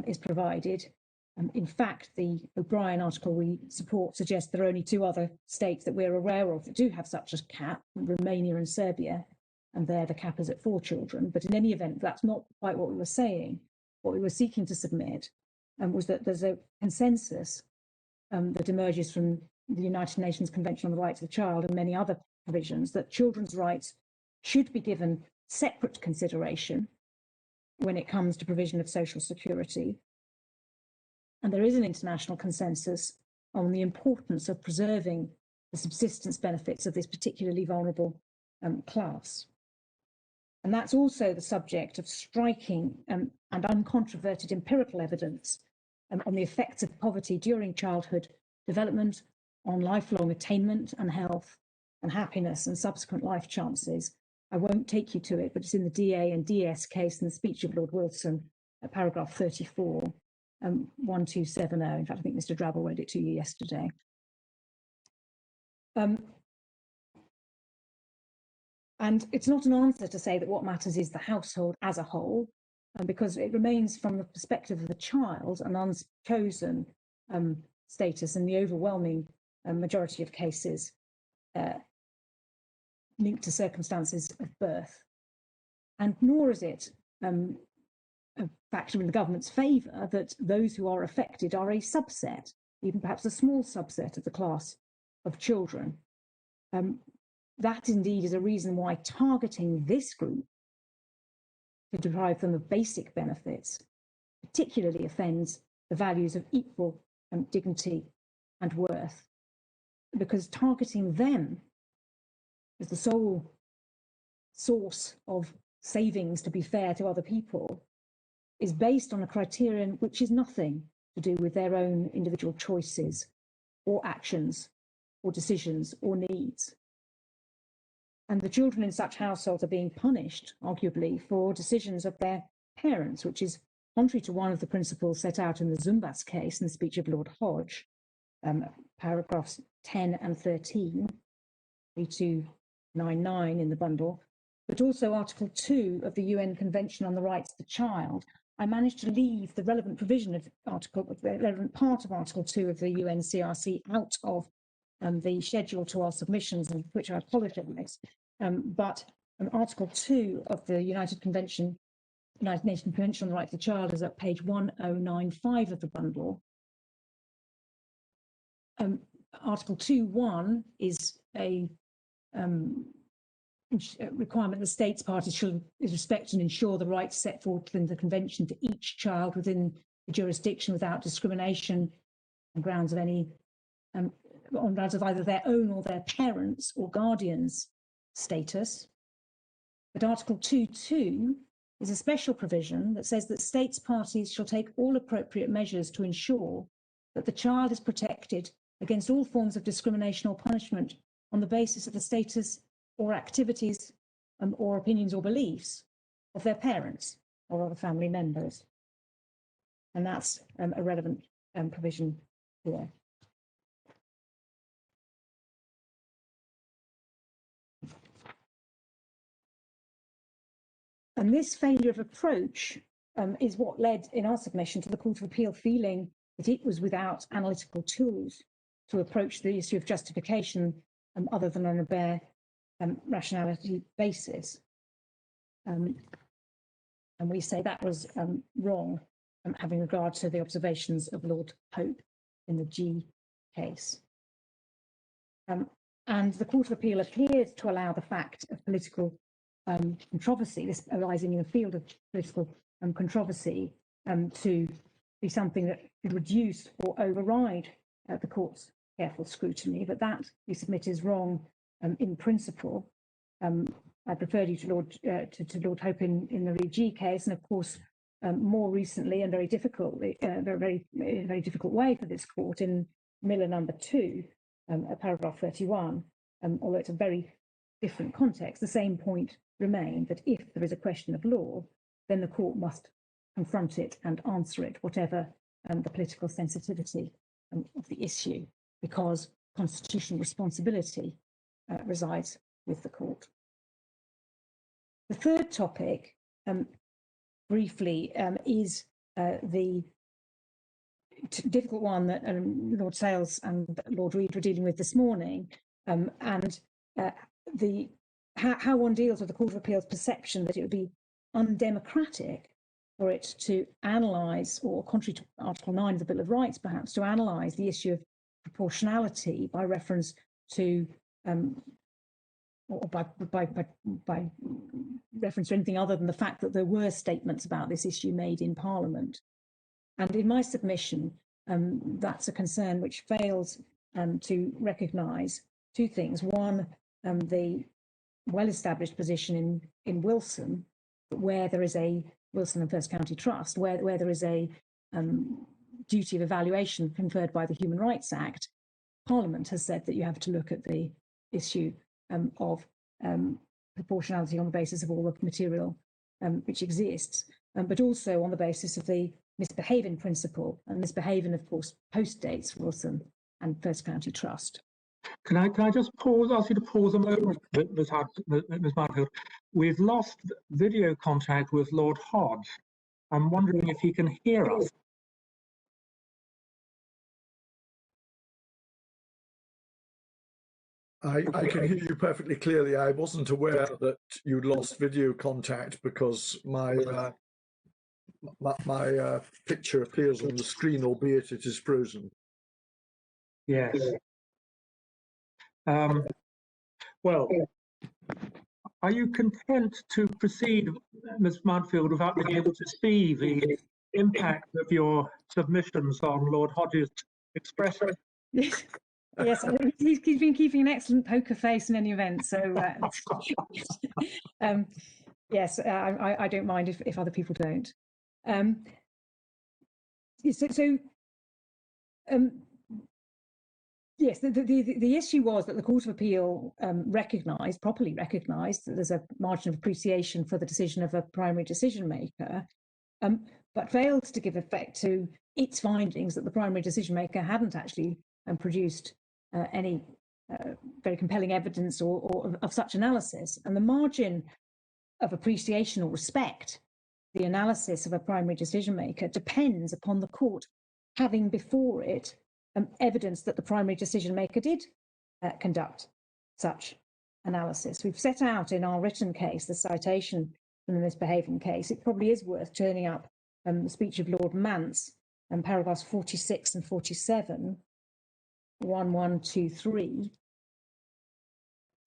is provided. In fact, the O'Brien article we support suggests there are only 2 other states that we're aware of that do have such a cap, Romania and Serbia, and there the cap is at 4 children. But in any event, that's not quite what we were saying. What we were seeking to submit was that there's a consensus that emerges from the United Nations Convention on the Rights of the Child and many other provisions that children's rights should be given separate consideration when it comes to provision of social security. And there is an international consensus on the importance of preserving the subsistence benefits of this particularly vulnerable class. And that's also the subject of striking and uncontroverted empirical evidence on the effects of poverty during childhood development on lifelong attainment and health and happiness and subsequent life chances. I won't take you to it, but it's in the DA and DS case in the speech of Lord Wilson, paragraph 34, 1270. In fact, I think Mr. Drabble read it to you yesterday. And it's not an answer to say that what matters is the household as a whole, because it remains from the perspective of the child an unchosen status in the overwhelming majority of cases linked to circumstances of birth. And nor is it a factor in the government's favour that those who are affected are a subset, even perhaps a small subset of the class of children. That indeed is a reason why targeting this group to deprive them of basic benefits particularly offends the values of equal dignity and worth, because targeting them as the sole source of savings, to be fair to other people, is based on a criterion which is nothing to do with their own individual choices or actions or decisions or needs. And the children in such households are being punished, arguably, for decisions of their parents, which is contrary to one of the principles set out in the Zumbas case in the speech of Lord Hodge, paragraphs 10 and 13, 3299 in the bundle, but also Article 2 of the UN Convention on the Rights of the Child. I managed to leave the relevant provision of the relevant part of Article 2 of the UNCRC out of the schedule to our submissions, and which I apologise. But Article 2 of the United Nations Convention on the Rights of the Child is at page 1095 of the bundle. Article 2.1 is a requirement the states parties should respect and ensure the rights set forth in the convention to each child within the jurisdiction without discrimination on grounds of any on grounds of either their own or their parents' or guardians' status. But Article 2.2 is a special provision that says that states parties shall take all appropriate measures to ensure that the child is protected against all forms of discrimination or punishment on the basis of the status or activities or opinions or beliefs of their parents or other family members. And that's a relevant provision here. And this failure of approach is what led in our submission to the Court of Appeal feeling that it was without analytical tools to approach the issue of justification other than on a bare rationality basis. And we say that was wrong, having regard to the observations of Lord Hope in the G case. And the Court of Appeal appeared to allow the fact of political controversy, this arising in a field of political controversy, to be something that could reduce or override the court's careful scrutiny. But that, we submit, is wrong in principle. I referred you to Lord Hope in the Re-G case, and of course, more recently and very difficultly, very difficult way for this court in Miller number 2, paragraph 31. Although it's a very different context, the same point remained that if there is a question of law, then the court must confront it and answer it, whatever the political sensitivity of the issue, because constitutional responsibility resides with the court. The third topic, briefly, is the difficult one that Lord Sales and Lord Reid were dealing with this morning, and how one deals with the Court of Appeal's perception that it would be undemocratic for it to analyse, or contrary to Article 9 of the Bill of Rights, perhaps, to analyse the issue of proportionality by reference to, or by reference to anything other than the fact that there were statements about this issue made in Parliament. And in my submission, that's a concern which fails to recognise two things. One, the well-established position in Wilson, where there is a Wilson and First County Trust, where there is a duty of evaluation conferred by the Human Rights Act. Parliament has said that you have to look at the issue of proportionality on the basis of all the material which exists, but also on the basis of the misbehaving principle. And misbehaving, of course, postdates Wilson and First County Trust. Can I just ask you to pause a moment, Ms. Mountfield? We've lost video contact with Lord Hodge. I'm wondering if he can hear us. I can hear you perfectly clearly. I wasn't aware that you'd lost video contact because my picture appears on the screen, albeit it is frozen. Yes. Well, are you content to proceed, Ms. Mountfield, without being able to see the impact of your submissions on Lord Hodge's expression? Yes, yes, he's been keeping an excellent poker face in any event. So, yes, I don't mind if other people don't. Yes, the issue was that the Court of Appeal properly recognised that there's a margin of appreciation for the decision of a primary decision maker, but failed to give effect to its findings that the primary decision maker hadn't actually produced any very compelling evidence or of such analysis. And the margin of appreciation or respect, the analysis of a primary decision maker, depends upon the court having before it evidence that the primary decision maker did conduct such analysis. We've set out in our written case the citation from the misbehaving case. It probably is worth turning up the speech of Lord Mance, paragraphs 46 and 47, 1123.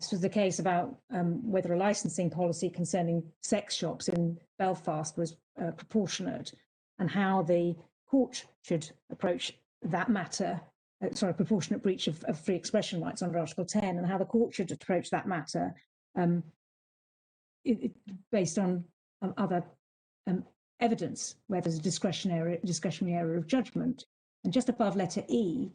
This was the case about whether a licensing policy concerning sex shops in Belfast was proportionate, and how the court should approach that matter, proportionate breach of free expression rights under Article 10, and how the court should approach that matter based on other evidence where there's a discretionary error of judgment. And just above letter E,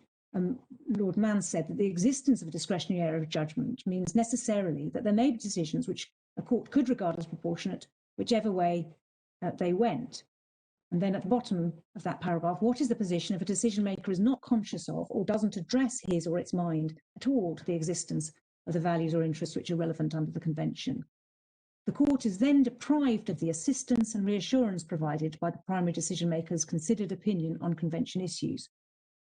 Lord Mann said that the existence of a discretionary error of judgment means necessarily that there may be decisions which a court could regard as proportionate, whichever way they went. And then at the bottom of that paragraph, what is the position if a decision maker is not conscious of or doesn't address his or its mind at all to the existence of the values or interests which are relevant under the convention? The court is then deprived of the assistance and reassurance provided by the primary decision maker's considered opinion on convention issues.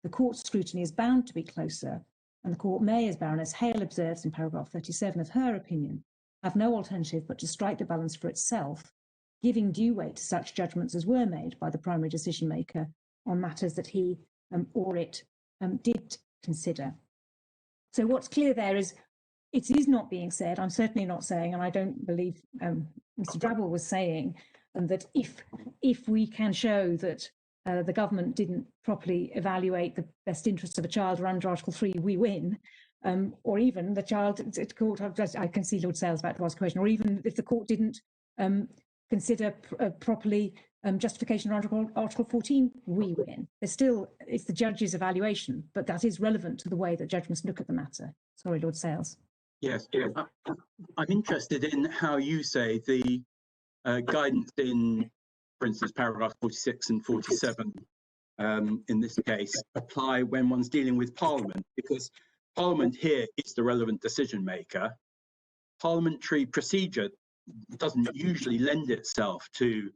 The court's scrutiny is bound to be closer, and the court may, as Baroness Hale observes in paragraph 37 of her opinion, have no alternative but to strike the balance for itself, giving due weight to such judgments as were made by the primary decision maker on matters that he or it did consider. So what's clear there is it is not being said, I'm certainly not saying, and I don't believe Mr. Drabble was saying, that if we can show that the government didn't properly evaluate the best interests of a child or under Article 3, we win, or even the child, court, I can see Lord Sales about to ask a question, or even if the court didn't consider properly justification under Article 14, we win. There's still, it's the judge's evaluation, but that is relevant to the way that judgments look at the matter. Sorry, Lord Sales. Yes, I'm interested in how you say the guidance in, for instance, paragraph 46 and 47 in this case apply when one's dealing with Parliament, because Parliament here is the relevant decision maker. Parliamentary procedure doesn't usually lend itself to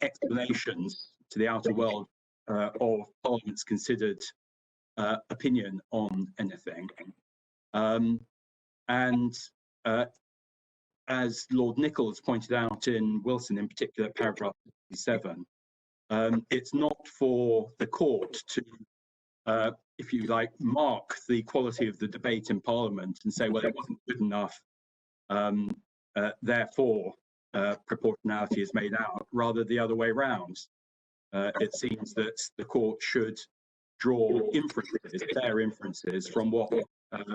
explanations to the outer world of Parliament's considered opinion on anything. And as Lord Nichols pointed out in Wilson, in particular, paragraph 57, it's not for the court to, if you like, mark the quality of the debate in Parliament and say, well, it wasn't good enough, therefore proportionality is made out, rather the other way round. It seems that the court should draw inferences, fair inferences, from what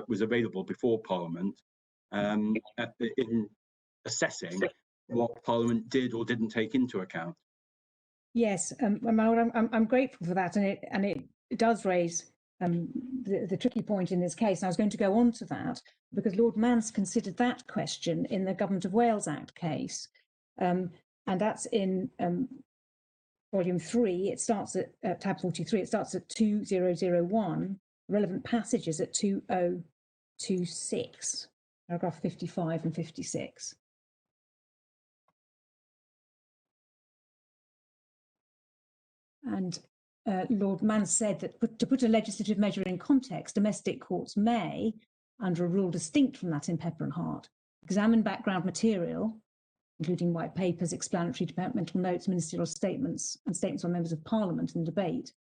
was available before Parliament in assessing what Parliament did or didn't take into account. Yes, I'm grateful for that, and it does raise the tricky point in this case. And I was going to go on to that because Lord Mance considered that question in the Government of Wales Act case, and that's in volume 3. It starts at tab 43. It starts at 2001. Relevant passages at 2026, paragraph 55 and 56. And Lord Mann said that to put a legislative measure in context, domestic courts may, under a rule distinct from that in Pepper and Hart, examine background material, including white papers, explanatory departmental notes, ministerial statements, and statements by members of Parliament in debate.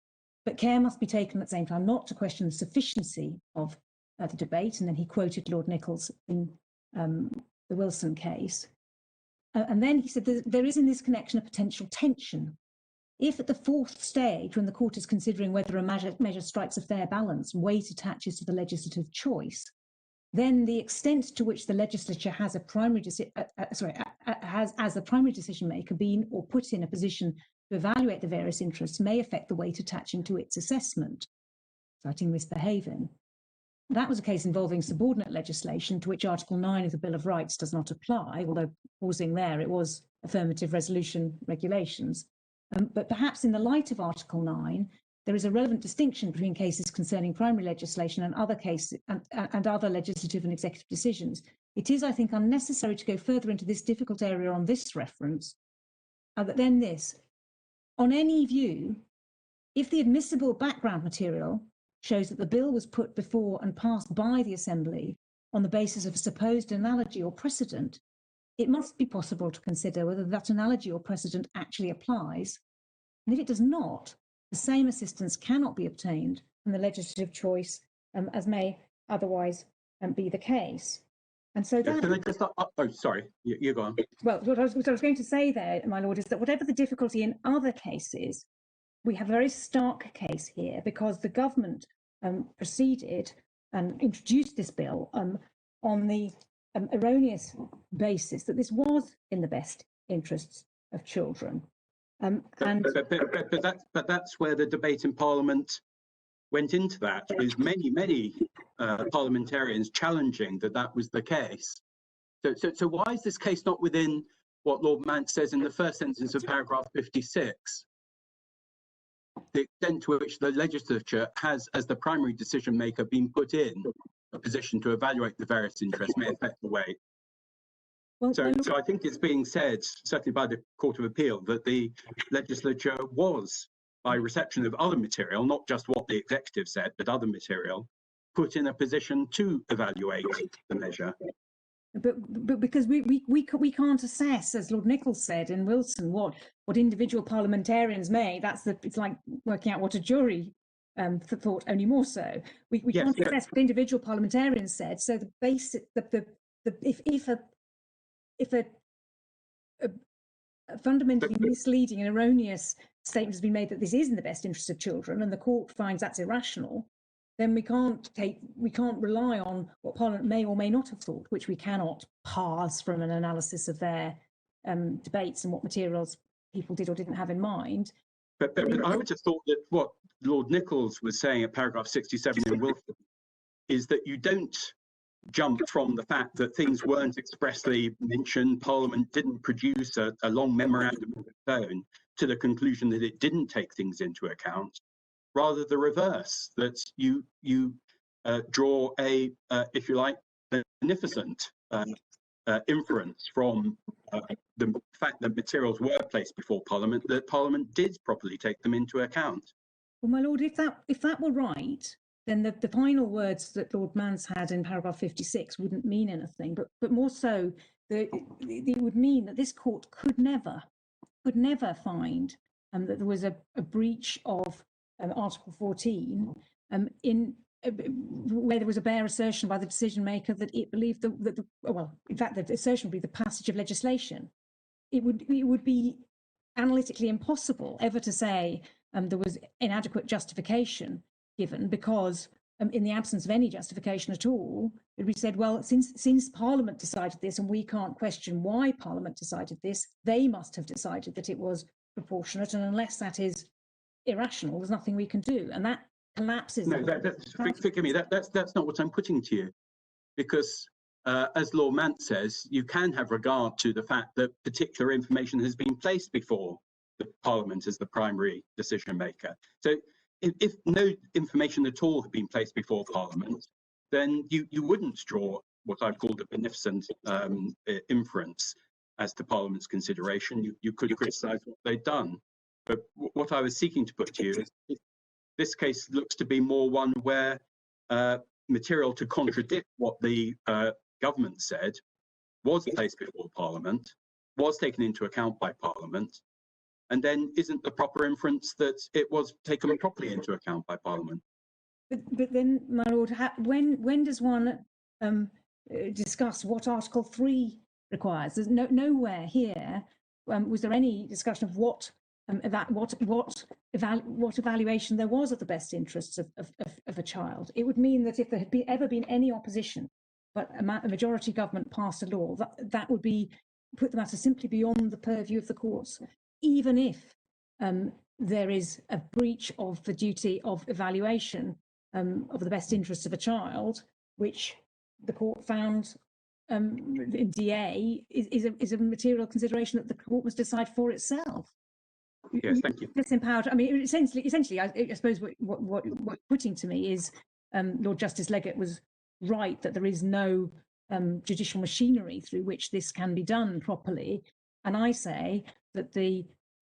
But care must be taken at the same time not to question the sufficiency of the debate. And then he quoted Lord Nichols in the Wilson case. And then he said there is in this connection a potential tension. If at the fourth stage, when the court is considering whether a measure strikes a fair balance, weight attaches to the legislative choice, then the extent to which the legislature has a primary as the primary decision maker been or put in a position to evaluate the various interests may affect the weight attaching to its assessment, citing Miss Behaven. That was a case involving subordinate legislation to which Article 9 of the Bill of Rights does not apply, although pausing there, it was affirmative resolution regulations. But perhaps in the light of Article 9, there is a relevant distinction between cases concerning primary legislation and other cases and other legislative and executive decisions. It is, I think, unnecessary to go further into this difficult area on this reference. But then this, on any view, if the admissible background material shows that the bill was put before and passed by the Assembly on the basis of a supposed analogy or precedent, it must be possible to consider whether that analogy or precedent actually applies. And if it does not, the same assistance cannot be obtained from the legislative choice as may otherwise be the case. And so that... Can I just, oh, sorry, you go on. Well, what I was going to say there, my lord, is that whatever the difficulty in other cases, we have a very stark case here because the government proceeded and introduced this bill on the erroneous basis that this was in the best interests of children. But that's where the debate in Parliament went into that, with many parliamentarians challenging that was the case. So why is this case not within what Lord Mant says in the first sentence of paragraph 56? The extent to which the legislature has, as the primary decision maker, been put in a position to evaluate the various interests may affect the weight. Well, So I think it's being said, certainly by the Court of Appeal, that the legislature was, by reception of other material, not just what the executive said, but other material, put in a position to evaluate the measure. But because we can't assess, as Lord Nichols said in Wilson, what individual parliamentarians may. It's like working out what a jury thought, only more so. We can't assess what individual parliamentarians said. So the basic, if a fundamentally misleading and erroneous statement has been made that this is in the best interest of children, and the court finds that's irrational, then we can't rely on what Parliament may or may not have thought, which we cannot parse from an analysis of their debates and what materials people did or didn't have in mind. But I would have thought that what Lord Nichols was saying at paragraph 67 in Wilson is that you don't jump from the fact that things weren't expressly mentioned, Parliament didn't produce a long memorandum of its own, to the conclusion that it didn't take things into account. Rather the reverse, that you draw a, if you like, beneficent inference from the fact that materials were placed before Parliament, that Parliament did properly take them into account. Well, my lord, if that were right, then the final words that Lord Mance had in paragraph 56 wouldn't mean anything. But more so, it would mean that this court could never find that there was a breach of Article 14 where there was a bare assertion by the decision maker that it believed in fact, the assertion would be the passage of legislation. It would be analytically impossible ever to say there was inadequate justification given, because in the absence of any justification at all, it would be said, well, since Parliament decided this and we can't question why Parliament decided this, they must have decided that it was proportionate, and unless that is irrational, there's nothing we can do, and that collapses. No, forgive me, that's not what I'm putting to you, because as Lord Mant says, you can have regard to the fact that particular information has been placed before the Parliament as the primary decision maker. So if no information at all had been placed before Parliament, then you wouldn't draw what I've called a beneficent inference as to Parliament's consideration. You could criticise what they'd done. But what I was seeking to put to you is this case looks to be more one where material to contradict what the government said was placed before Parliament, was taken into account by Parliament, and then isn't the proper inference that it was taken properly into account by Parliament. But then, my lord, when does one discuss what Article 3 requires? There's nowhere here was there any discussion of what evaluation there was of the best interests of a child. It would mean that if there had ever been any opposition, but a majority government passed a law, that would put the matter simply beyond the purview of the courts, even if there is a breach of the duty of evaluation of the best interests of a child, which the court found in DA is a material consideration that the court must decide for itself. Yes, thank you. That's empowered. I mean, essentially, I suppose what putting to me is Lord Justice Leggett was right that there is no judicial machinery through which this can be done properly, and I say that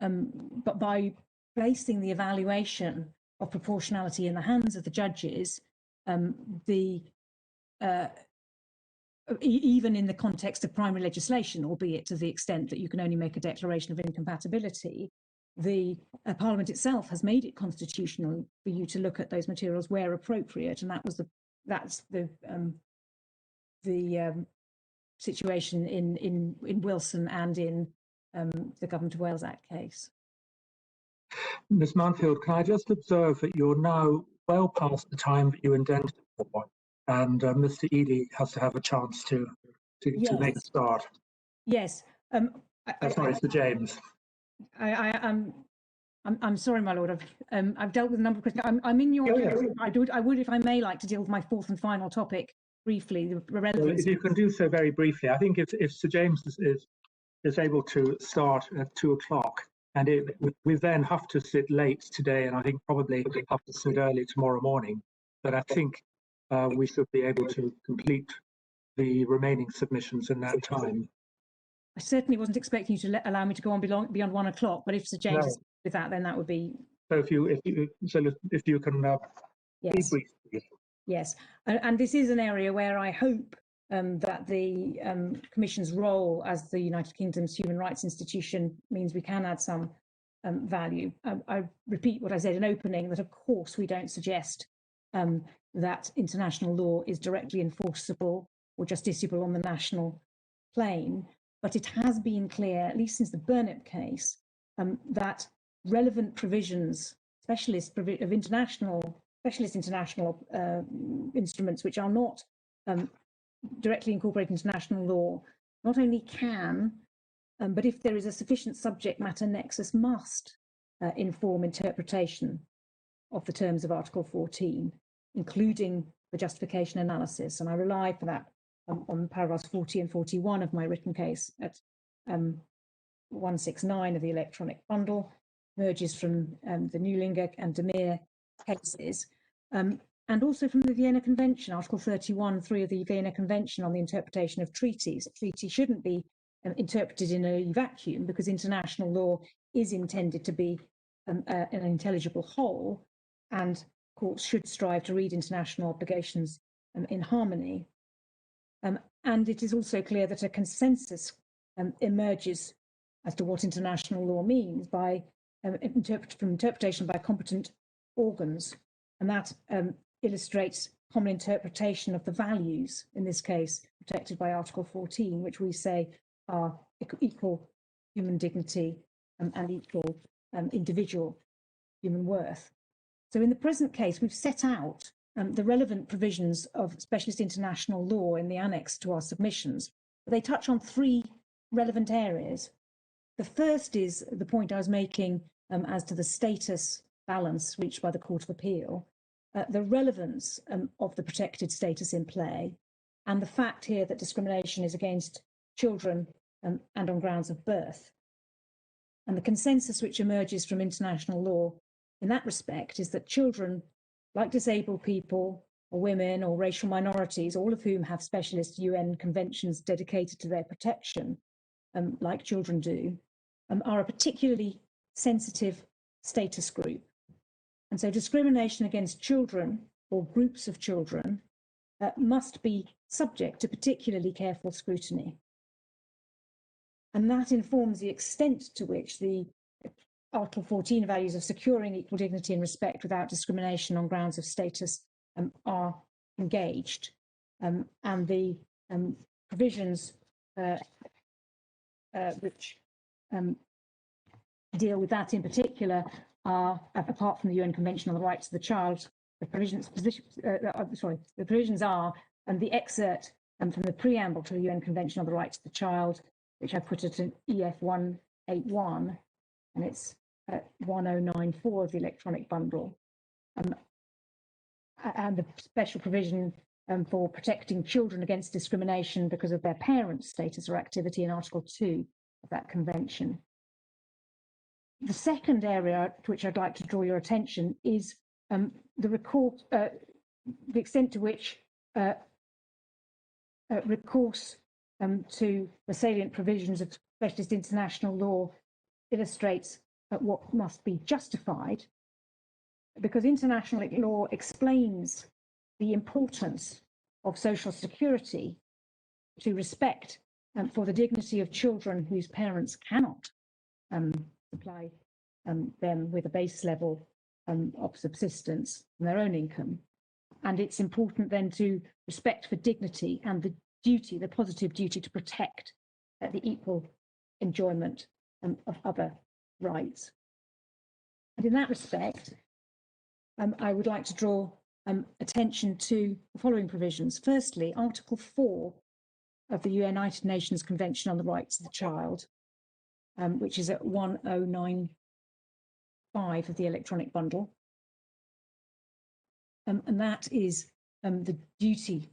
but by placing the evaluation of proportionality in the hands of the judges, even in the context of primary legislation, albeit to the extent that you can only make a declaration of incompatibility, the Parliament itself has made it constitutional for you to look at those materials where appropriate, and that's the situation in Wilson and in the Government of Wales Act case. Ms. Mansfield, can I just observe that you're now well past the time that you intended for, and Mr. Eadie has to have a chance to make a start. Yes. Sorry, Mr. James. I'm sorry, my lord. I've dealt with a number of questions. I'm in your. Oh, yeah. I would, if I may, like to deal with my fourth and final topic briefly. The Well, relevance. if you can do so very briefly, I think if Sir James is able to start at 2 o'clock, and we then have to sit late today, and I think probably have to sit early tomorrow morning, but I think we should be able to complete the remaining submissions in that time. I certainly wasn't expecting you to allow me to go on beyond 1 o'clock, but if Sir James is with that, then that would be. So if you can be Yes. brief, please. Yes, and this is an area where I hope that the Commission's role as the United Kingdom's human rights institution means we can add some value. I repeat what I said in opening, that of course we don't suggest that international law is directly enforceable or justiciable on the national plane, but it has been clear, at least since the Burnett case, that relevant provisions, specialist international instruments which are not directly incorporated into national law, not only can, but if there is a sufficient subject matter nexus, must inform interpretation of the terms of Article 14, including the justification analysis. And I rely for that on paragraphs 40 and 41 of my written case at 169 of the electronic bundle, emerges from the Neulinger and Demir cases, and also from the Vienna Convention, Article 31(3) of the Vienna Convention on the interpretation of treaties. A treaty shouldn't be interpreted in a vacuum, because international law is intended to be an intelligible whole, and courts should strive to read international obligations in harmony. And it is also clear that a consensus emerges as to what international law means by from interpretation by competent organs, and that illustrates common interpretation of the values, in this case protected by Article 14, which we say are equal human dignity and equal individual human worth. So in the present case, we've set out the relevant provisions of specialist international law in the annex to our submissions. They touch on three relevant areas. The first is the point I was making as to the status balance reached by the Court of Appeal, the relevance of the protected status in play, and the fact here that discrimination is against children and on grounds of birth. And the consensus which emerges from international law in that respect is that children, like disabled people or women or racial minorities, all of whom have specialist UN conventions dedicated to their protection, like children do, are a particularly sensitive status group. And so discrimination against children or groups of children must be subject to particularly careful scrutiny. And that informs the extent to which the Article 14 values of securing equal dignity and respect without discrimination on grounds of status are engaged. And the provisions which deal with that in particular are, apart from the UN Convention on the Rights of the Child, the provisions are, and the excerpt from the preamble to the UN Convention on the Rights of the Child, which I put at an EF 181, and it's 1094 of the electronic bundle, and the special provision for protecting children against discrimination because of their parents' status or activity in Article 2 of that convention. The second area to which I'd like to draw your attention is the extent to which recourse to the salient provisions of specialist international law illustrates what must be justified, because international law explains the importance of social security to respect for the dignity of children whose parents cannot supply them with a base level of subsistence from their own income. And it's important then to respect for dignity and the duty, the positive duty to protect the equal enjoyment of other rights. And in that respect, I would like to draw attention to the following provisions. Firstly, Article 4 of the United Nations Convention on the Rights of the Child which is at 1095 of the electronic bundle. And that is the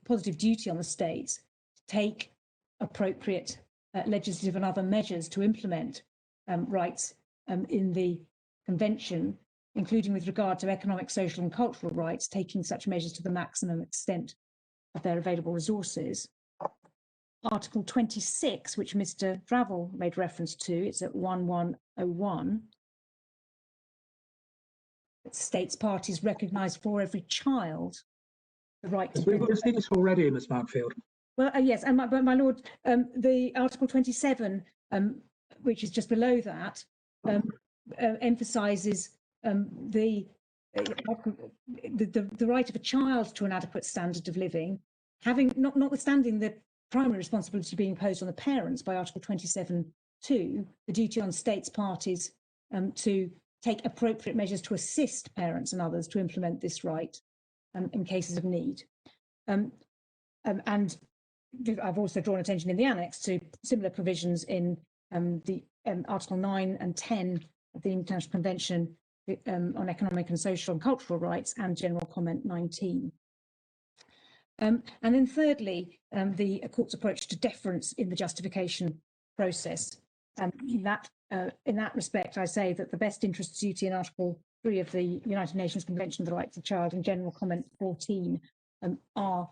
positive duty on the states to take appropriate legislative and other measures to implement rights in the Convention, including with regard to economic, social and cultural rights, taking such measures to the maximum extent of their available resources. Article 26, which Mr. Drabble made reference to, it's at 1101. It states parties recognise for every child the right to... We've seen this already, Ms. Mountfield. Well, yes, and my Lord, the Article 27, which is just below that, emphasises the right of a child to an adequate standard of living, having notwithstanding the primary responsibility being imposed on the parents by Article 27(2), the duty on states parties to take appropriate measures to assist parents and others to implement this right in cases of need. And I've also drawn attention in the annex to similar provisions in the Article 9 and 10 of the International Convention on Economic and Social and Cultural Rights and General Comment 19. And then thirdly, the court's approach to deference in the justification process. In that respect, I say that the best interests duty in Article 3 of the United Nations Convention of the Rights of the Child and General Comment 14 are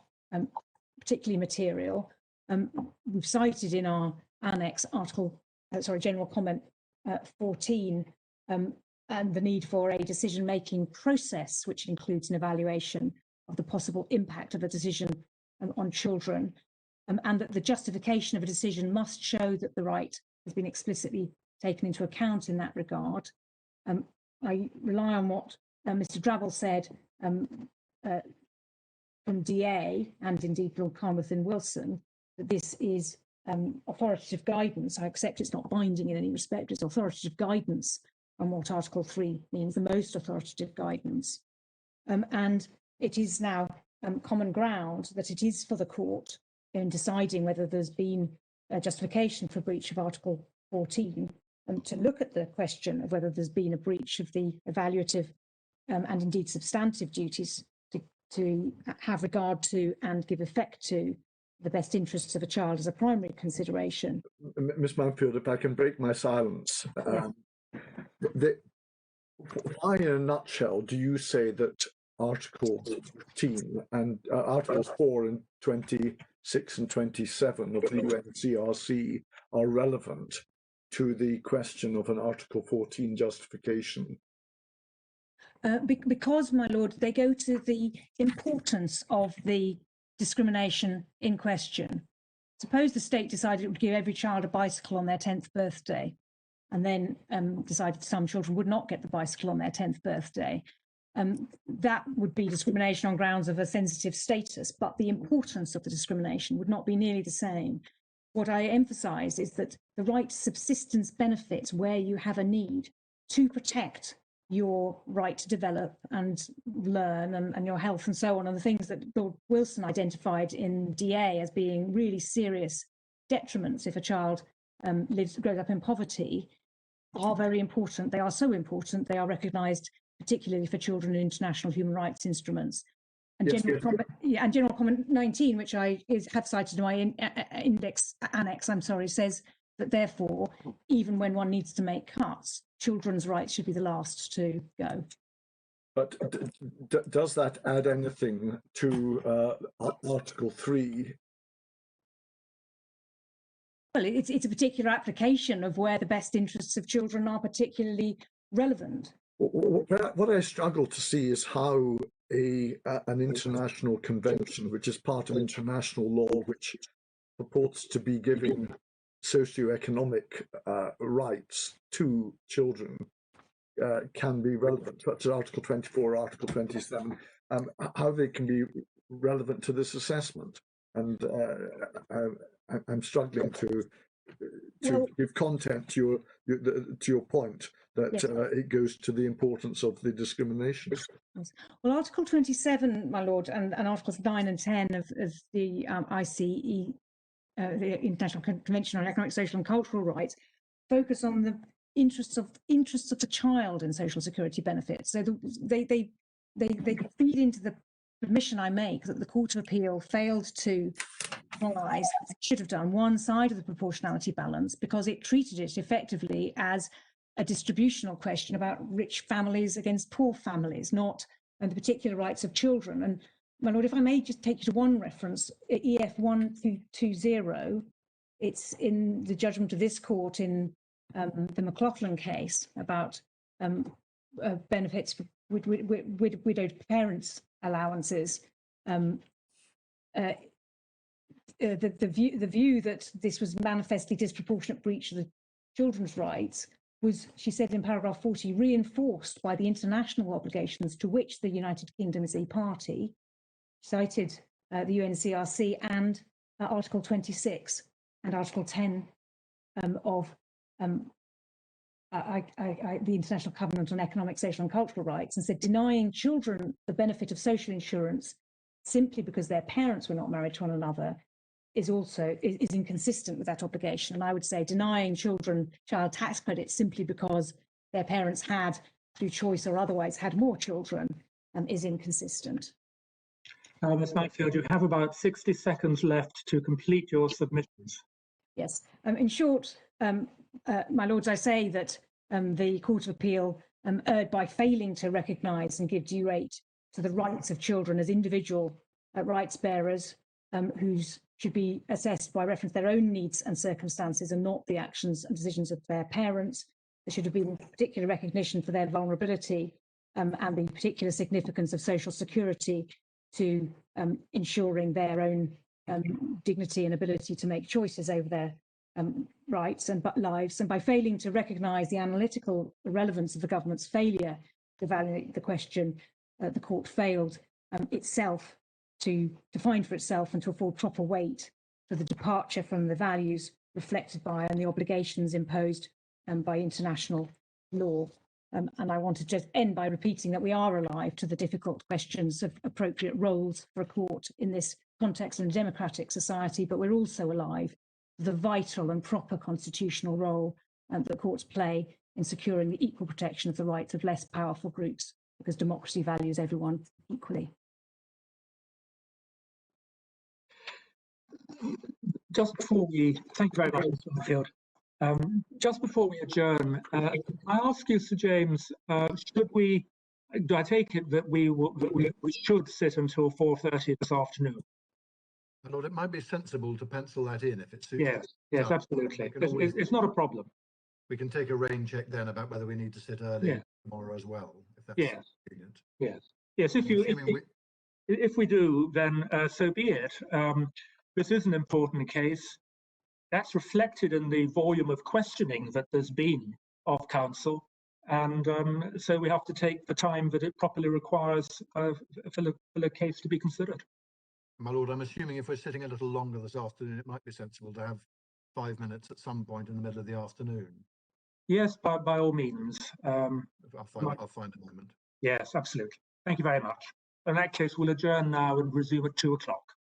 particularly material. We've cited in our annex General Comment 14 and the need for a decision-making process, which includes an evaluation of the possible impact of a decision on children, and that the justification of a decision must show that the right has been explicitly taken into account in that regard. I rely on what Mr. Drabble said from DA and indeed Lord Carnwath and Wilson, that this is authoritative guidance. I accept it's not binding in any respect, it's authoritative guidance on what Article 3 means, the most authoritative guidance. And it is now common ground that it is for the court in deciding whether there's been a justification for breach of Article 14 to look at the question of whether there's been a breach of the evaluative and indeed substantive duties to have regard to and give effect to the best interests of a child as a primary consideration. Ms. Mountfield, if I can break my silence. Why, in a nutshell, do you say that Article 14 and Articles 4 and 26 and 27 of the UNCRC are relevant to the question of an Article 14 justification? Because, my lord, they go to the importance of the discrimination in question. Suppose the state decided it would give every child a bicycle on their 10th birthday, and then decided some children would not get the bicycle on their 10th birthday. That would be discrimination on grounds of a sensitive status, but the importance of the discrimination would not be nearly the same. What I emphasise is that the right to subsistence benefits where you have a need to protect your right to develop and learn and your health and so on, and the things that Lord Wilson identified in DA as being really serious detriments if a child grows up in poverty, are very important. They are so important, they are recognised particularly for children in international human rights instruments. And, yes, and General Comment 19, which I have cited in my annex, says that therefore, even when one needs to make cuts, children's rights should be the last to go. But does that add anything to Article 3? Well, it's a particular application of where the best interests of children are particularly relevant. What I struggle to see is how an international convention, which is part of international law, which purports to be giving socioeconomic rights to children, can be relevant, such as Article 24, Article 27, how they can be relevant to this assessment. And I'm struggling to give content to your point that yes, it goes to the importance of the discrimination. Yes. Well, Article 27, my lord, and Articles 9 and 10 of the ICE, the International Convention on Economic, Social and Cultural Rights, focus on the interests of the child in social security benefits. So they feed into the admission I make that the Court of Appeal failed to analyse, as it should have done, one side of the proportionality balance, because it treated it effectively as a distributional question about rich families against poor families, not the particular rights of children. And my lord, if I may just take you to one reference, EF 1220, it's in the judgment of this court in the McLaughlin case about benefits for widowed parents' allowances. The view that this was manifestly disproportionate breach of the children's rights was, she said in paragraph 40, reinforced by the international obligations to which the United Kingdom is a party, cited the UNCRC and Article 26 and Article 10 of the International Covenant on Economic, Social and Cultural Rights, and said denying children the benefit of social insurance simply because their parents were not married to one another is inconsistent with that obligation. And I would say denying children child tax credits simply because their parents had, through choice or otherwise, had more children is inconsistent. Ms. Mackfield, you have about 60 seconds left to complete your submissions. Yes. In short, my lords, I say that the Court of Appeal erred by failing to recognise and give due rate to the rights of children as individual rights bearers whose should be assessed by reference to their own needs and circumstances and not the actions and decisions of their parents. There should have been particular recognition for their vulnerability and the particular significance of social security to ensuring their own dignity and ability to make choices over their rights and lives. And by failing to recognise the analytical relevance of the government's failure to evaluate the question, the court failed itself to define for itself and to afford proper weight for the departure from the values reflected by and the obligations imposed by international law. And I want to just end by repeating that we are alive to the difficult questions of appropriate roles for a court in this context in a democratic society, but we're also alive to the vital and proper constitutional role that courts play in securing the equal protection of the rights of less powerful groups, because democracy values everyone equally. Just before we, thank you very much, Mr. Mackfield. Just before we adjourn, I ask you, Sir James, should we? Do I take it that we should sit until 4:30 this afternoon? My lord, it might be sensible to pencil that in if it suits. Yes, yes, absolutely. It's not a problem. We can take a rain check then about whether we need to sit early tomorrow as well, if that's convenient. Yes. If we do, then so be it. This is an important case. That's reflected in the volume of questioning that there's been of counsel, and so we have to take the time that it properly requires for the case to be considered. My lord, I'm assuming if we're sitting a little longer this afternoon, it might be sensible to have 5 minutes at some point in the middle of the afternoon. Yes, by all means. I'll find a moment. Yes, absolutely. Thank you very much. In that case, we'll adjourn now and resume at 2 o'clock.